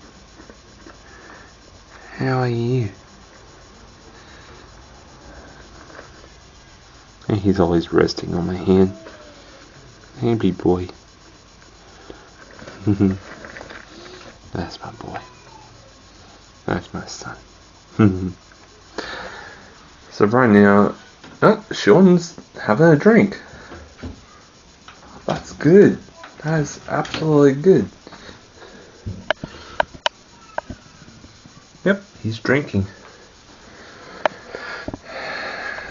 How are you? And he's always resting on my hand. Hey, big boy. That's my boy. That's my son. So right now, Sean's having a drink. That's good. That is absolutely good. Yep, he's drinking.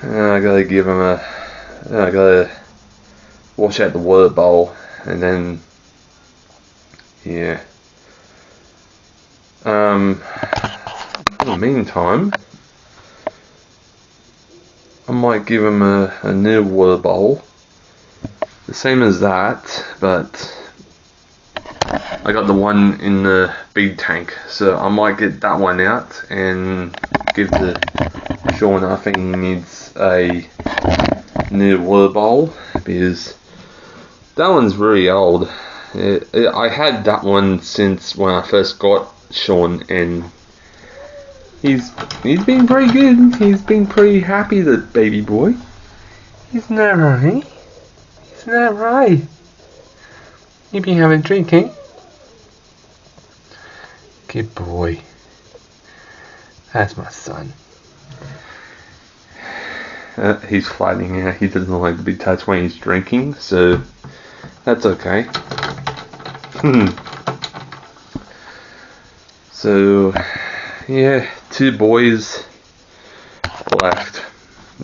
And I gotta give him I gotta wash out the water bowl, and then, yeah. In the meantime, I might give him a new water bowl, the same as that, but I got the one in the big tank, so I might get that one out and give the Sean. I think he needs a new water bowl because that one's really old. I had that one since when I first got Sean, and he's been pretty good. He's been pretty happy, the baby boy. Isn't that right? Isn't that right? You been having a drink, eh? Good boy. That's my son. He's fighting out. He doesn't like to be touched when he's drinking, so that's okay. So So yeah, 2 boys left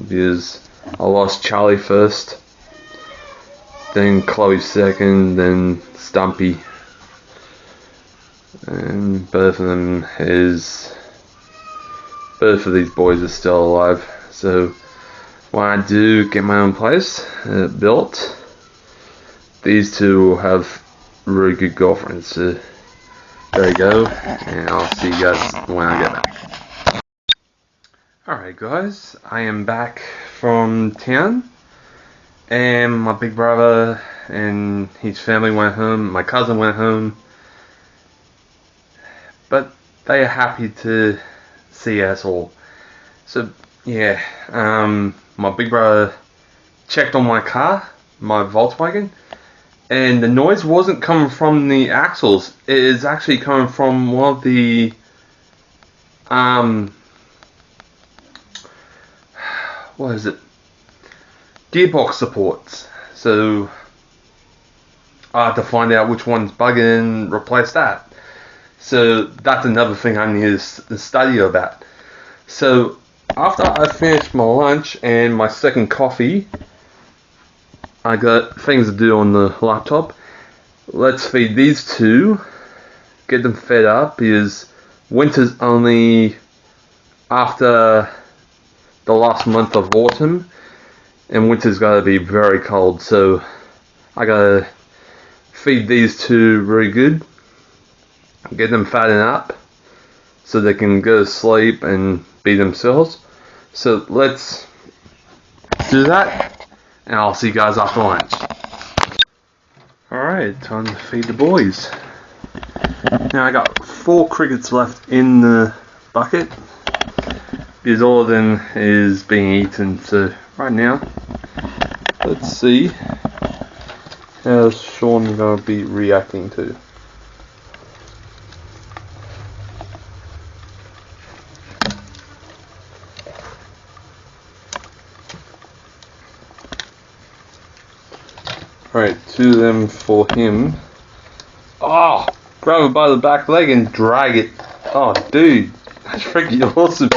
because I lost Charlie first, then Chloe second, then Stumpy, and both of these boys are still alive. So when I do get my own place built, these 2 will have really good girlfriends. So there you go, and I'll see you guys when I get back. Alright guys, I am back from town, and my big brother and his family went home, my cousin went home, but they are happy to see us all. So yeah, my big brother checked on my car, my Volkswagen, and the noise wasn't coming from the axles. It is actually coming from one of the what is it? Gearbox supports. So I have to find out which one's bugging and replace that. So that's another thing I need to study about. So after I finished my lunch and my second coffee, I got things to do on the laptop. Let's feed these 2, get them fed up, because winter's only after the last month of autumn, and winter's gotta be very cold, so I gotta feed these 2 really good, get them fattened up so they can go to sleep and be themselves. So let's do that, and I'll see you guys after lunch. Alright, time to feed the boys. Now I got 4 crickets left in the bucket, because all of them is being eaten. So right now, let's see how Sean's going to be reacting to. Alright, 2 of them for him. Oh, grab it by the back leg and drag it. Oh, dude, that's freaking awesome.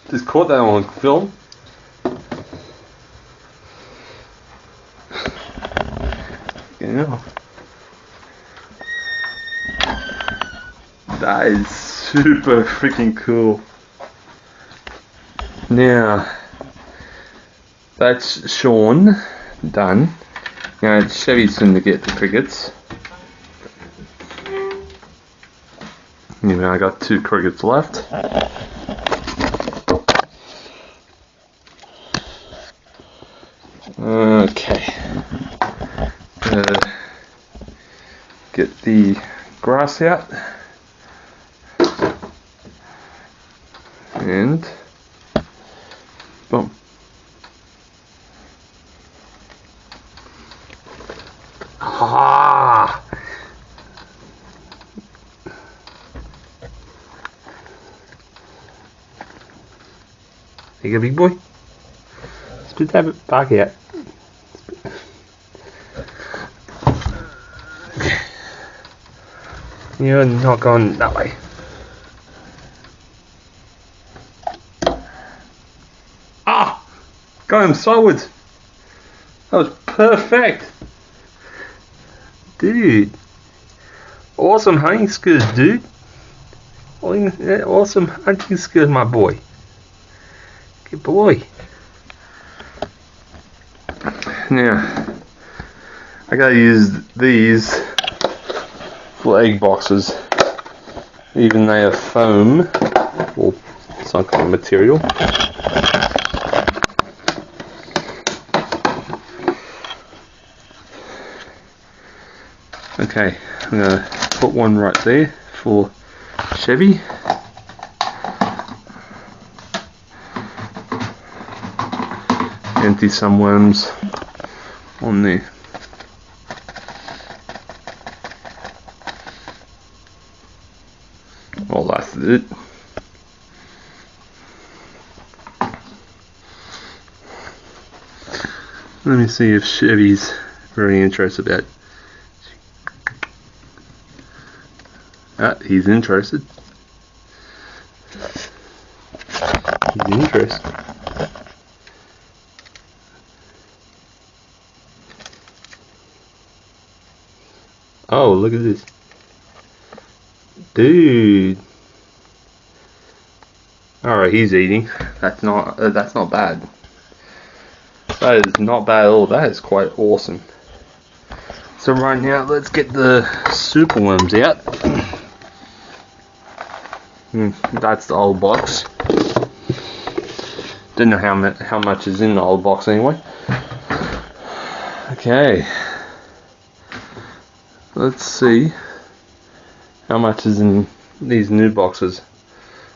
Just caught that on film. Yeah. That is super freaking cool. Now, that's Sean done. Now it's Chevy's soon to get the crickets. Anyway, I got 2 crickets left. Okay. Get the grass out. And boom. Ah! There you go, big boy. Spit that back out. You're not going that way. Ah! Got him sideways. That was perfect. Dude. Awesome hunting skills, dude. Awesome hunting skills, my boy. Good boy. Now, I gotta use these for egg boxes. Even they are foam or some kind of material. Okay, I'm gonna put one right there for Chevy. Empty some worms on there. Well, that's it. Let me see if Chevy's very interested about it. He's interested. interest. Oh, look at this. Dude. Alright, he's eating. That's not bad. That is not bad at all. That is quite awesome. So right now, let's get the super worms out. That's the old box. Didn't know how much is in the old box anyway. Okay. Let's see how much is in these new boxes.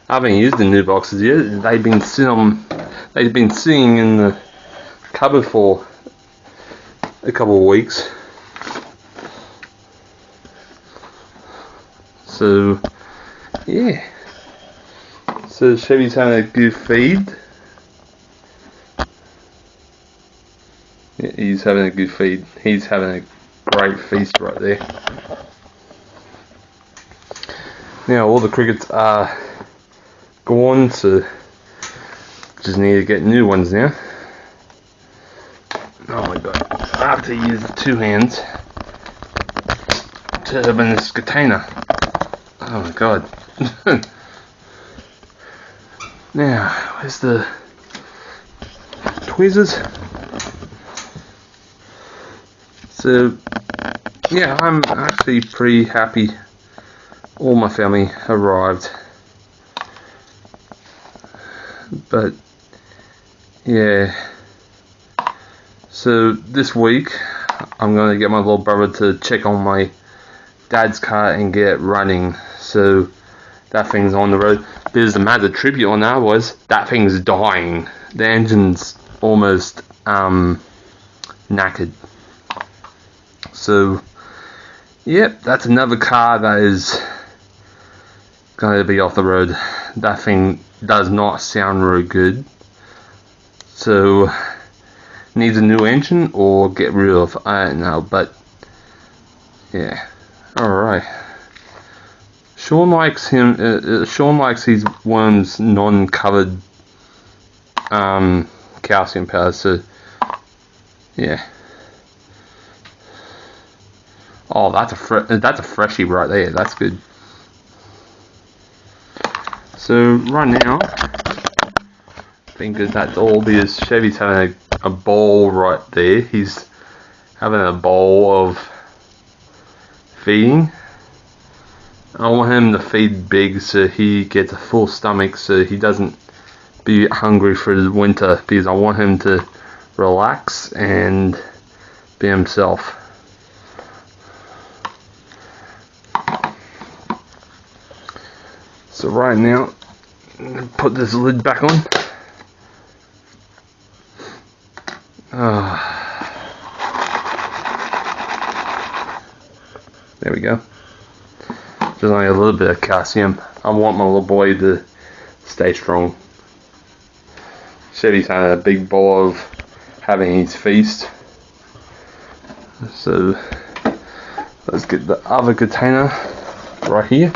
I haven't used the new boxes yet. They've been sitting in the cupboard for a couple of weeks. So yeah. So Chevy's having a good feed. Yeah, he's having a good feed. He's having a great feast right there. Now all the crickets are gone, so just need to get new ones now. Oh my god, I have to use the two hands to open this container. Oh my god. Now, where's the tweezers? So, yeah, I'm actually pretty happy all my family arrived. But, yeah. So, this week, I'm going to get my little brother to check on my dad's car and get it running. So, that thing's on the road. Because the matter tribute on that was, that thing's dying. The engine's almost knackered. So, yep, that's another car that is going to be off the road. That thing does not sound very good. So, needs a new engine or get rid of, I don't know, but yeah. Alright. Sean likes his worms non-covered calcium powder, so yeah. Oh, that's a freshie right there. That's good. So right now, I think that's all because Chevy's having a bowl right there. He's having a bowl of feeding. I want him to feed big so he gets a full stomach so he doesn't be hungry for the winter, because I want him to relax and be himself. So right now, I'm gonna put this lid back on. There we go. There's only a little bit of calcium. I want my little boy to stay strong. Chevy's had a big bowl of having his feast. So let's get the other container right here.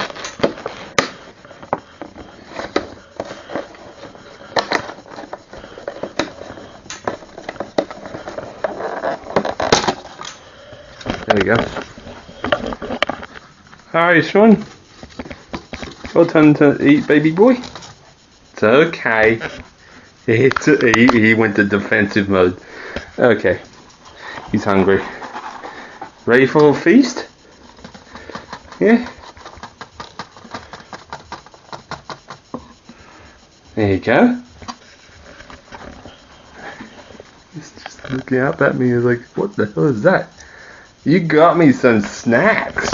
There we go. Alright, Sean. Your turn to eat, baby boy. It's okay. He went to defensive mode. Okay. He's hungry. Ready for a feast? Yeah? There you go. He's just looking up at me. He's like, what the hell is that? You got me some snacks.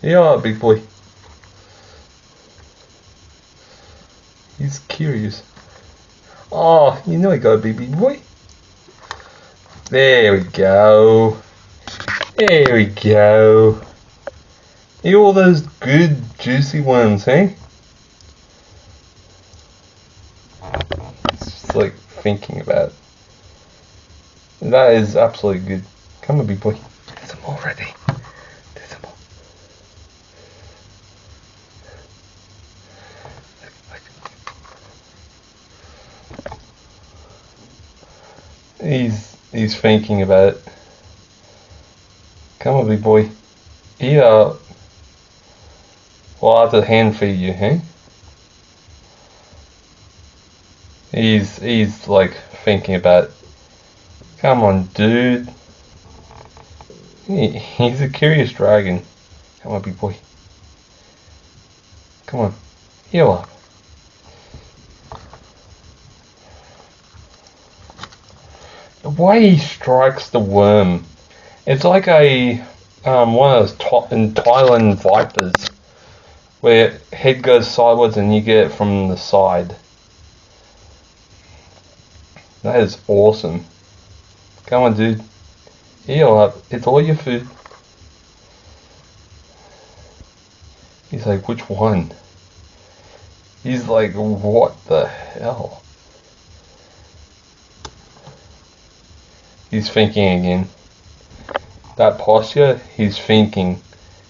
Yeah, big boy. He's curious. Oh, you know I got a baby boy. There we go. There we go. Eat all those good juicy ones, eh? It's like thinking about it. That is absolutely good. Come on, big boy. There's some more already. There's some more. He's thinking about it. Come on, big boy. Eat up. Well, I have to hand feed you, eh? He's like thinking about it. Come on, dude. He's a curious dragon. Come on, big boy. Come on. Heal up. The way he strikes the worm, it's like a one of those in Thailand vipers, where head goes sideways and you get it from the side. That is awesome. Come on, dude. Heal up. It's all your food. He's like, which one? He's like, what the hell? He's thinking again. That posture, he's thinking.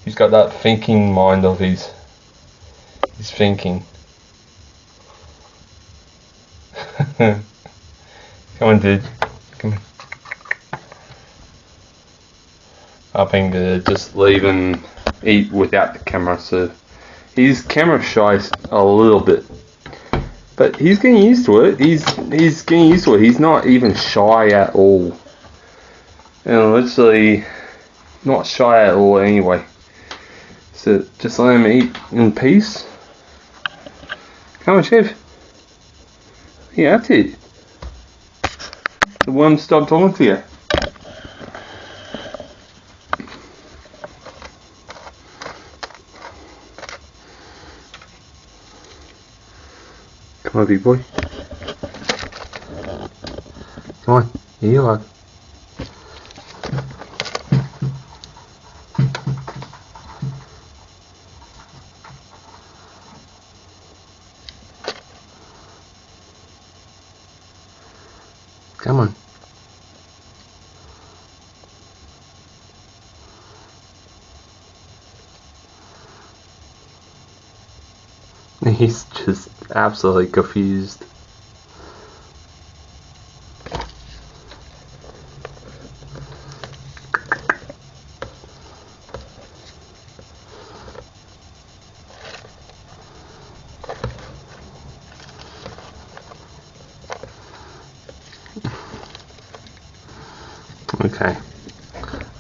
He's got that thinking mind of his. He's thinking. Come on, dude. Come on. I think just leave him eat without the camera. So he's camera shy a little bit, but he's getting used to it. He's getting used to it. He's not even shy at all, and literally not shy at all anyway. So just let him eat in peace. Come on, Chef. Yeah, that's it. The worm stopped talking to you. Come on, big boy. Come on, here you are. Come on. He's just absolutely confused. Okay,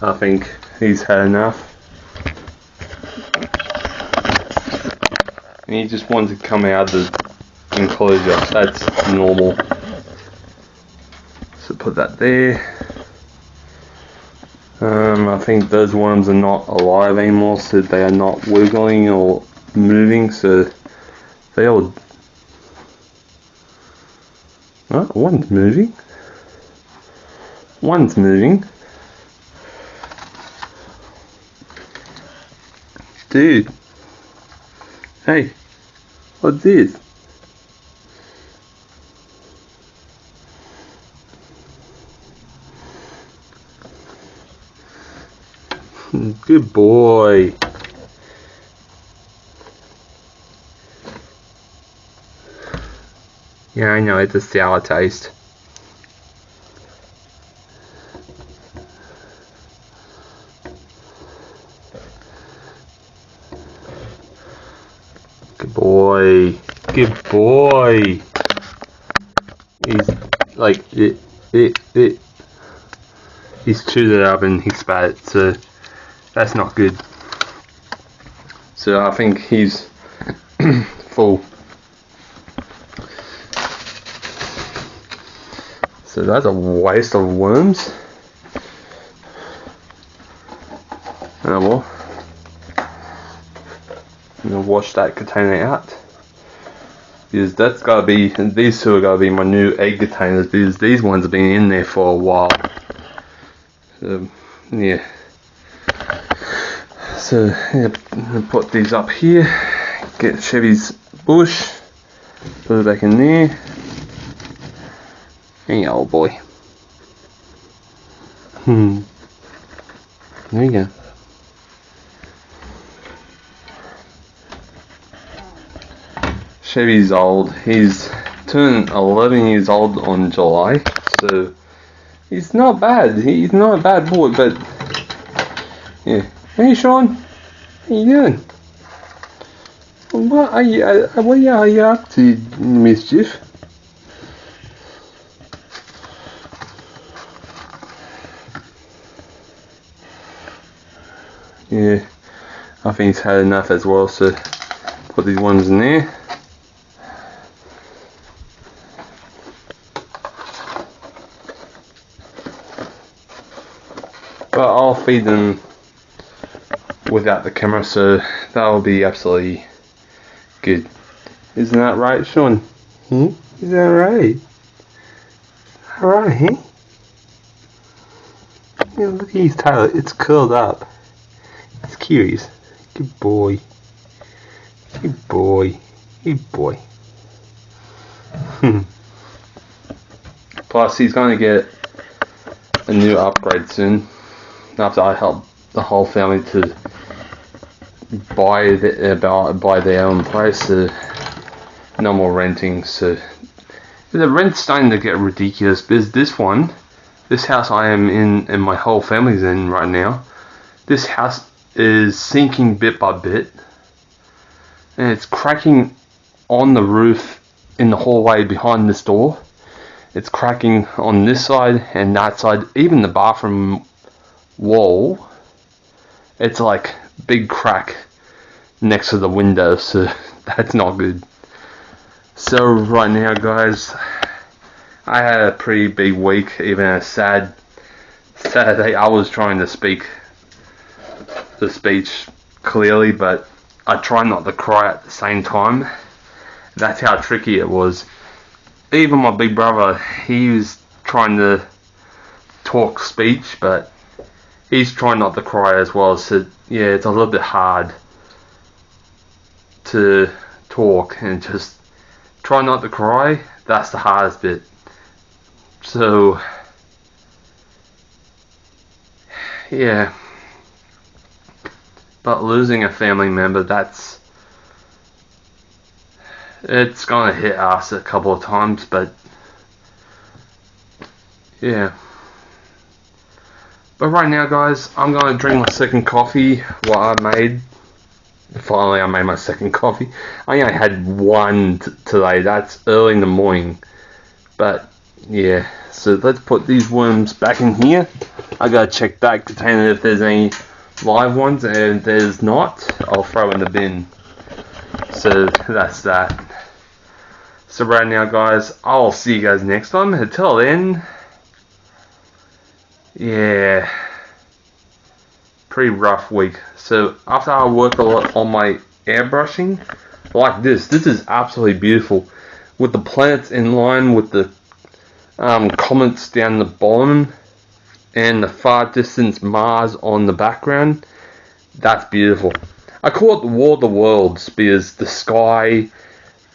I think he's had enough. And he just wants to come out of the enclosure. That's normal. So put that there. I think those worms are not alive anymore, so they are not wiggling or moving, so they all... Oh, one's moving. One's moving. Dude. Hey. What's this? Good boy. Yeah, I know, it's a sour taste. Good boy. Good boy. He's like he's chewed it up and he spat it, so that's not good. So I think he's full. So that's a waste of worms. Oh well. I'm gonna wash that container out. because that's gotta be, these two are gotta be my new egg containers, because these ones have been in there for a while. So yeah. So yeah, I'll put these up here. Get Chevy's bush. Put it back in there. Hey, old boy. There you go. Chevy's old. He's turned 11 years old on July, so he's not bad. He's not a bad boy, but yeah. Hey, Sean, how you doing? What are you up to, mischief? Yeah, I think he's had enough as well, so put these ones in there. But I'll feed them without the camera, so that'll be absolutely good. Isn't that right, Sean? Is that right? Alright, huh? Yeah, look at his tail, it's curled up. It's curious. Good boy. Good boy. Good boy. Plus, he's going to get a new upgrade soon. After I help the whole family to buy their own place, so no more renting. So the rent's starting to get ridiculous, because this house I am in and my whole family's in right now, this house is sinking bit by bit, and it's cracking on the roof in the hallway behind this door. It's cracking on this side and that side, even the bathroom wall. It's like big crack next to the window, so that's not good. So right now, guys, I had a pretty big week, even a sad Saturday. I was trying to speak the speech clearly, but I try not to cry at the same time. That's how tricky it was. Even my big brother, he was trying to talk speech, but he's trying not to cry as well, so yeah, it's a little bit hard to talk and just try not to cry. That's the hardest bit. So yeah, but losing a family member, it's gonna hit us a couple of times, but yeah. But right now, guys, I'm going to drink my second coffee. Finally I made my second coffee. I only had one today. That's early in the morning. But yeah, so let's put these worms back in here. I gotta check that container if there's any live ones, and if there's not, I'll throw in the bin. So that's that. So right now, guys, I'll see you guys next time. Until then, yeah, pretty rough week. So after I work a lot on my airbrushing, like this is absolutely beautiful, with the planets in line with the comets down the bottom and the far distance Mars on the background. That's beautiful. I call it the War of the Worlds, because the sky,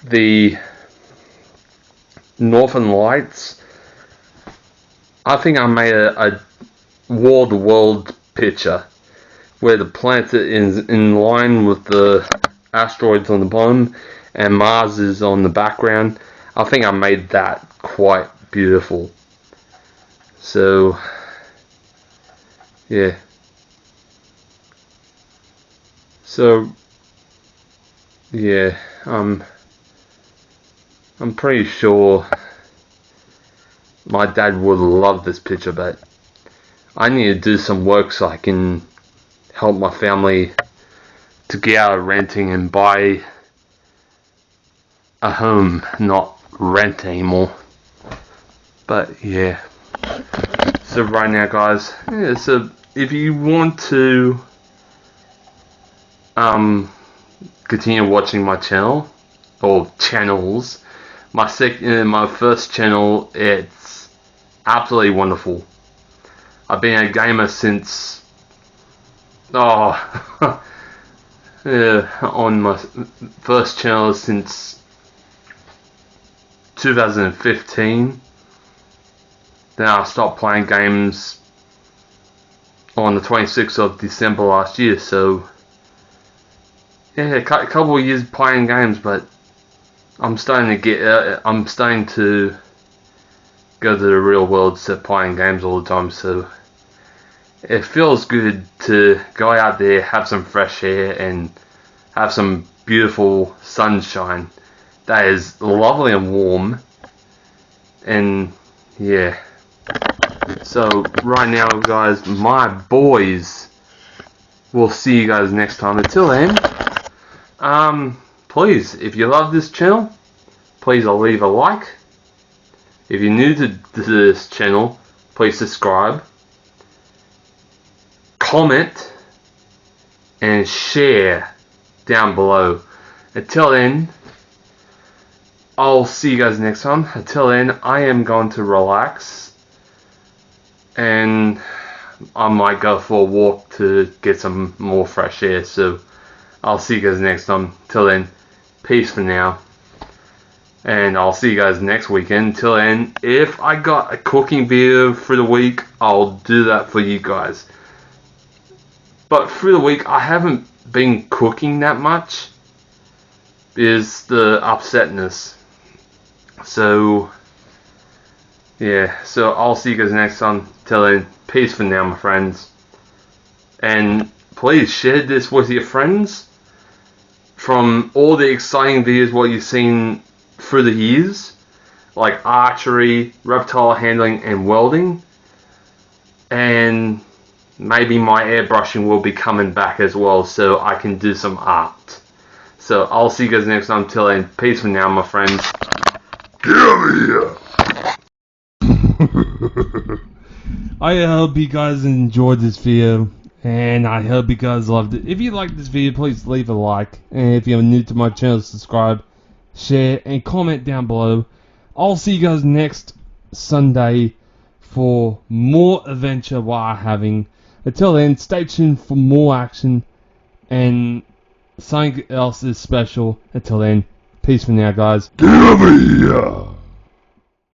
the northern lights, I think I made a War of the World picture where the planet is in line with the asteroids on the bottom and Mars is on the background. I think I made that quite beautiful. So yeah. So yeah, I'm pretty sure my dad would love this picture, but I need to do some work so I can help my family to get out of renting and buy a home, not rent anymore. But yeah. So right now, guys, yeah, so if you want to continue watching my channel, or channels. My first channel, it's absolutely wonderful. I've been a gamer since on my first channel since 2015. Then I stopped playing games on the 26th of December last year. So yeah, a couple of years playing games, but I'm starting to go to the real world, instead of playing games all the time. So it feels good to go out there, have some fresh air, and have some beautiful sunshine that is lovely and warm. And yeah, so right now, guys, my boys, we'll see you guys next time. Until then, please, if you love this channel, please leave a like. If you're new to this channel, please subscribe, comment, and share down below. Until then, I'll see you guys next time. Until then, I am going to relax, and I might go for a walk to get some more fresh air. So I'll see you guys next time. Till then, peace for now. And I'll see you guys next weekend. Till then, if I got a cooking video for the week, I'll do that for you guys. But through the week, I haven't been cooking that much. Is the upsetness. So yeah, so I'll see you guys next time. Till then, peace for now, my friends. And please share this with your friends. From all the exciting videos what you've seen through the years, like archery, reptile handling, and welding, and maybe my airbrushing will be coming back as well, so I can do some art. So I'll see you guys next time. Till then, peace for now, my friends. Get over here. I hope you guys enjoyed this video, and I hope you guys loved it. If you liked this video, please leave a like, and if you're new to my channel, subscribe, share, and comment down below. I'll see you guys next Sunday for more adventure while having. Until then, stay tuned for more action, and something else is special. Until then, peace for now, guys. Get over here!